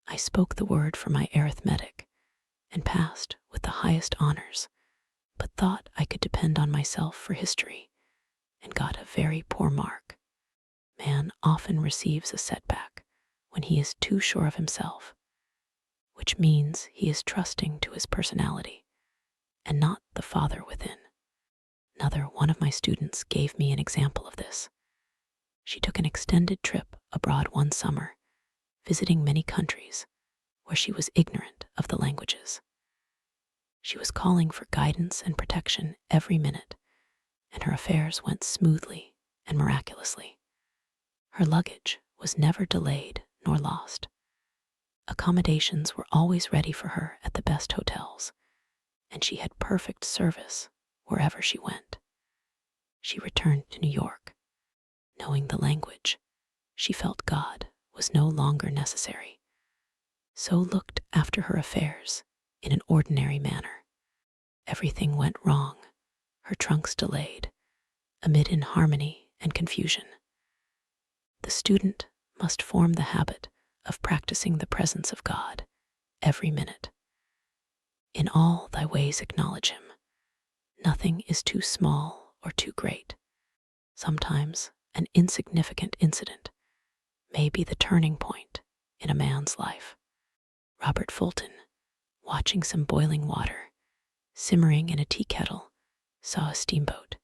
I spoke the word for my arithmetic and passed with the highest honors, but thought I could depend on myself for history and got a very poor mark. Man often receives a setback when he is too sure of himself, which means he is trusting to his personality and not the Father within. Another one of my students gave me an example of this. She took an extended trip abroad one summer, visiting many countries where she was ignorant of the languages. She was calling for guidance and protection every minute, and her affairs went smoothly and miraculously. Her luggage was never delayed nor lost. Accommodations were always ready for her at the best hotels, and she had perfect service wherever she went. She returned to New York. Knowing the language, she felt God was no longer necessary, so looked after her affairs in an ordinary manner. Everything went wrong, her trunks delayed, amid inharmony and confusion. The student must form the habit of practicing the presence of God every minute. In all thy ways acknowledge him. Nothing is too small or too great. Sometimes an insignificant incident may be the turning point in a man's life. Robert Fulton, watching some boiling water simmering in a tea kettle, saw a steamboat.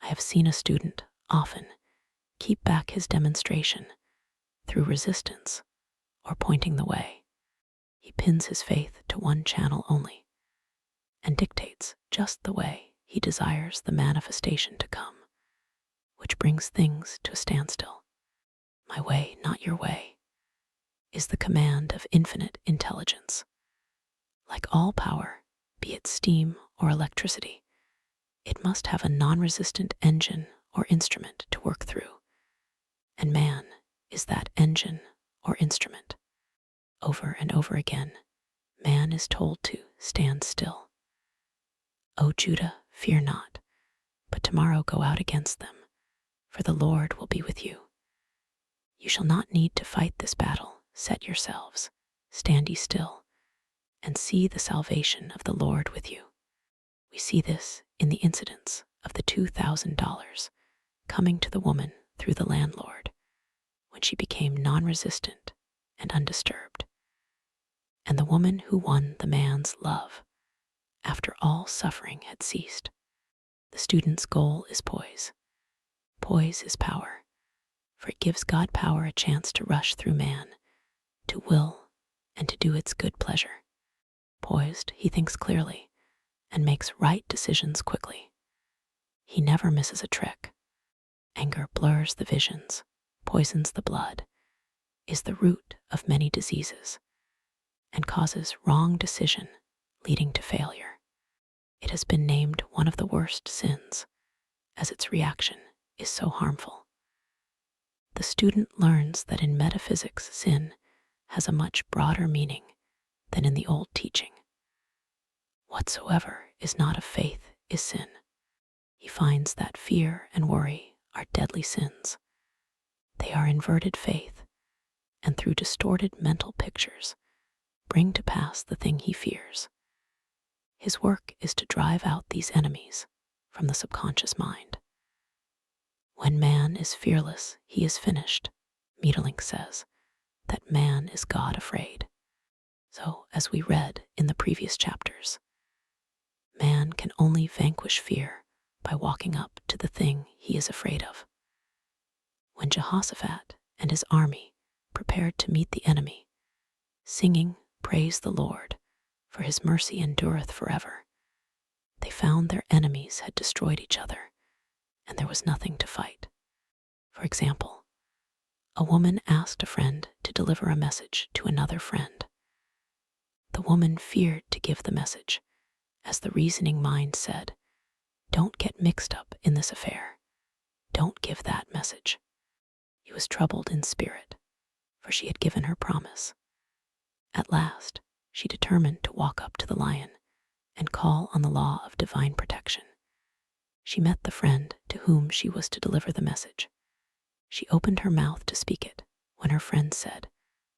I have seen a student often keep back his demonstration through resistance or pointing the way. He pins his faith to one channel only and dictates just the way he desires the manifestation to come, which brings things to a standstill. My way, not your way, is the command of infinite intelligence. Like all power, be it steam or electricity, It must have a non-resistant engine or instrument to work through, and man is that engine or instrument. Over and over again, man is told to stand still. O Judah, fear not, but tomorrow go out against them, for the Lord will be with you. You shall not need to fight this battle. Set yourselves, stand ye still, and see the salvation of the Lord with you. We see this in the incidents of the $2,000 coming to the woman through the landlord when she became non-resistant and undisturbed, and the woman who won the man's love after all suffering had ceased. The student's goal is poise. Poise is power, for it gives God power a chance to rush through man, to will, and to do its good pleasure. Poised, he thinks clearly and makes right decisions quickly. He never misses a trick. Anger blurs the visions, poisons the blood, is the root of many diseases, and causes wrong decision, leading to failure. It has been named one of the worst sins, as its reaction is so harmful. The student learns that in metaphysics, sin has a much broader meaning than in the old teaching. Whatsoever is not of faith is sin. He finds that fear and worry are deadly sins. They are inverted faith, and through distorted mental pictures, bring to pass the thing he fears. His work is to drive out these enemies from the subconscious mind. When man is fearless, he is finished. Maeterlinck says that man is God afraid. So, as we read in the previous chapters, man can only vanquish fear by walking up to the thing he is afraid of. When Jehoshaphat and his army prepared to meet the enemy, singing, "Praise the Lord, for his mercy endureth forever," they found their enemies had destroyed each other, and there was nothing to fight. For example, a woman asked a friend to deliver a message to another friend. The woman feared to give the message, as the reasoning mind said, "Don't get mixed up in this affair. Don't give that message." He was troubled in spirit, for she had given her promise. At last, she determined to walk up to the lion and call on the law of divine protection. She met the friend to whom she was to deliver the message. She opened her mouth to speak it when her friend said,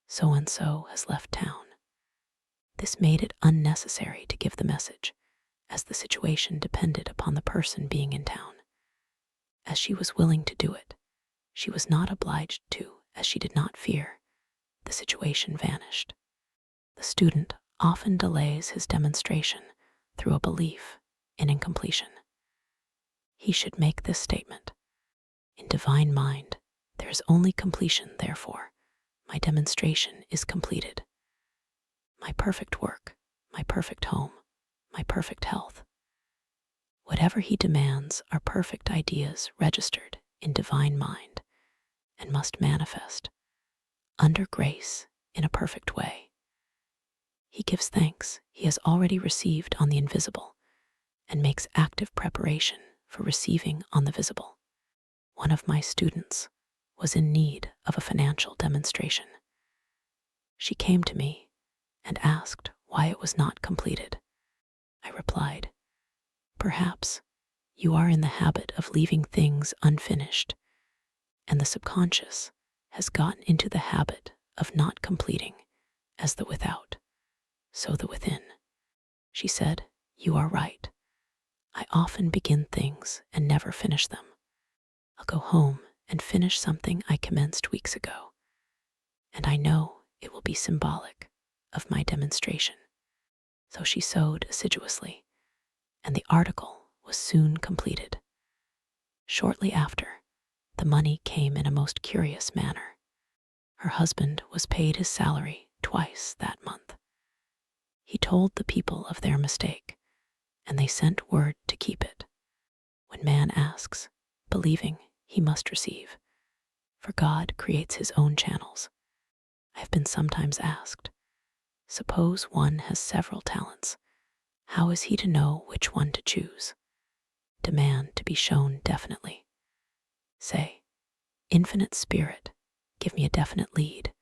"So-and-so has left town." This made it unnecessary to give the message, as the situation depended upon the person being in town. As she was willing to do it, she was not obliged to, as she did not fear. The situation vanished. The student often delays his demonstration through a belief in incompletion. He should make this statement: "In divine mind, there is only completion, therefore, my demonstration is completed. My perfect work, my perfect home, my perfect health." Whatever he demands are perfect ideas registered in divine mind and must manifest under grace in a perfect way. He gives thanks he has already received on the invisible and makes active preparation for receiving on the visible. One of my students was in need of a financial demonstration. She came to me and asked why it was not completed. I replied, "Perhaps you are in the habit of leaving things unfinished, and the subconscious has gotten into the habit of not completing, as the without, so the within." She said, "You are right. I often begin things and never finish them. I'll go home and finish something I commenced weeks ago, and I know it will be symbolic of my demonstration." So she sewed assiduously, and the article was soon completed. Shortly after, the money came in a most curious manner. Her husband was paid his salary twice that month. He told the people of their mistake, and they sent word to keep it. When man asks, believing he must receive, for God creates his own channels. I have been sometimes asked, suppose one has several talents, how is he to know which one to choose? demand to be shown definitely. Say, Infinite Spirit, give me a definite lead.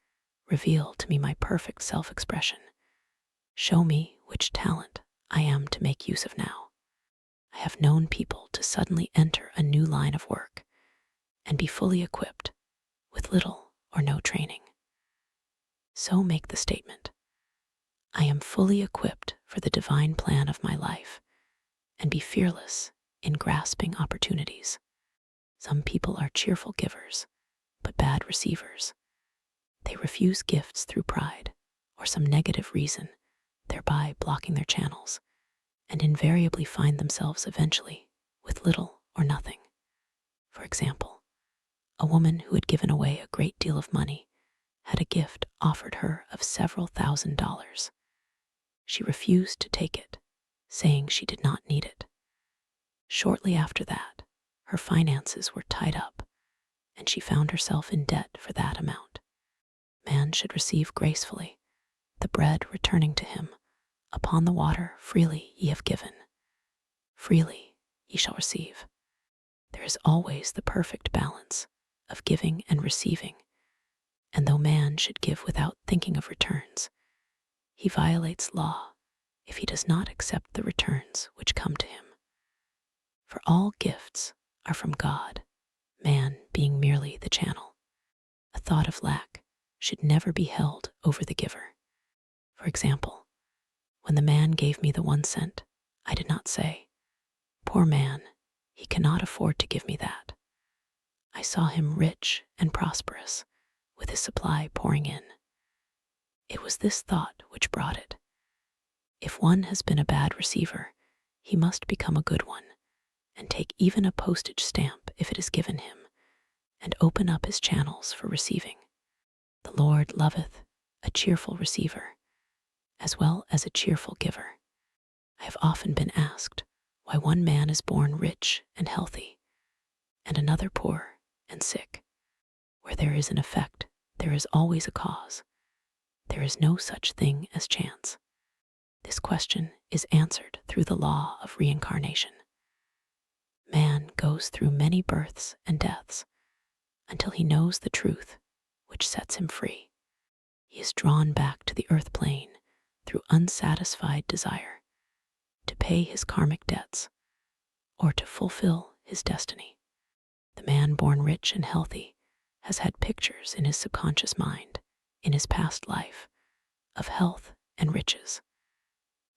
Reveal to me my perfect self-expression. Show me which talent I am to make use of now. I have known people to suddenly enter a new line of work and be fully equipped with little or no training. So make the statement, I am fully equipped for the divine plan of my life, and be fearless in grasping opportunities. Some people are cheerful givers, but bad receivers. They refuse gifts through pride or some negative reason, thereby blocking their channels, and invariably find themselves eventually with little or nothing. For example, a woman who had given away a great deal of money had a gift offered her of several $1,000s. She refused to take it, saying she did not need it. Shortly after that, her finances were tied up, and she found herself in debt for that amount. Man should receive gracefully, the bread returning to him. Upon the water freely ye have given, freely ye shall receive. There is always the perfect balance of giving and receiving, and though man should give without thinking of returns, he violates law if he does not accept the returns which come to him. For all gifts are from God, man being merely the channel. A thought of lack should never be held over the giver. For example, when the man gave me the 1 cent, I did not say, poor man, he cannot afford to give me that. I saw him rich and prosperous, with his supply pouring in. It was this thought which brought it. If one has been a bad receiver, he must become a good one, and take even a postage stamp if it is given him, and open up his channels for receiving. The Lord loveth a cheerful receiver, as well as a cheerful giver. I have often been asked why one man is born rich and healthy, and another poor and sick. Where there is an effect, there is always a cause. There is no such thing as chance. This question is answered through the law of reincarnation. Man goes through many births and deaths until he knows the truth which sets him free. He is drawn back to the earth plane through unsatisfied desire, to pay his karmic debts or to fulfill his destiny. The man born rich and healthy has had pictures in his subconscious mind, in his past life, of health and riches,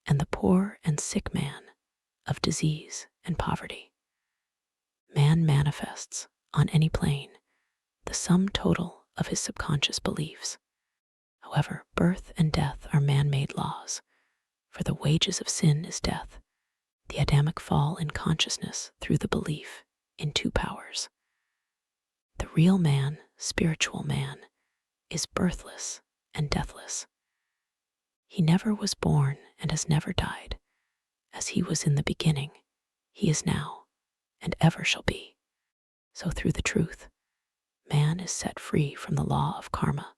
and the poor and sick man of disease and poverty. Man manifests on any plane the sum total of his subconscious beliefs. However, birth and death are man-made laws, for the wages of sin is death, the Adamic fall in consciousness through the belief in 2 powers. The real man, spiritual man, is birthless and deathless. He never was born and has never died. As he was in the beginning, he is now, and ever shall be. So through the truth, man is set free from the law of karma,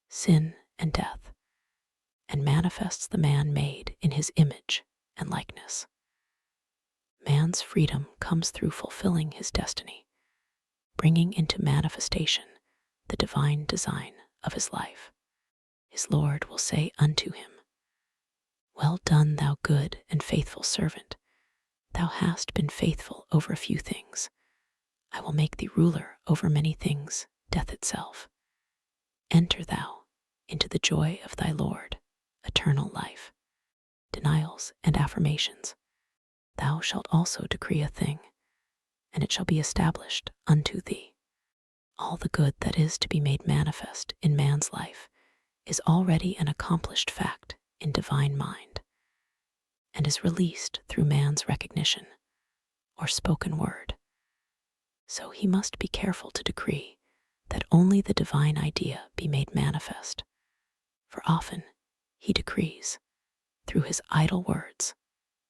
sin, and death, and manifests the man made in his image and likeness. Man's freedom comes through fulfilling his destiny, bringing into manifestation the divine design of his life. His Lord will say unto him, well done, thou good and faithful servant. Thou hast been faithful over a few things. I will make thee ruler over many things, death itself. Enter thou into the joy of thy Lord, eternal life. Denials and affirmations. Thou shalt also decree a thing, and it shall be established unto thee. All the good that is to be made manifest in man's life is already an accomplished fact in divine mind, and is released through man's recognition or spoken word. So he must be careful to decree that only the divine idea be made manifest, for often he decrees, through his idle words,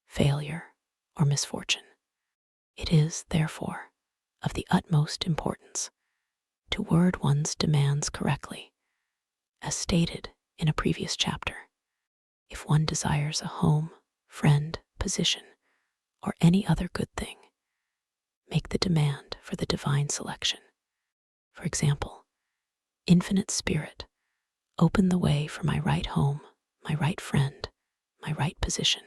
failure or misfortune. It is, therefore, of the utmost importance to word one's demands correctly, as stated in a previous chapter. If one desires a home, friend, position, or any other good thing, make the demand for the divine selection. For example, Infinite Spirit, open the way for my right home, my right friend, my right position.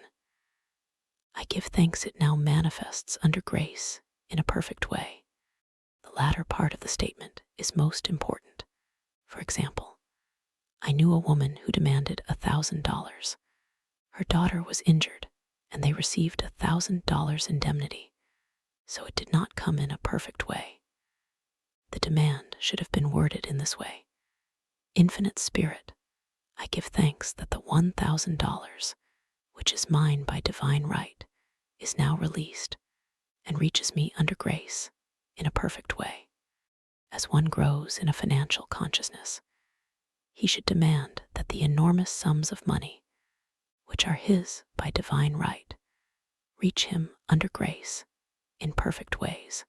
I give thanks it now manifests under grace in a perfect way. The latter part of the statement is most important. For example, I knew a woman who demanded $1,000. Her daughter was injured, and they received $1,000 indemnity, so it did not come in a perfect way. The demand should have been worded in this way: Infinite Spirit, I give thanks that the $1,000, which is mine by divine right, is now released and reaches me under grace in a perfect way. As one grows in a financial consciousness, he should demand that the enormous sums of money, which are his by divine right, reach him under grace in perfect ways.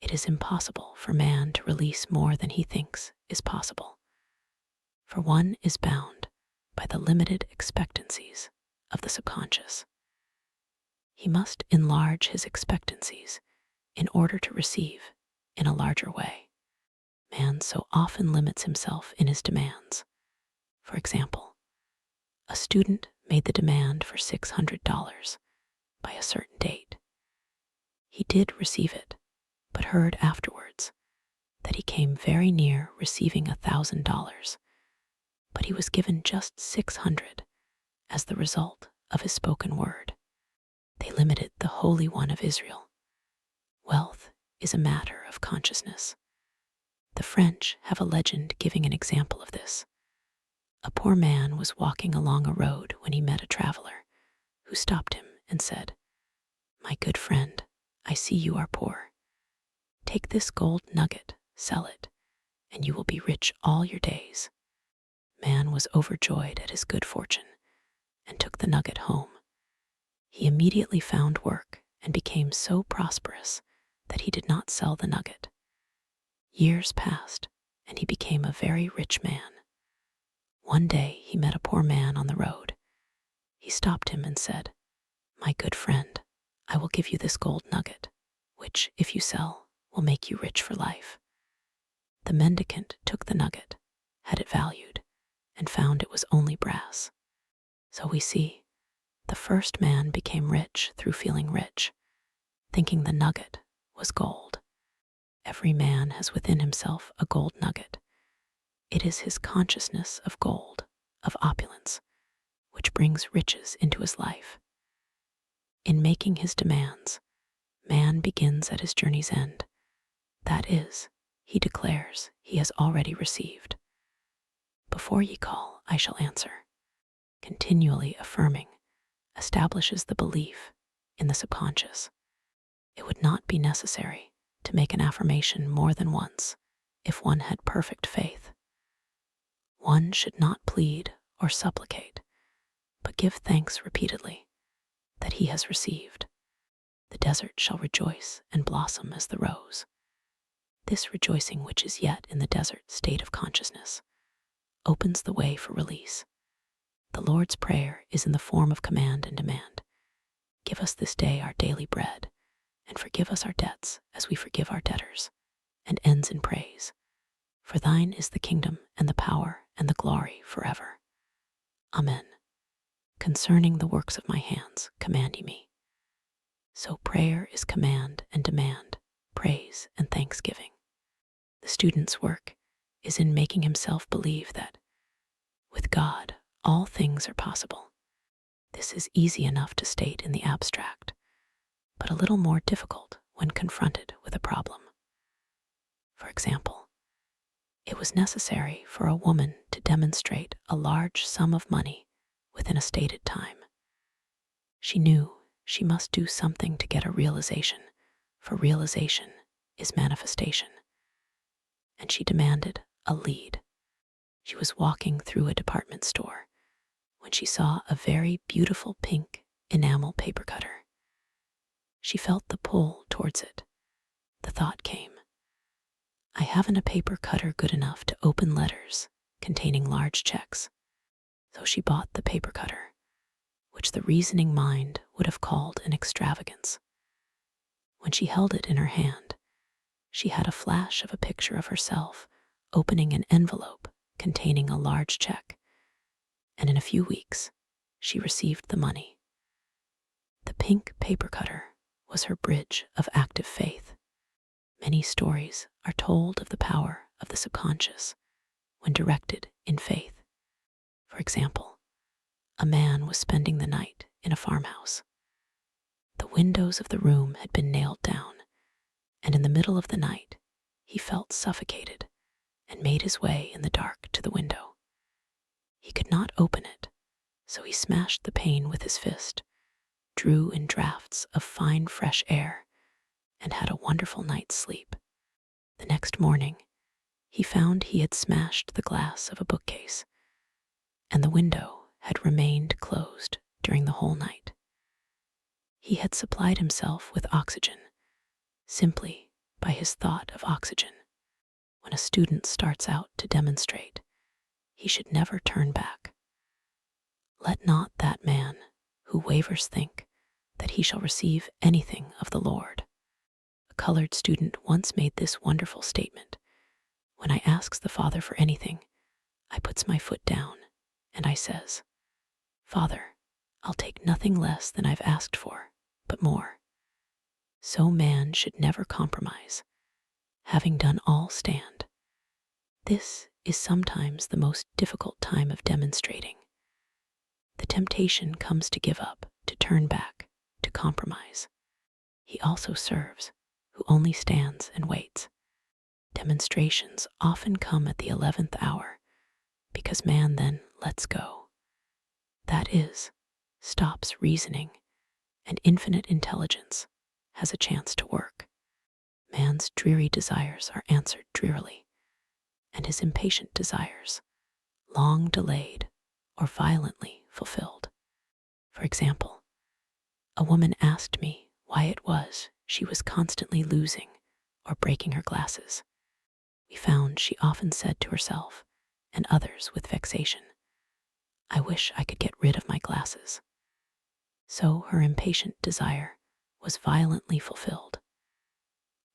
It is impossible for man to release more than he thinks is possible, for one is bound by the limited expectancies of the subconscious. He must enlarge his expectancies in order to receive in a larger way. Man so often limits himself in his demands. For example, a student made the demand for $600 by a certain date. He did receive it, but heard afterwards that he came very near receiving $1,000, but he was given just $600 as the result of his spoken word. They limited the Holy One of Israel. Wealth is a matter of consciousness. The French have a legend giving an example of this. A poor man was walking along a road when he met a traveler who stopped him and said, "My good friend, I see you are poor. Take this gold nugget, sell it, and you will be rich all your days." Man was overjoyed at his good fortune and took the nugget home. He immediately found work and became so prosperous that he did not sell the nugget. Years passed, and he became a very rich man. One day he met a poor man on the road. He stopped him and said, "My good friend, I will give you this gold nugget, which, if you sell, will make you rich for life." The mendicant took the nugget, had it valued, and found it was only brass. So we see, the first man became rich through feeling rich, thinking the nugget was gold. Every man has within himself a gold nugget. It is his consciousness of gold, of opulence, which brings riches into his life. In making his demands, man begins at his journey's end. That is, he declares he has already received. Before ye call, I shall answer. Continually affirming establishes the belief in the subconscious. It would not be necessary to make an affirmation more than once if one had perfect faith. One should not plead or supplicate, but give thanks repeatedly that he has received. The desert shall rejoice and blossom as the rose. This rejoicing, which is yet in the desert state of consciousness, opens the way for release. The Lord's Prayer is in the form of command and demand. Give us this day our daily bread, and forgive us our debts as we forgive our debtors, and ends in praise. For thine is the kingdom and the power and the glory forever. Amen. Concerning the works of my hands, command ye me. So prayer is command and demand, praise and thanksgiving. The student's work is in making himself believe that with God, all things are possible. This is easy enough to state in the abstract, but a little more difficult when confronted with a problem. For example, it was necessary for a woman to demonstrate a large sum of money within a stated time. She knew she must do something to get a realization, for realization is manifestation. And she demanded a lead. She was walking through a department store when she saw a very beautiful pink enamel paper cutter. She felt the pull towards it. The thought came, I haven't a paper cutter good enough to open letters containing large checks. So she bought the paper cutter, which the reasoning mind would have called an extravagance. When she held it in her hand, she had a flash of a picture of herself opening an envelope containing a large check, and in a few weeks, she received the money. The pink paper cutter was her bridge of active faith. Many stories are told of the power of the subconscious when directed in faith. For example, a man was spending the night in a farmhouse. The windows of the room had been nailed down, and in the middle of the night, he felt suffocated and made his way in the dark to the window. He could not open it, so he smashed the pane with his fist, drew in drafts of fine fresh air, and had a wonderful night's sleep. The next morning, he found he had smashed the glass of a bookcase, and the window had remained closed during the whole night. He had supplied himself with oxygen simply by his thought of oxygen. When a student starts out to demonstrate, he should never turn back. Let not that man who wavers think that he shall receive anything of the Lord. A colored student once made this wonderful statement: when I asks the Father for anything, I puts my foot down and I says, Father, I'll take nothing less than I've asked for, but more. So man should never compromise. Having done all, stand. This is sometimes the most difficult time of demonstrating. The temptation comes to give up, to turn back, to compromise. He also serves, who only stands and waits. Demonstrations often come at the 11th hour, because man then lets go. That is, stops reasoning, and infinite intelligence has a chance to work. Man's dreary desires are answered drearily, and his impatient desires, long delayed or violently fulfilled. For example, a woman asked me why it was she was constantly losing or breaking her glasses. We found she often said to herself and others with vexation, I wish I could get rid of my glasses. So her impatient desire was violently fulfilled.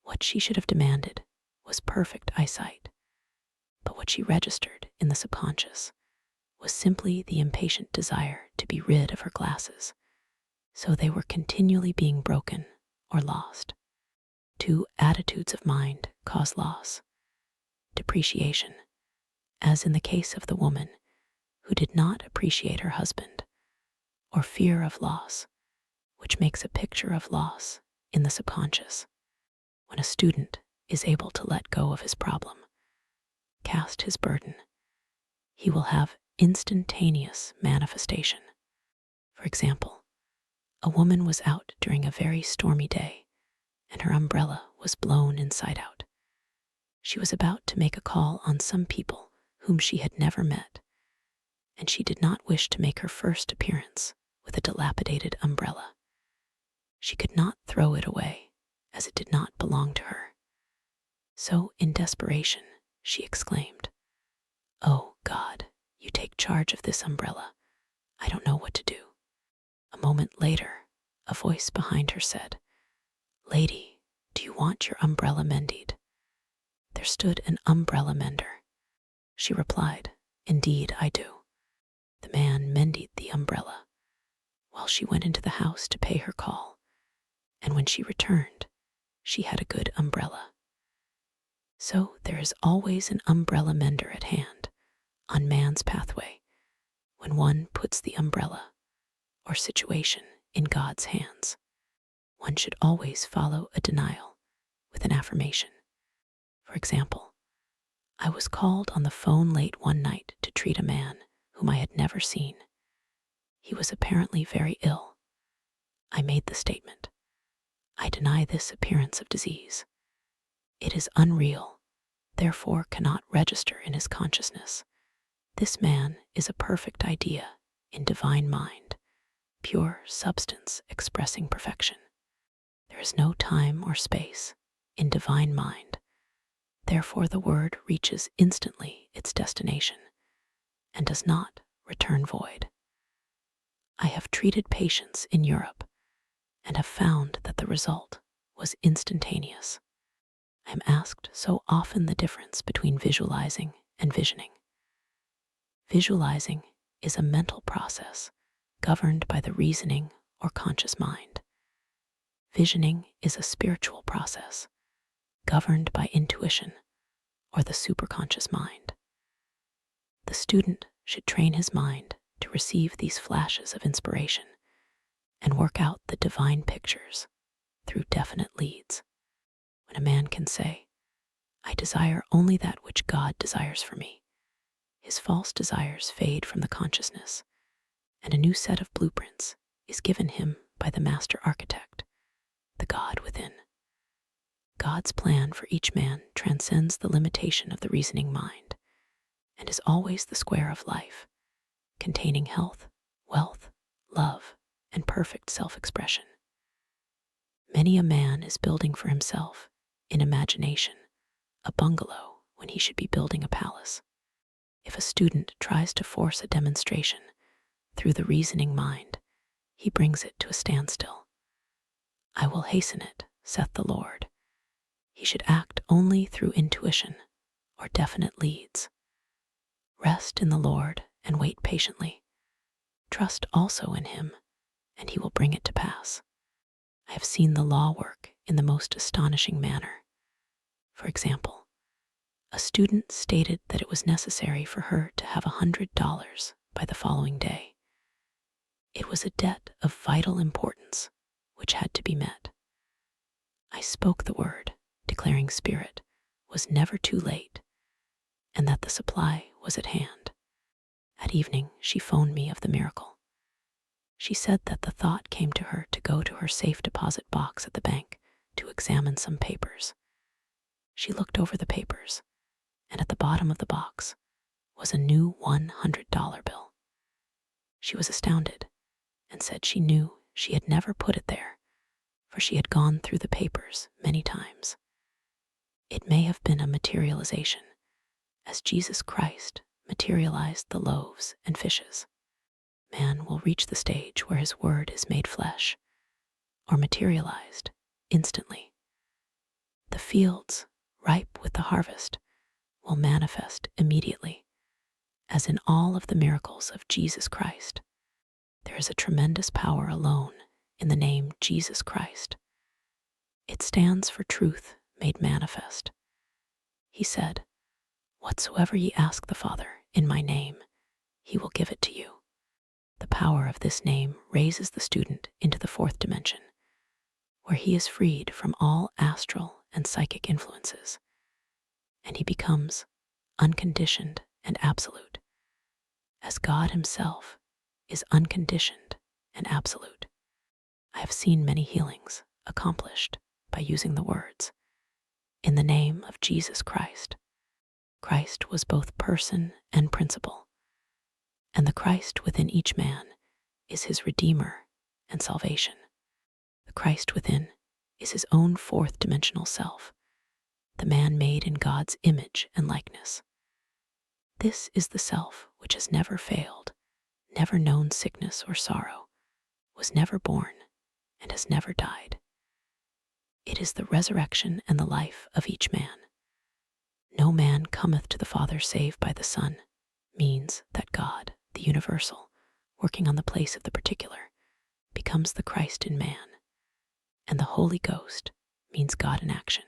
What she should have demanded was perfect eyesight, but what she registered in the subconscious was simply the impatient desire to be rid of her glasses, so they were continually being broken or lost. Two attitudes of mind cause loss: depreciation, as in the case of the woman who did not appreciate her husband, or fear of loss, which makes a picture of loss in the subconscious. When a student is able to let go of his problem, cast his burden, he will have instantaneous manifestation. For example, a woman was out during a very stormy day, and her umbrella was blown inside out. She was about to make a call on some people whom she had never met, and she did not wish to make her first appearance with a dilapidated umbrella. She could not throw it away, as it did not belong to her. So, in desperation, she exclaimed, Oh, God, you take charge of this umbrella. I don't know what to do. A moment later, a voice behind her said, Lady, do you want your umbrella mended? There stood an umbrella mender. She replied, Indeed, I do. The man mended the umbrella, while she went into the house to pay her call, and when she returned, she had a good umbrella. So there is always an umbrella mender at hand on man's pathway when one puts the umbrella or situation in God's hands. One should always follow a denial with an affirmation. For example, I was called on the phone late one night to treat a man whom I had never seen. He was apparently very ill. I made the statement, I deny this appearance of disease. It is unreal, therefore cannot register in his consciousness. This man is a perfect idea in divine mind, pure substance expressing perfection. There is no time or space in divine mind. Therefore the word reaches instantly its destination and does not return void. I have treated patients in Europe and have found that the result was instantaneous. I am asked so often the difference between visualizing and visioning. Visualizing is a mental process governed by the reasoning or conscious mind. Visioning is a spiritual process governed by intuition or the superconscious mind. The student should train his mind to receive these flashes of inspiration and work out the divine pictures through definite leads. When a man can say, "I desire only that which God desires for me," his false desires fade from the consciousness, and a new set of blueprints is given him by the master architect, the God within. God's plan for each man transcends the limitation of the reasoning mind and is always the square of life, containing health, wealth, love, and perfect self-expression. Many a man is building for himself, in imagination, a bungalow when he should be building a palace. If a student tries to force a demonstration through the reasoning mind, he brings it to a standstill. "I will hasten it," saith the Lord. He should act only through intuition or definite leads. Rest in the Lord and wait patiently. Trust also in him, and he will bring it to pass. I have seen the law work in the most astonishing manner. For example, a student stated that it was necessary for her to have $100 by the following day. It was a debt of vital importance which had to be met. I spoke the word, declaring Spirit was never too late and that the supply was at hand. At evening, she phoned me of the miracle. She said that the thought came to her to go to her safe deposit box at the bank to examine some papers. She looked over the papers, and at the bottom of the box was a new $100 bill. She was astounded and said she knew she had never put it there, for she had gone through the papers many times. It may have been a materialization, as Jesus Christ materialized the loaves and fishes. Man will reach the stage where his word is made flesh, or materialized instantly. The fields, ripe with the harvest, will manifest immediately, as in all of the miracles of Jesus Christ. There is a tremendous power alone in the name Jesus Christ. It stands for truth made manifest. He said, "Whatsoever ye ask the Father in my name, he will give it to you." The power of this name raises the student into the fourth dimension, where he is freed from all astral and psychic influences, and he becomes unconditioned and absolute, as God himself is unconditioned and absolute. I have seen many healings accomplished by using the words, "In the name of Jesus Christ." Christ was both person and principle, and the Christ within each man is his Redeemer and salvation. The Christ within is his own fourth dimensional self, the man made in God's image and likeness. This is the self which has never failed, never known sickness or sorrow, was never born, and has never died. It is the resurrection and the life of each man. "No man cometh to the Father save by the Son" means that God, the universal, working on the place of the particular, becomes the Christ in man, and the Holy Ghost means God in action.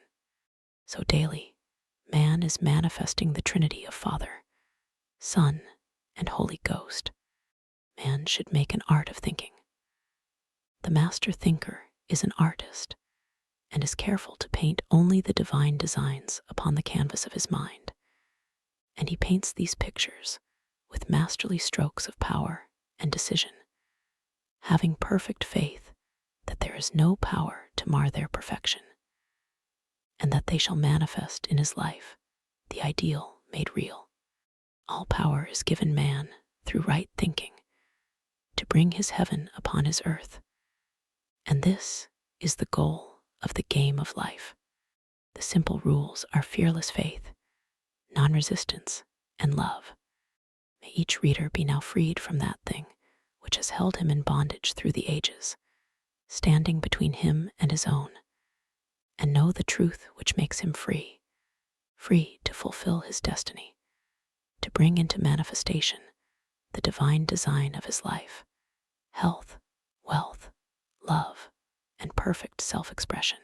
So daily, man is manifesting the Trinity of Father, Son, and Holy Ghost. Man should make an art of thinking. The master thinker is an artist and is careful to paint only the divine designs upon the canvas of his mind, and he paints these pictures with masterly strokes of power and decision, having perfect faith that there is no power to mar their perfection, and that they shall manifest in his life the ideal made real. All power is given man through right thinking to bring his heaven upon his earth, and this is the goal of the game of life. The simple rules are fearless faith, non-resistance, and love. May each reader be now freed from that thing which has held him in bondage through the ages, standing between him and his own, and know the truth which makes him free, free to fulfill his destiny, to bring into manifestation the divine design of his life, health, wealth, love, and perfect self-expression.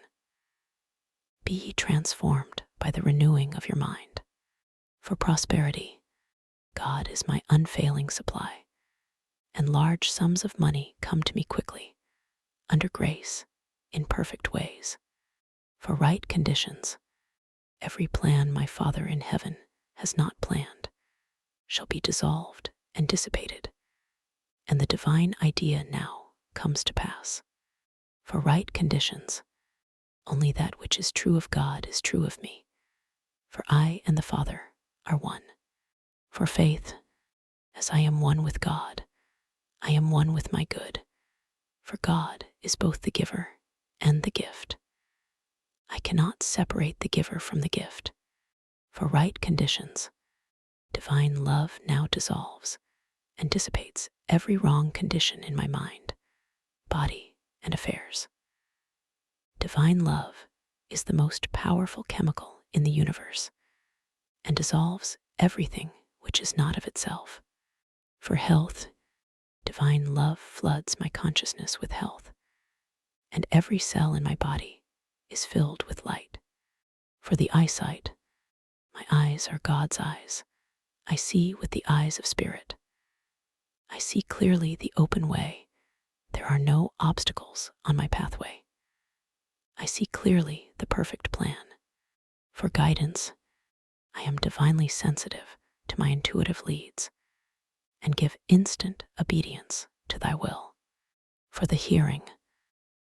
Be ye transformed by the renewing of your mind. For prosperity, God is my unfailing supply, and large sums of money come to me quickly, under grace, in perfect ways. For right conditions, every plan my Father in heaven has not planned shall be dissolved and dissipated, and the divine idea now comes to pass. For right conditions, only that which is true of God is true of me, for I and the Father are one. For faith, as I am one with God, I am one with my good, for God is both the giver and the gift. I cannot separate the giver from the gift. For right conditions, divine love now dissolves and dissipates every wrong condition in my mind, body, and affairs. Divine love is the most powerful chemical in the universe and dissolves everything which is not of itself. For health, divine love floods my consciousness with health, and every cell in my body is filled with light. For the eyesight, my eyes are God's eyes. I see with the eyes of spirit. I see clearly the open way. There are no obstacles on my pathway. I see clearly the perfect plan. For guidance, I am divinely sensitive to my intuitive leads and give instant obedience to thy will. For the hearing,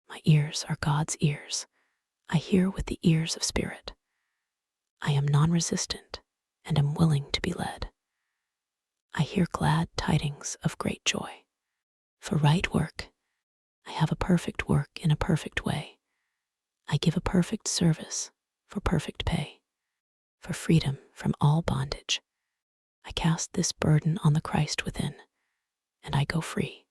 my ears are God's ears. I hear with the ears of spirit. I am non-resistant and am willing to be led. I hear glad tidings of great joy. For right work, I have a perfect work in a perfect way. I give a perfect service for perfect pay. For freedom from all bondage, I cast this burden on the Christ within, and I go free.